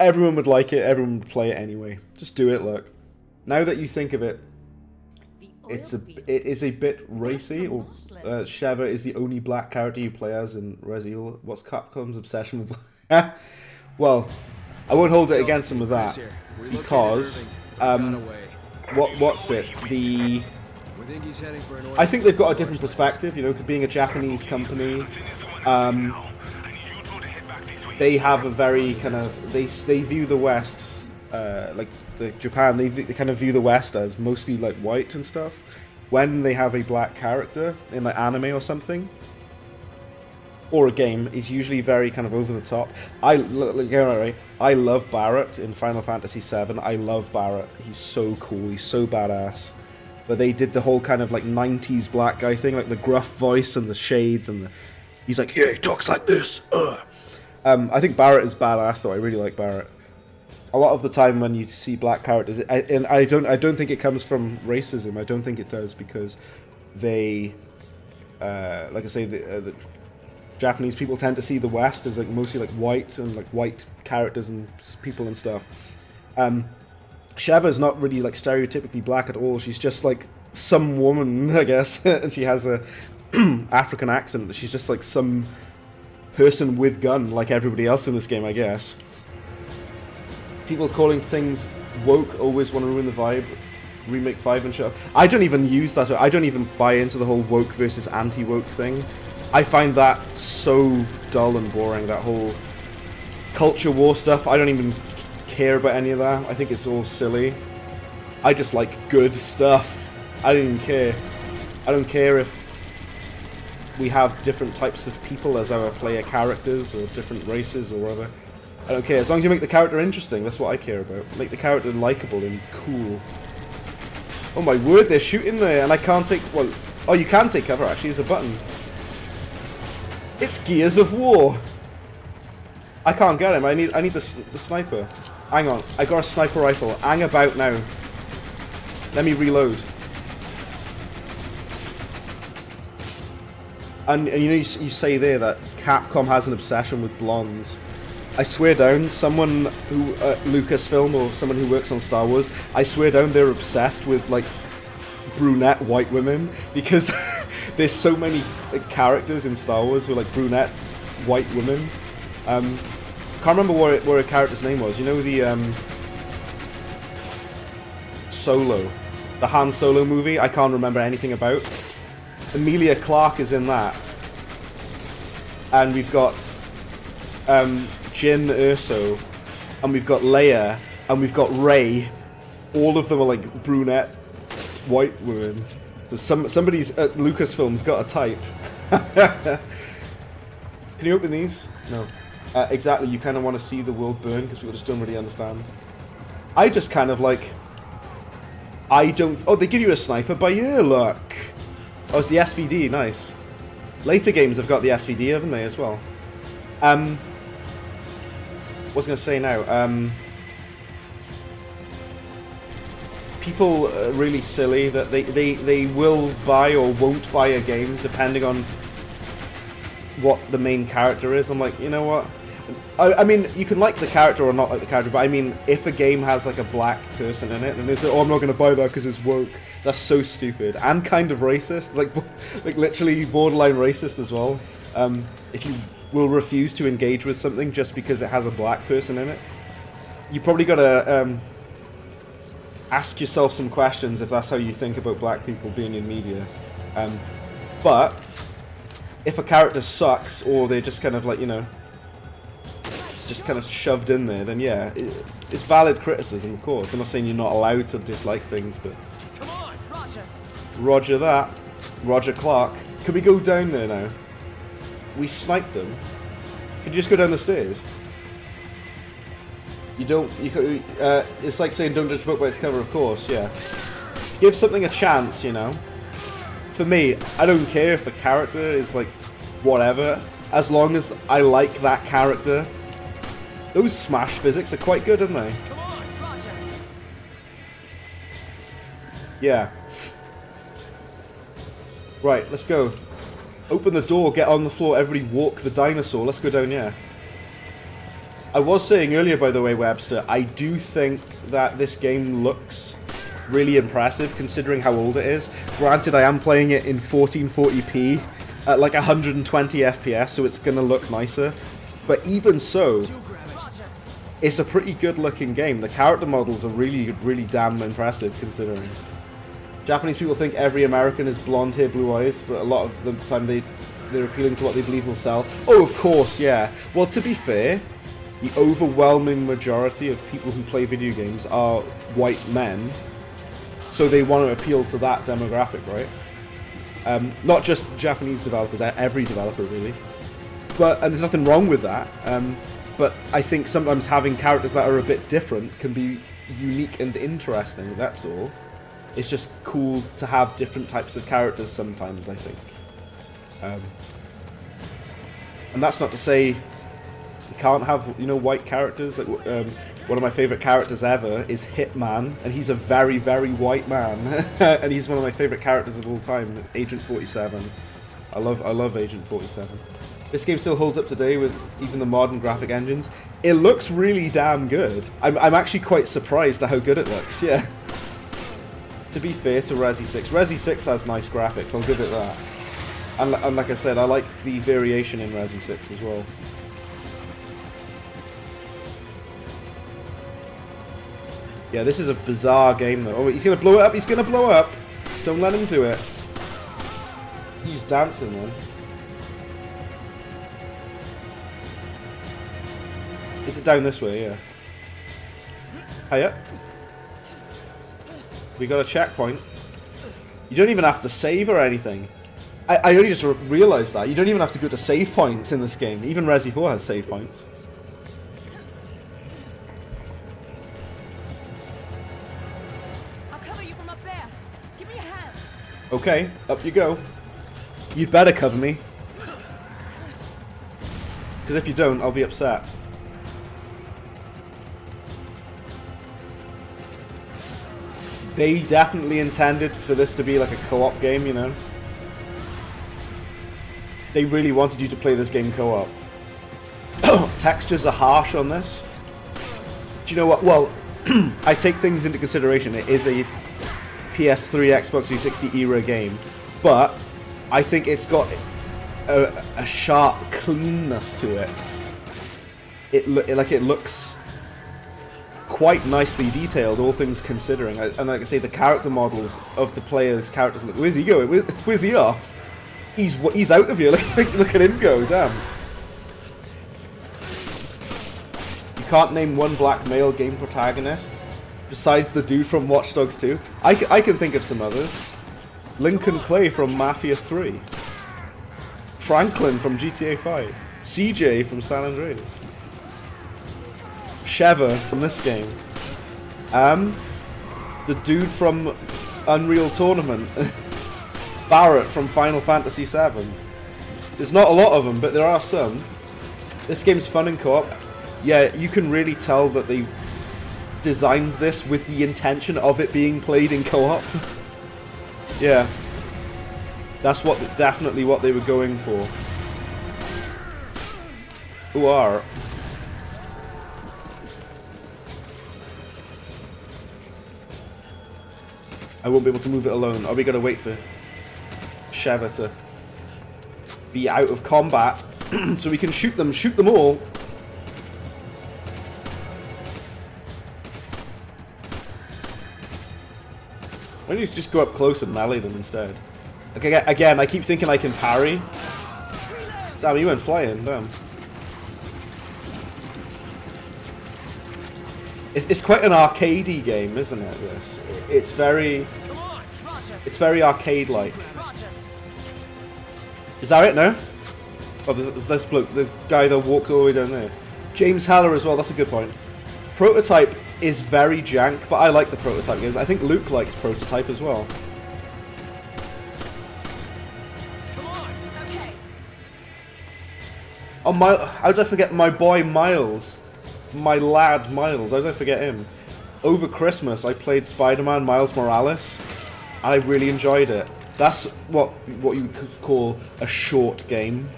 Everyone would like it. Everyone would play it anyway. Just do it. Look. Now that you think of it, it is a bit racy. Or Sheva is the only black character you play as in Resi Evil. What's Capcom's obsession with? Well, I won't hold it against them with that. Because what's it? I think they've got a different perspective, you know, being a Japanese company. They have a very kind of they view the West like Japan. They kind of view the West as mostly like white and stuff. When they have a black character in like anime or something, or a game, is usually very kind of over the top. I love Barrett in Final Fantasy VII. I love Barrett. He's so cool. He's so badass. But they did the whole kind of like 90s black guy thing, like the gruff voice and the shades and he's like, yeah, he talks like this. I think Barrett is badass though. I really like Barrett. A lot of the time when you see black characters, and I don't think it comes from racism. I don't think it does, because they, like I say, the Japanese people tend to see the West as like mostly like white and like white characters and people and stuff. Sheva's not really like stereotypically black at all. She's just like some woman, I guess, and she has a African accent. She's just like some person with gun like everybody else in this game, I guess. People calling things woke always want to ruin the vibe. Remake 5 and shut up. I don't even use that. I don't even buy into the whole woke versus anti-woke thing. I find that so dull and boring, that whole culture war stuff. I don't even care about any of that. I think it's all silly. I just like good stuff. I don't even care. I don't care if we have different types of people as our player characters or different races or whatever. I don't care. As long as you make the character interesting, that's what I care about. Make the character likable and cool. Oh my word, they're shooting there, and I can't take... Well, oh, you can take cover, actually. There's a button. It's Gears of War. I can't get him. I need the sniper. Hang on. I got a sniper rifle. Hang about now. Let me reload. And you know, you say there that Capcom has an obsession with blondes. I swear down, someone who, Lucasfilm or someone who works on Star Wars, I swear down they're obsessed with, like, brunette white women, because there's so many characters in Star Wars who are, like, brunette white women. Can't remember what her character's name was. You know the, Solo. The Han Solo movie, I can't remember anything about. Emilia Clarke is in that. And we've got, Jyn Erso, and we've got Leia, and we've got Rey. All of them are like brunette white women. So somebody's at Lucasfilm's got a type. Can you open these? No. Exactly, you kind of want to see the world burn because people just don't really understand. I just kind of like... I don't... Oh, they give you a sniper by ear, look! Oh, it's the SVD, nice. Later games have got the SVD, haven't they, as well? What was I going to say now? People are really silly that they will buy or won't buy a game depending on what the main character is. I'm like, you know what? I mean, you can like the character or not like the character, but I mean, if a game has like a black person in it, then they say, oh, I'm not going to buy that because it's woke. That's so stupid and kind of racist, like literally borderline racist as well. If you will refuse to engage with something just because it has a black person in it, you probably got to ask yourself some questions if that's how you think about black people being in media. But if a character sucks or they're just kind of like, you know, just kind of shoved in there, then yeah, it's valid criticism, of course. I'm not saying you're not allowed to dislike things, but... Come on, Roger. Roger that. Roger Clark. Can we go down there now? We sniped him. Could you just go down the stairs? You don't... it's like saying don't judge a book by its cover, of course, yeah. Give something a chance, you know. For me, I don't care if the character is, like, whatever. As long as I like that character. Those smash physics are quite good, aren't they? Come on, Roger. Yeah. Right, let's go. Open the door, get on the floor, everybody walk the dinosaur. Let's go down here. I was saying earlier, by the way, Webster, I do think that this game looks really impressive considering how old it is. Granted, I am playing it in 1440p at like 120 FPS, so it's going to look nicer. But even so, it's a pretty good looking game. The character models are really, really damn impressive considering. Japanese people think every American is blonde hair, blue eyes, but a lot of the time they're appealing to what they believe will sell. Oh, of course, yeah. Well, to be fair, the overwhelming majority of people who play video games are white men, so they want to appeal to that demographic, right? Not just Japanese developers, every developer really. And there's nothing wrong with that. But I think sometimes having characters that are a bit different can be unique and interesting, that's all. It's just cool to have different types of characters sometimes, I think. And that's not to say you can't have, you know, white characters. Like, one of my favourite characters ever is Hitman, and he's a very, very white man. And he's one of my favourite characters of all time, Agent 47. I love Agent 47. This game still holds up today with even the modern graphic engines. It looks really damn good. I'm actually quite surprised at how good it looks, yeah. To be fair to Resi 6, Resi 6 has nice graphics, I'll give it that. And like I said, I like the variation in Resi 6 as well. Yeah, this is a bizarre game though. Oh, he's gonna blow it up, he's gonna blow up! Don't let him do it. He's dancing, man. Is it down this way? Yeah. Hiya. We got a checkpoint. You don't even have to save or anything. I only just realised that. You don't even have to go to save points in this game. Even Resi 4 has save points. I'll cover you from up there. Give me a hand. Okay, up you go. You'd better cover me. Because if you don't, I'll be upset. They definitely intended for this to be like a co-op game, you know? They really wanted you to play this game co-op. Textures are harsh on this. Do you know what? Well, I take things into consideration. It is a PS3, Xbox 360 era game. But I think it's got a sharp cleanness to it. It looks quite nicely detailed, all things considering. And like I say, the character models of the players' characters look. Where's he going? Where's he off? He's out of here. Look at him go. Damn. You can't name one black male game protagonist besides the dude from Watch Dogs 2. I can think of some others. Lincoln Clay from Mafia 3. Franklin from GTA 5. CJ from San Andreas. Sheva from this game. The dude from Unreal Tournament. Barrett from Final Fantasy VII. There's not a lot of them, but there are some. This game's fun in co-op. Yeah, you can really tell that they designed this with the intention of it being played in co-op. Yeah. That's definitely what they were going for. Who are? I won't be able to move it alone. Are we gonna wait for Sheva to be out of combat so we can shoot them all? Why don't you just go up close and melee them instead? Okay, again, I keep thinking I can parry. Damn, you went flying, damn. It's quite an arcadey game, isn't it, this? It's very arcade-like. Is that it, no? Oh, there's this bloke, the guy that walked all the way down there. James Heller as well, that's a good point. Prototype is very jank, but I like the Prototype games. I think Luke likes Prototype as well. Oh, how did I forget my boy Miles? My lad Miles, how did I forget him? Over Christmas, I played Spider-Man Miles Morales, and I really enjoyed it. That's what you could call a short game.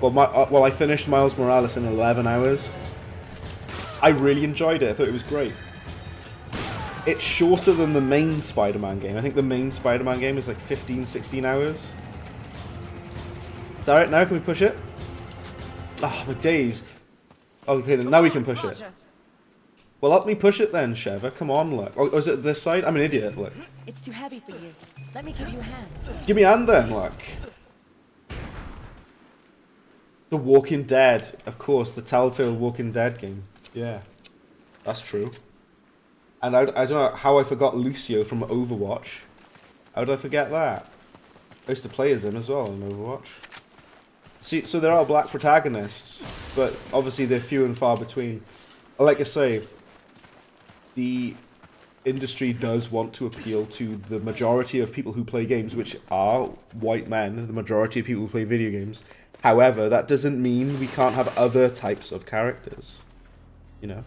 Well, I finished Miles Morales in 11 hours. I really enjoyed it. I thought it was great. It's shorter than the main Spider-Man game. I think the main Spider-Man game is like 15, 16 hours. Is that right now? Can we push it? Oh, my days. Okay, then now we can push it. Well, help me push it then, Sheva. Come on, look. Oh, is it this side? I'm an idiot, look. It's too heavy for you. Let me give you a hand. Give me a hand then, look. The Walking Dead. Of course, the Telltale Walking Dead game. Yeah, that's true. And I don't know how I forgot Lucio from Overwatch. How did I forget that? I used to play as him as well in Overwatch. See, so there are black protagonists, but obviously they're few and far between. Like I say, the industry does want to appeal to the majority of people who play games, which are white men, the majority of people who play video games. However, that doesn't mean we can't have other types of characters, you know?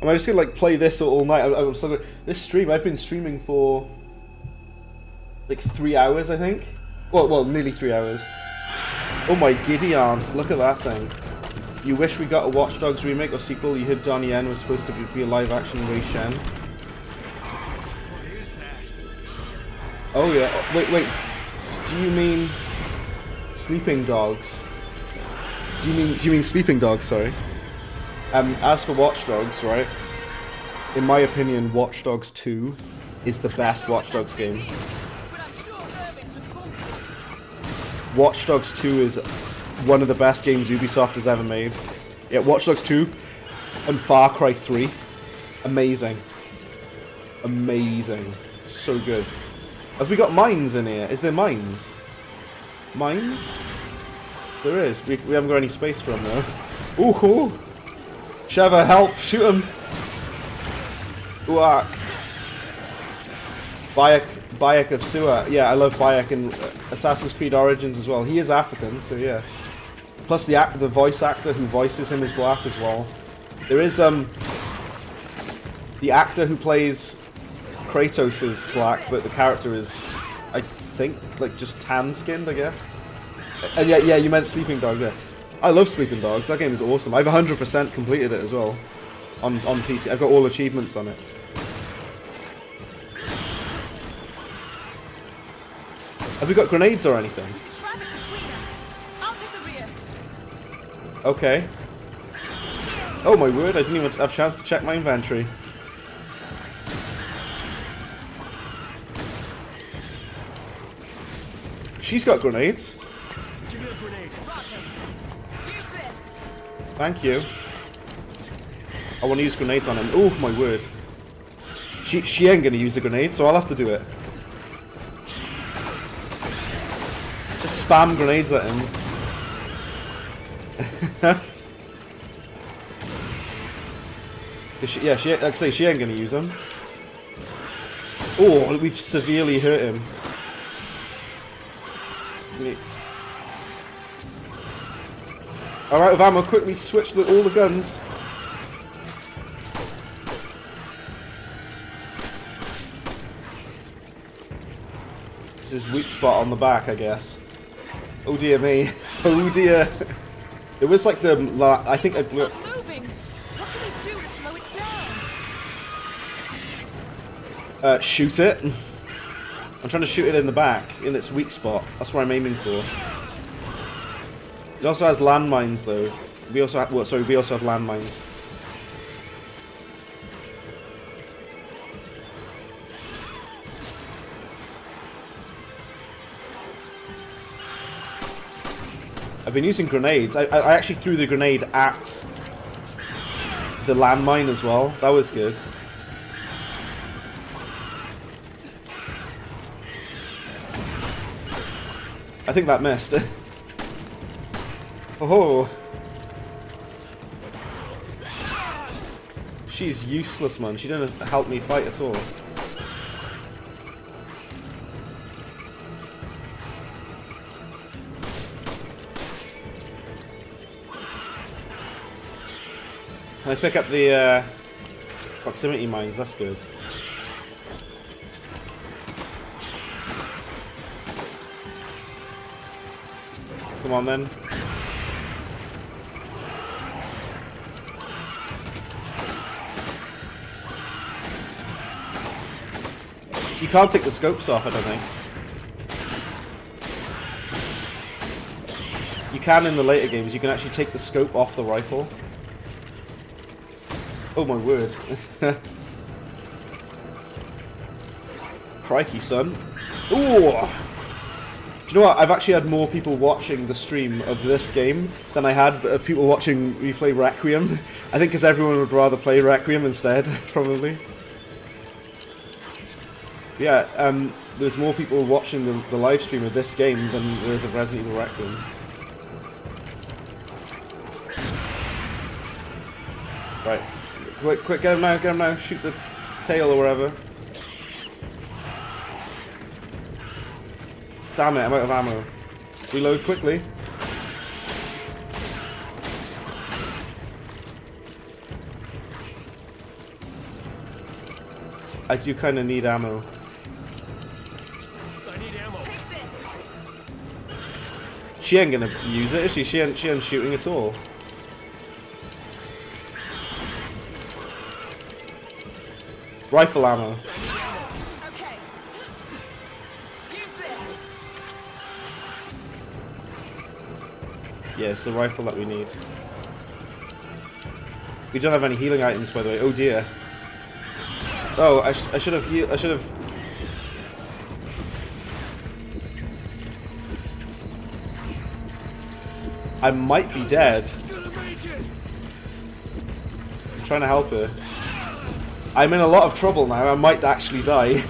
Am I just gonna like play this all night? I'm so good. This stream, I've been streaming for like 3 hours, I think. Well, nearly 3 hours. Oh my giddy aunt! Look at that thing. You wish we got a Watch Dogs remake or sequel? You heard Donnie Yen was supposed to be a live-action Wei Shen. What is that? Oh yeah. Wait. Do you mean Sleeping Dogs? Do you mean Sleeping Dogs? Sorry. As for Watch Dogs, right? In my opinion, Watch Dogs 2 is the best Watch Dogs game. Watch Dogs 2 is one of the best games Ubisoft has ever made. Yeah, Watch Dogs 2 and Far Cry 3. Amazing. Amazing. So good. Have we got mines in here? Is there mines? Mines? There is. We haven't got any space for them though. Ooh! Trevor, help! Shoot him! Ooh, Bayek of Suwa. Yeah, I love Bayek in Assassin's Creed Origins as well. He is African, so yeah. Plus the voice actor who voices him is black as well. There is the actor who plays Kratos is black, but the character is, I think, like just tan-skinned, I guess. And yeah, you meant Sleeping Dogs. Yeah, I love Sleeping Dogs. That game is awesome. I've 100% completed it as well on PC. I've got all achievements on it. Have we got grenades or anything? Okay. Oh my word, I didn't even have a chance to check my inventory. She's got grenades. Give me a grenade. Thank you. I want to use grenades on him. Oh my word. She ain't gonna use the grenade, so I'll have to do it. Just spam grenades at him. Yeah, like I say, she ain't gonna use them. Oh, we've severely hurt him. Alright, with ammo, quickly switch all the guns. This is weak spot on the back, I guess. Oh dear me. Oh dear. It was like the I think I blew. Shoot it. I'm trying to shoot it in the back, in its weak spot. That's what I'm aiming for. It also has landmines, though. We also have, well, sorry, we also have landmines. I've been using grenades. I actually threw the grenade at the landmine as well. That was good. I think that missed. Oh. She's useless, man. She didn't help me fight at all. Can I pick up the proximity mines? That's good. Come on then. You can't take the scopes off, I don't think. You can in the later games. You can actually take the scope off the rifle. Oh my word. Crikey, son. Ooh! Do you know what? I've actually had more people watching the stream of this game than I had of people watching me play Requiem. I think because everyone would rather play Requiem instead, probably. Yeah, there's more people watching the live stream of this game than there is of Resident Evil Requiem. Right. Quick, get him now, shoot the tail or whatever. Damn it, I'm out of ammo. Reload quickly. I do kind of need ammo. I need ammo. She ain't gonna use it, is she? She ain't shooting at all. Rifle ammo. Okay. Use this. Yeah, it's the rifle that we need. We don't have any healing items, by the way. Oh dear. Oh, I should have healed. I should have. I might be dead. I'm trying to help her. I'm in a lot of trouble now. I might actually die.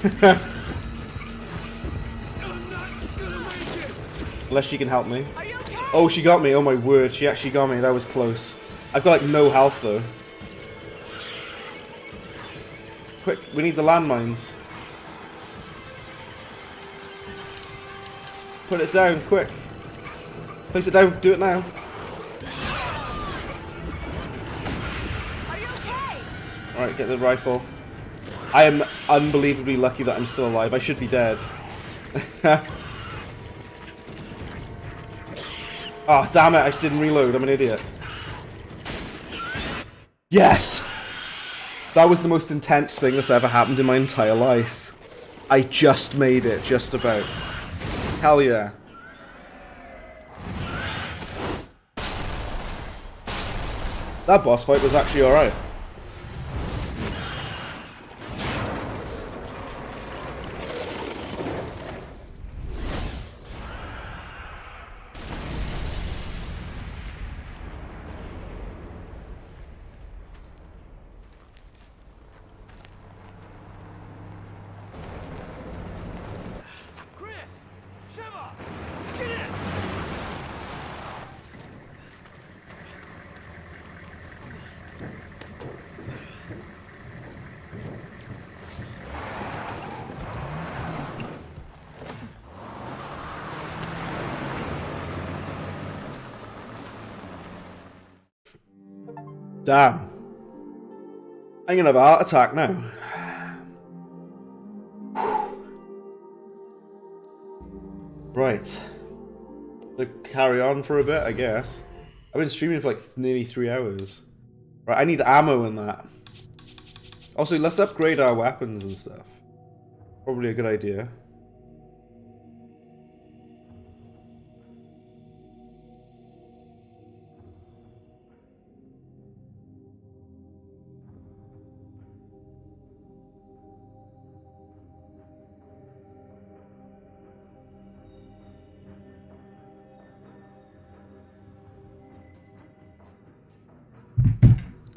Unless she can help me. Oh, she got me. Oh my word. She actually got me. That was close. I've got like no health though. Quick, we need the landmines. Put it down, quick. Place it down, do it now. Are you okay? Alright, get the rifle. I am unbelievably lucky that I'm still alive. I should be dead. Oh, damn it, I didn't reload. I'm an idiot. Yes! That was the most intense thing that's ever happened in my entire life. I just made it, just about. Hell yeah. That boss fight was actually alright. Chris! Shiva! Get in! Damn. I'm gonna have a heart attack now. Right. So carry on for a bit, I guess. I've been streaming for like nearly 3 hours. Right, I need ammo in that. Also, let's upgrade our weapons and stuff. Probably a good idea.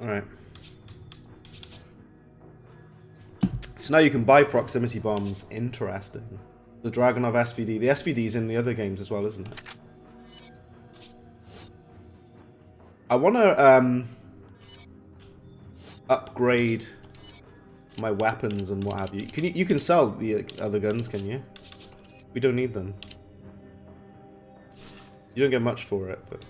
Alright. So now you can buy proximity bombs. Interesting. The Dragunov SVD. The SVD's in the other games as well, isn't it? I want to upgrade my weapons and what have you. You can sell the other guns, can you? We don't need them. You don't get much for it, but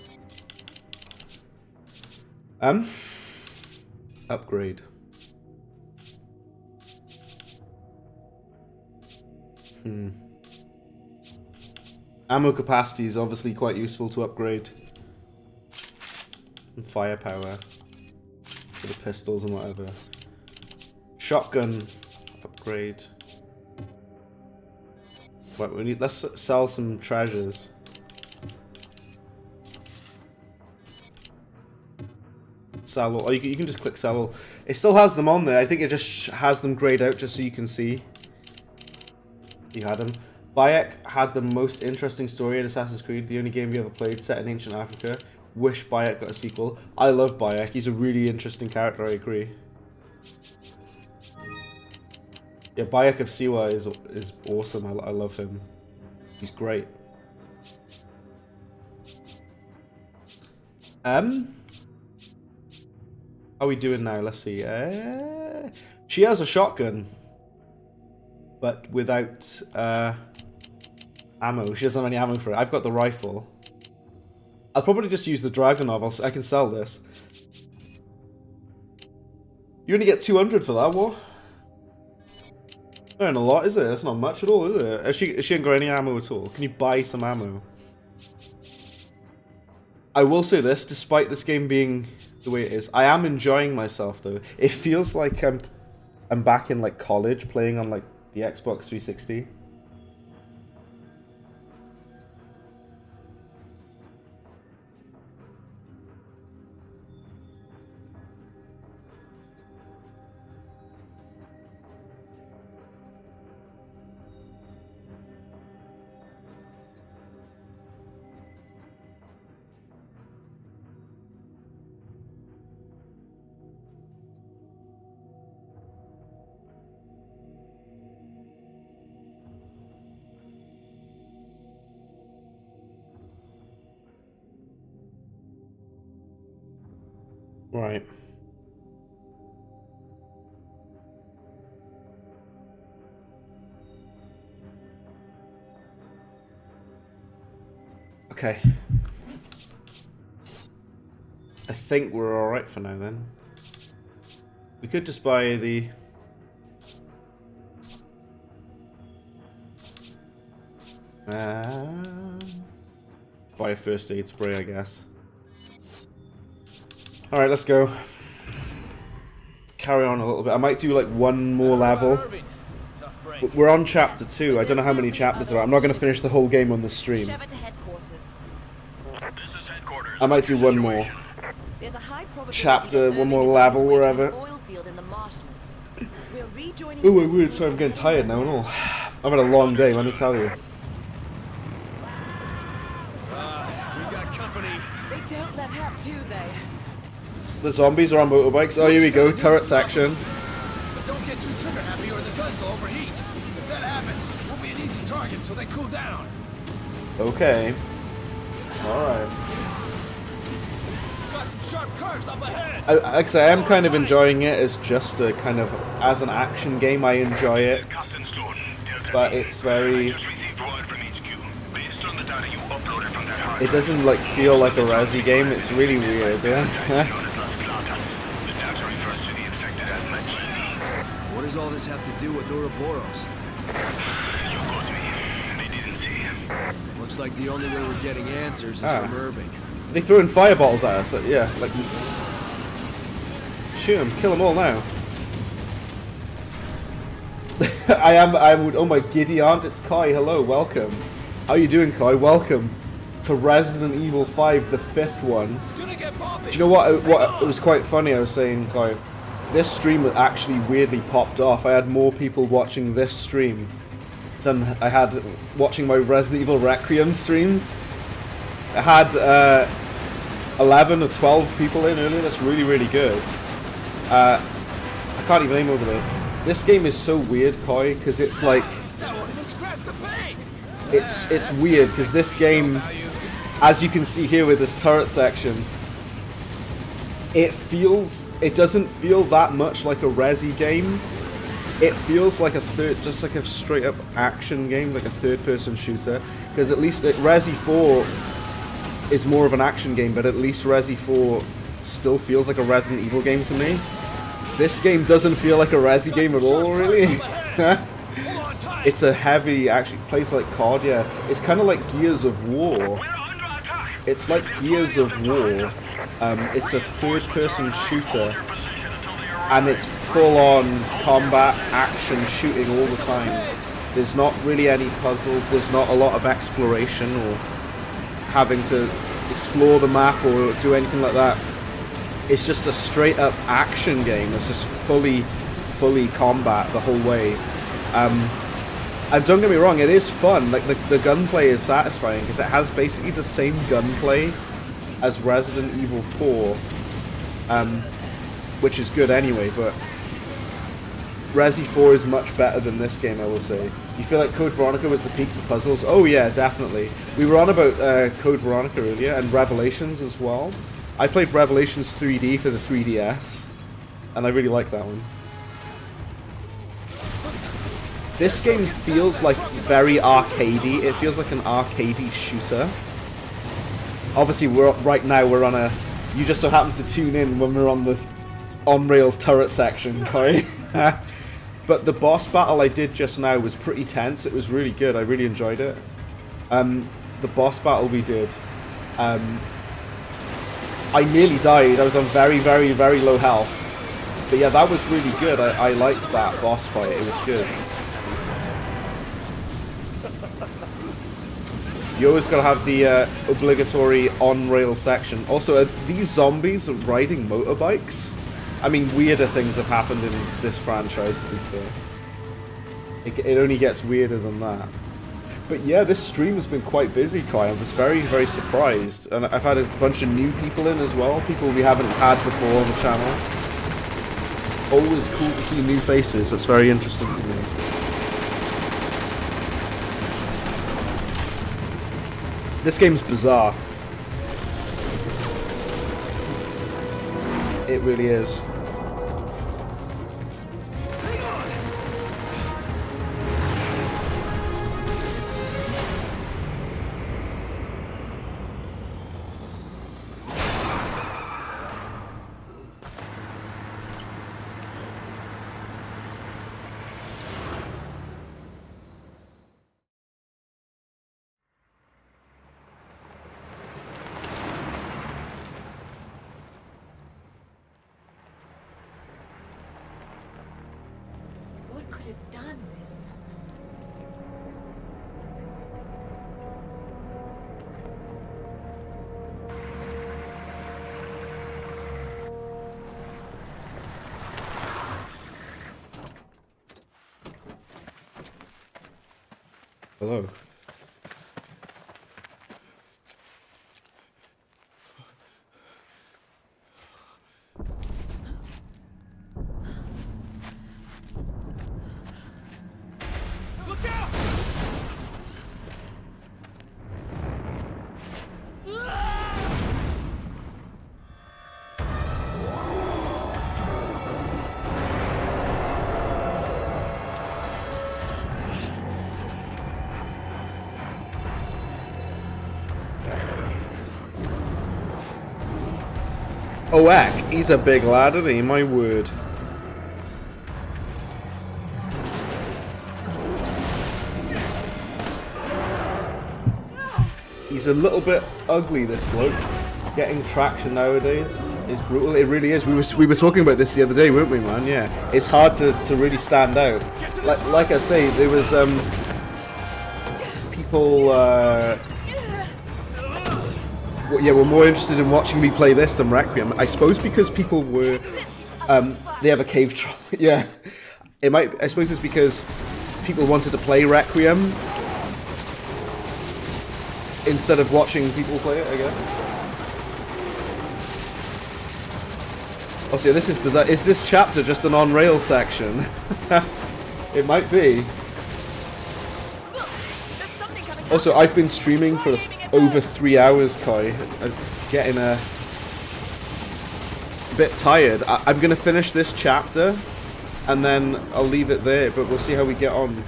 upgrade. Ammo capacity is obviously quite useful to upgrade. And firepower for the pistols and whatever. Shotgun upgrade. Right, let's sell some treasures. Sell all. Oh, you can just click sell all. It still has them on there. I think it just has them grayed out just so you can see. You had them. Bayek had the most interesting story in Assassin's Creed, the only game we ever played set in ancient Africa. Wish Bayek got a sequel. I love Bayek. He's a really interesting character, I agree. Yeah, Bayek of Siwa is awesome. I love him. He's great. How are we doing now? Let's see. She has a shotgun, but without ammo. She doesn't have any ammo for it. I've got the rifle. I'll probably just use the Dragunov. I can sell this. You only get 200 for that, what? Not a lot, is it? That's not much at all, is it? She ain't got any ammo at all. Can you buy some ammo? I will say this, despite this game being the way it is, I am enjoying myself though. It feels like I'm back in like college playing on like the Xbox 360. Right. Okay. I think we're alright for now then. We could just buy the... buy a first aid spray, I guess. Alright, let's go. Carry on a little bit. I might do like one more level. We're on chapter 2. I don't know how many chapters there are. I'm not going to finish the whole game on the stream. I might do one more chapter, one more level, wherever. Oh, weird. Sorry, I'm getting tired now and all. I've had a long day, let me tell you. We got company. They don't let up, do they? The zombies are on motorbikes. Oh, here we go. Turret section. But don't get too trigger happy or the guns will overheat. If that happens, we'll be an easy target until they cool down. Okay. Alright. Got some sharp curves up ahead. Like I say, I am kind of enjoying it as just a kind of, as an action game, I enjoy it. But it's very... It doesn't like feel like a Resi game, it's really weird, yeah? What does all this have to do with Ouroboros? Looks like the only way we're getting answers is from Irving. They throwing fire bottles at us, yeah, like... Shoot them, kill them all now. Oh my giddy aunt, it's Kai, hello, welcome. How you doing, Kai? Welcome to Resident Evil 5, the 5th one. Do you know what? It was quite funny, I was saying, Kai, this stream actually weirdly popped off. I had more people watching this stream than I had watching my Resident Evil Requiem streams. I had 11 or 12 people in earlier, that's really, really good. I can't even aim over there. This game is so weird, Koi, because it's like... It's weird, because this game, as you can see here with this turret section, it doesn't feel that much like a Resi game. It feels like just like a straight up action game, like a third person shooter. Because at least Resi 4 is more of an action game, but at least Resi 4 still feels like a Resident Evil game to me. This game doesn't feel like a Resi game at all, really. It's a heavy, actually plays like COD, yeah. It's kind of like Gears of War. It's like Gears of War. It's a third-person shooter, and it's full-on combat, action, shooting all the time. There's not really any puzzles. There's not a lot of exploration or having to explore the map or do anything like that. It's just a straight-up action game. It's just fully combat the whole way. And don't get me wrong, it is fun. Like the gunplay is satisfying because it has basically the same gunplay as Resident Evil 4, which is good anyway. But Resi 4 is much better than this game, I will say. You feel like Code Veronica was the peak for puzzles? Oh yeah, definitely. We were on about Code Veronica earlier and Revelations as well. I played Revelations 3D for the 3DS, and I really like that one. This game feels like very arcadey. It feels like an arcadey shooter. Obviously, right now we're on a... You just so happen to tune in when we're on the on-rails turret section, Koi. But the boss battle I did just now was pretty tense. It was really good. I really enjoyed it. The boss battle we did, I nearly died. I was on very, very, very low health. But yeah, that was really good. I liked that boss fight. It was good. You always gotta have the obligatory on-rail section. Also, are these zombies riding motorbikes? I mean, weirder things have happened in this franchise, to be fair. It only gets weirder than that. But yeah, this stream has been quite busy, Kai. I was very, very surprised. And I've had a bunch of new people in as well. People we haven't had before on the channel. Always cool to see new faces. That's very interesting to me. This game's bizarre. It really is. What could have done this? Hello. Look out! Oh, heck, he's a big lad, isn't he? My word. He's a little bit ugly, this bloke. Getting traction nowadays is brutal. It really is. We were talking about this the other day, weren't we, man? Yeah. It's hard to really stand out. Like I say, there was people were more interested in watching me play this than Requiem. I suppose because people were they have a cave troll. Yeah. I suppose it's because people wanted to play Requiem instead of watching people play it, I guess. Also, this is bizarre. Is this chapter just an on-rail section? It might be. Also, I've been streaming for over 3 hours, Kai. I'm getting a bit tired. I'm going to finish this chapter, and then I'll leave it there, but we'll see how we get on.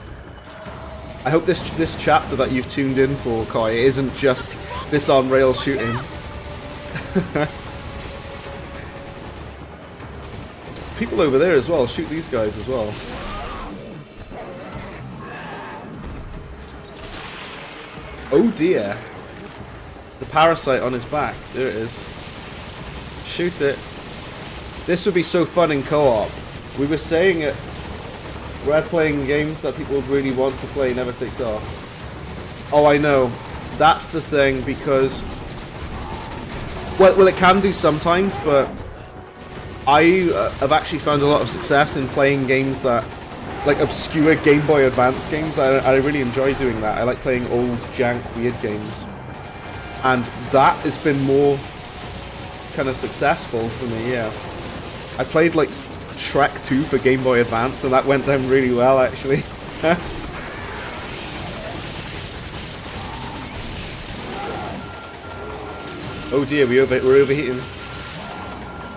I hope this chapter that you've tuned in for, Kai, isn't just this on-rail shooting. There's people over there as well. Shoot these guys as well. Oh dear. The parasite on his back. There it is. Shoot it. This would be so fun in co-op. We were saying it. We're playing games that people really want to play never takes off. Oh, I know. That's the thing, because... Well, it can do sometimes, but... I have actually found a lot of success in playing games that... Like, obscure Game Boy Advance games. I really enjoy doing that. I like playing old, jank, weird games. And that has been more... kind of successful for me, yeah. I played, like... Shrek 2 for Game Boy Advance, and that went down really well, actually. Oh dear, we're overheating.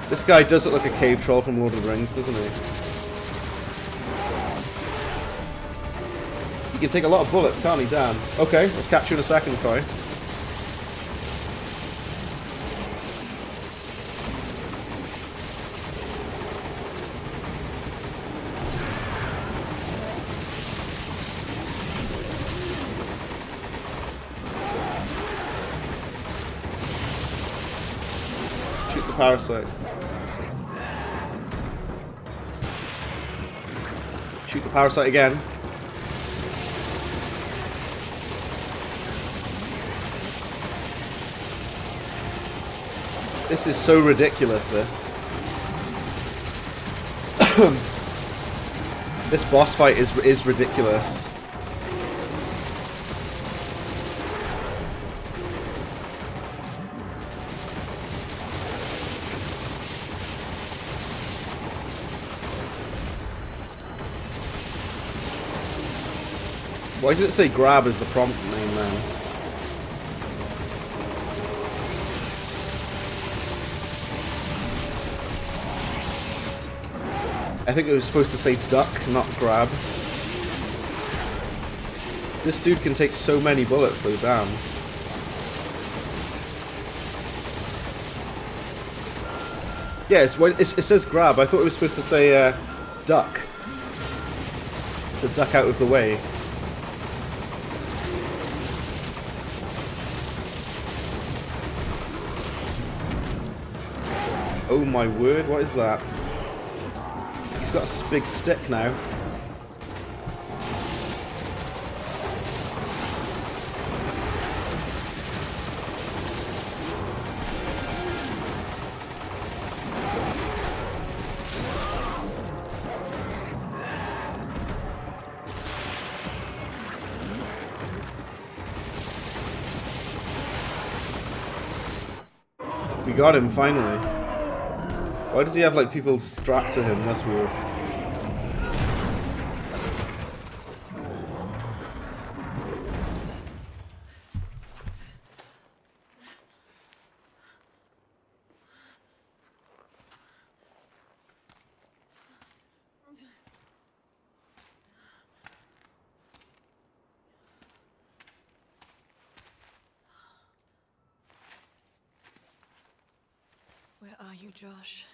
This guy does look like a cave troll from Lord of the Rings, doesn't he? He can take a lot of bullets, can't he, Dan? Okay, let's catch you in a second, Kai. the parasite. Shoot the parasite again. This is so ridiculous, this. This boss fight is ridiculous. Why did it say grab as the prompt name now? I think it was supposed to say duck, not grab. This dude can take so many bullets though, damn. Yeah, it says grab. I thought it was supposed to say duck. To duck out of the way. Oh my word, what is that? He's got a big stick now. We got him finally. Why does he have like people strapped to him? That's weird. Where are you, Josh?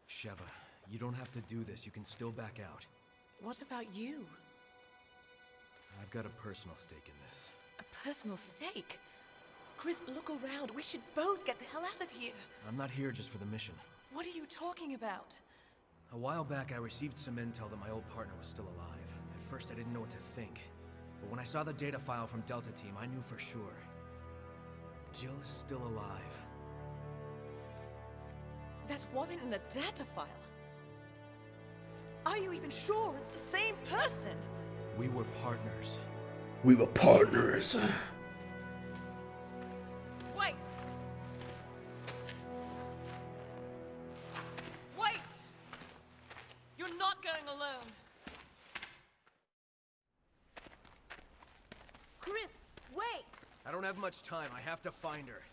Sheva, you don't have to do this. You can still back out. What about you? I've got a personal stake in this. A personal stake? Chris, look around. We should both get the hell out of here. I'm not here just for the mission. What are you talking about? A while back, I received some intel that my old partner was still alive. At first, I didn't know what to think. But when I saw the data file from Delta Team, I knew for sure. Jill is still alive. That woman in the data file? Are you even sure it's the same person? We were partners. We were partners. Wait! Wait! You're not going alone. Chris, wait! I don't have much time. I have to find her.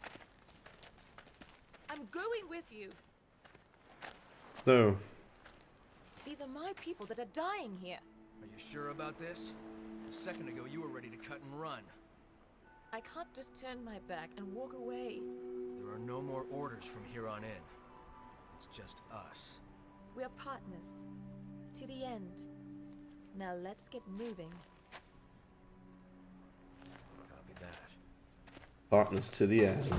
I'm going with you. No. These are my people that are dying here. Are you sure about this? A second ago, you were ready to cut and run. I can't just turn my back and walk away. There are no more orders from here on in. It's just us. We're partners. To the end. Now let's get moving. Copy that. Partners to the end.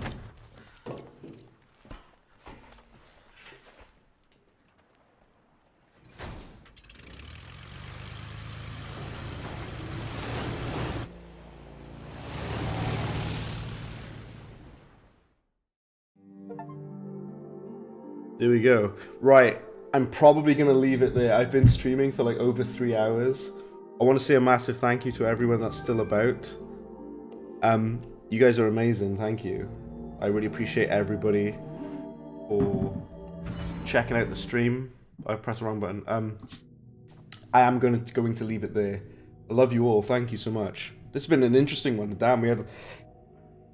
There we go. Right, I'm probably going to leave it there. I've been streaming for like over 3 hours. I want to say a massive thank you to everyone that's still about. You guys are amazing, thank you. I really appreciate everybody for checking out the stream. I pressed the wrong button. I am going to leave it there. I love you all, thank you so much. This has been an interesting one. Damn, we had,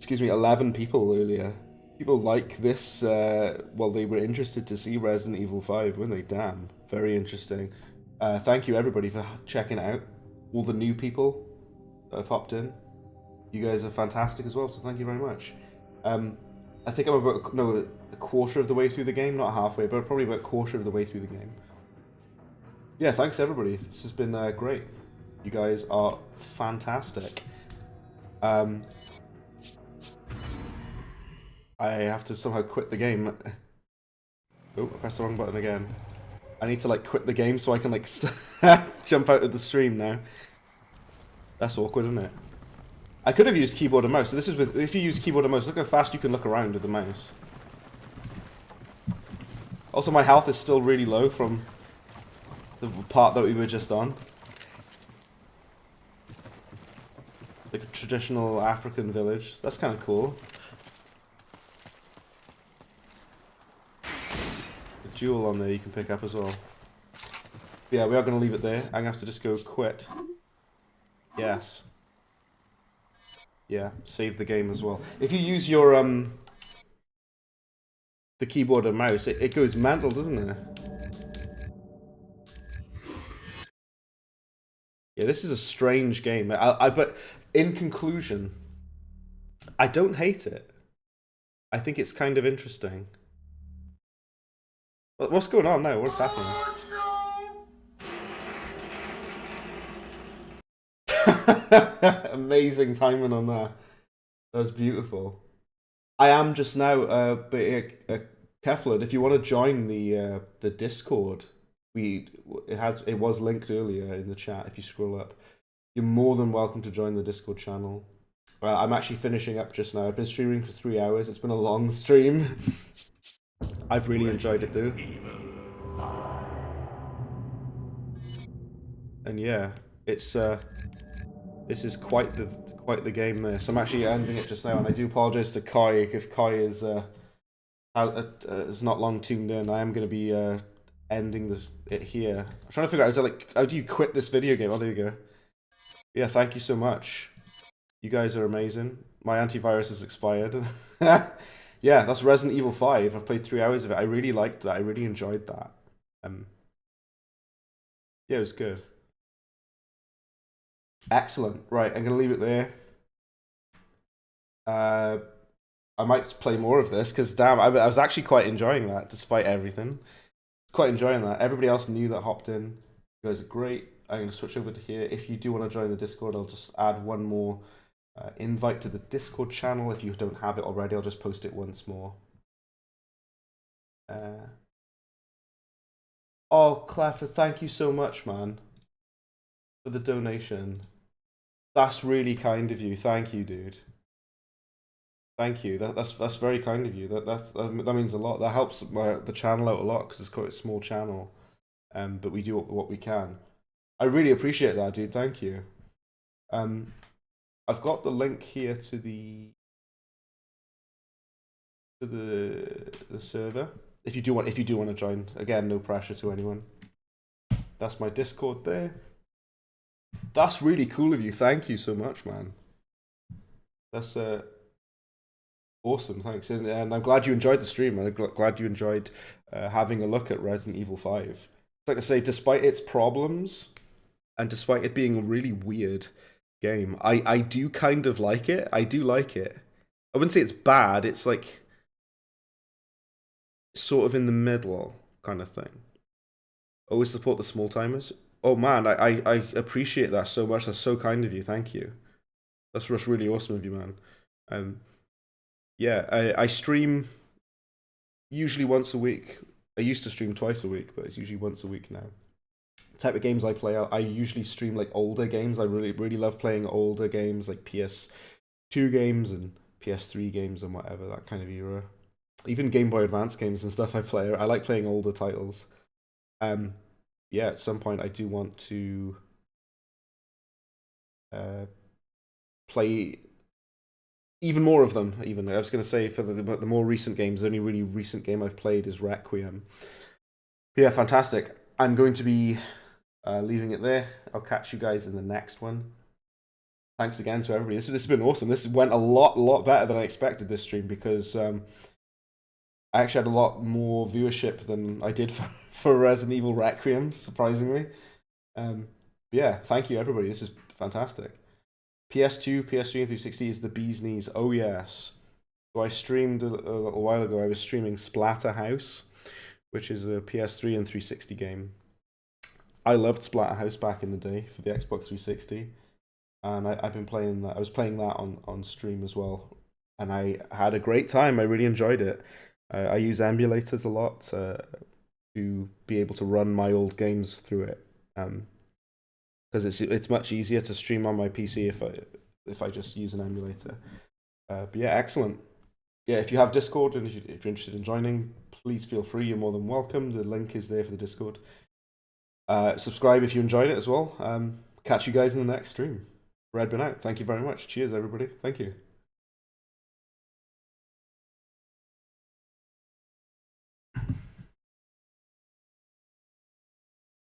11 people earlier. People like this, well, they were interested to see Resident Evil 5, weren't they? Damn, very interesting. Thank you everybody for checking it out. All the new people that have hopped in. You guys are fantastic as well, so thank you very much. I think I'm about, no, a quarter of the way through the game, not halfway, but probably about a quarter of the way through the game. Yeah, thanks everybody. This has been great. You guys are fantastic. I have to somehow quit the game. Oh, I pressed the wrong button again. I need to like quit the game so I can like jump out of the stream now. That's awkward, isn't it? I could have used keyboard and mouse. So this is with, if you use keyboard and mouse, look how fast you can look around with the mouse. Also, my health is still really low from the part that we were just on. Like a traditional African village. That's kind of cool. A jewel on there you can pick up as well. But yeah, we are going to leave it there. I'm going to have to just go quit. Yes. Yeah, save the game as well. If you use your the keyboard and mouse, it goes mental, doesn't it? Yeah, this is a strange game. But in conclusion, I don't hate it. I think it's kind of interesting. What's going on now? What's happening? Amazing timing on that. That was beautiful. I am just now, Keflin, if you want to join the Discord, it was linked earlier in the chat. If you scroll up, you're more than welcome to join the Discord channel. I'm actually finishing up just now. I've been streaming for 3 hours. It's been a long stream. I've really enjoyed it though. And yeah, it's this is quite the game there. So I'm actually ending it just now, and I do apologize to Kai if Kai is not long tuned in. I am going to be ending it here. I'm trying to figure out, is it like, how do you quit this video game? Oh, there you go. Yeah, thank you so much. You guys are amazing. My antivirus has expired. Yeah, that's Resident Evil 5. I've played 3 hours of it. I really liked that. I really enjoyed that. Yeah, it was good. Excellent. Right, I'm going to leave it there. I might play more of this, because damn, I was actually quite enjoying that, despite everything. Quite enjoying that. Everybody else new that hopped in. You guys are great. I'm going to switch over to here. If you do want to join the Discord, I'll just add one more invite to the Discord channel. If you don't have it already, I'll just post it once more. Oh, Clafford, thank you so much, man, for the donation. That's really kind of you. Thank you, dude. Thank you. That's very kind of you. That means a lot. That helps the channel out a lot, because it's quite a small channel. But we do what we can. I really appreciate that, dude. Thank you. I've got the link here to the server. If you do want to join, again, no pressure to anyone. That's my Discord there. That's really cool of you. Thank you so much, man. That's awesome. Thanks, and I'm glad you enjoyed the stream. I'm glad you enjoyed having a look at Resident Evil 5. Like I say, despite its problems and despite it being a really weird game, I do kind of like it. I do like it. I wouldn't say it's bad. It's like sort of in the middle kind of thing. Always support the small timers. Oh man, I appreciate that so much. That's so kind of you. Thank you. That's really awesome of you, man. Yeah, I stream usually once a week. I used to stream twice a week, but it's usually once a week now. The type of games I play, I usually stream like older games. I really love playing older games, like PS2 games and PS3 games and whatever, that kind of era. Even Game Boy Advance games and stuff I play. I like playing older titles. Yeah, at some point I do want to play even more of them. Even I was going to say, for the more recent games, the only really recent game I've played is Requiem. Yeah, fantastic. I'm going to be leaving it there. I'll catch you guys in the next one. Thanks again to everybody. This has been awesome. This went a lot better than I expected, this stream, because I actually had a lot more viewership than I did for Resident Evil Requiem, surprisingly. Yeah, thank you everybody. This is fantastic. PS2, PS3, and 360 is the bee's knees. Oh yes. So I streamed a little while ago. I was streaming Splatterhouse, which is a PS3 and 360 game. I loved Splatterhouse back in the day for the Xbox 360, and I've been playing that. I was playing that on stream as well and I had a great time. I really enjoyed it. I use emulators a lot to be able to run my old games through it, because it's much easier to stream on my PC if I just use an emulator. But yeah, excellent. Yeah, if you have Discord and if you're interested in joining, please feel free. You're more than welcome. The link is there for the Discord. Subscribe if you enjoyed it as well. Catch you guys in the next stream. Redbin out. Thank you very much. Cheers, everybody. Thank you.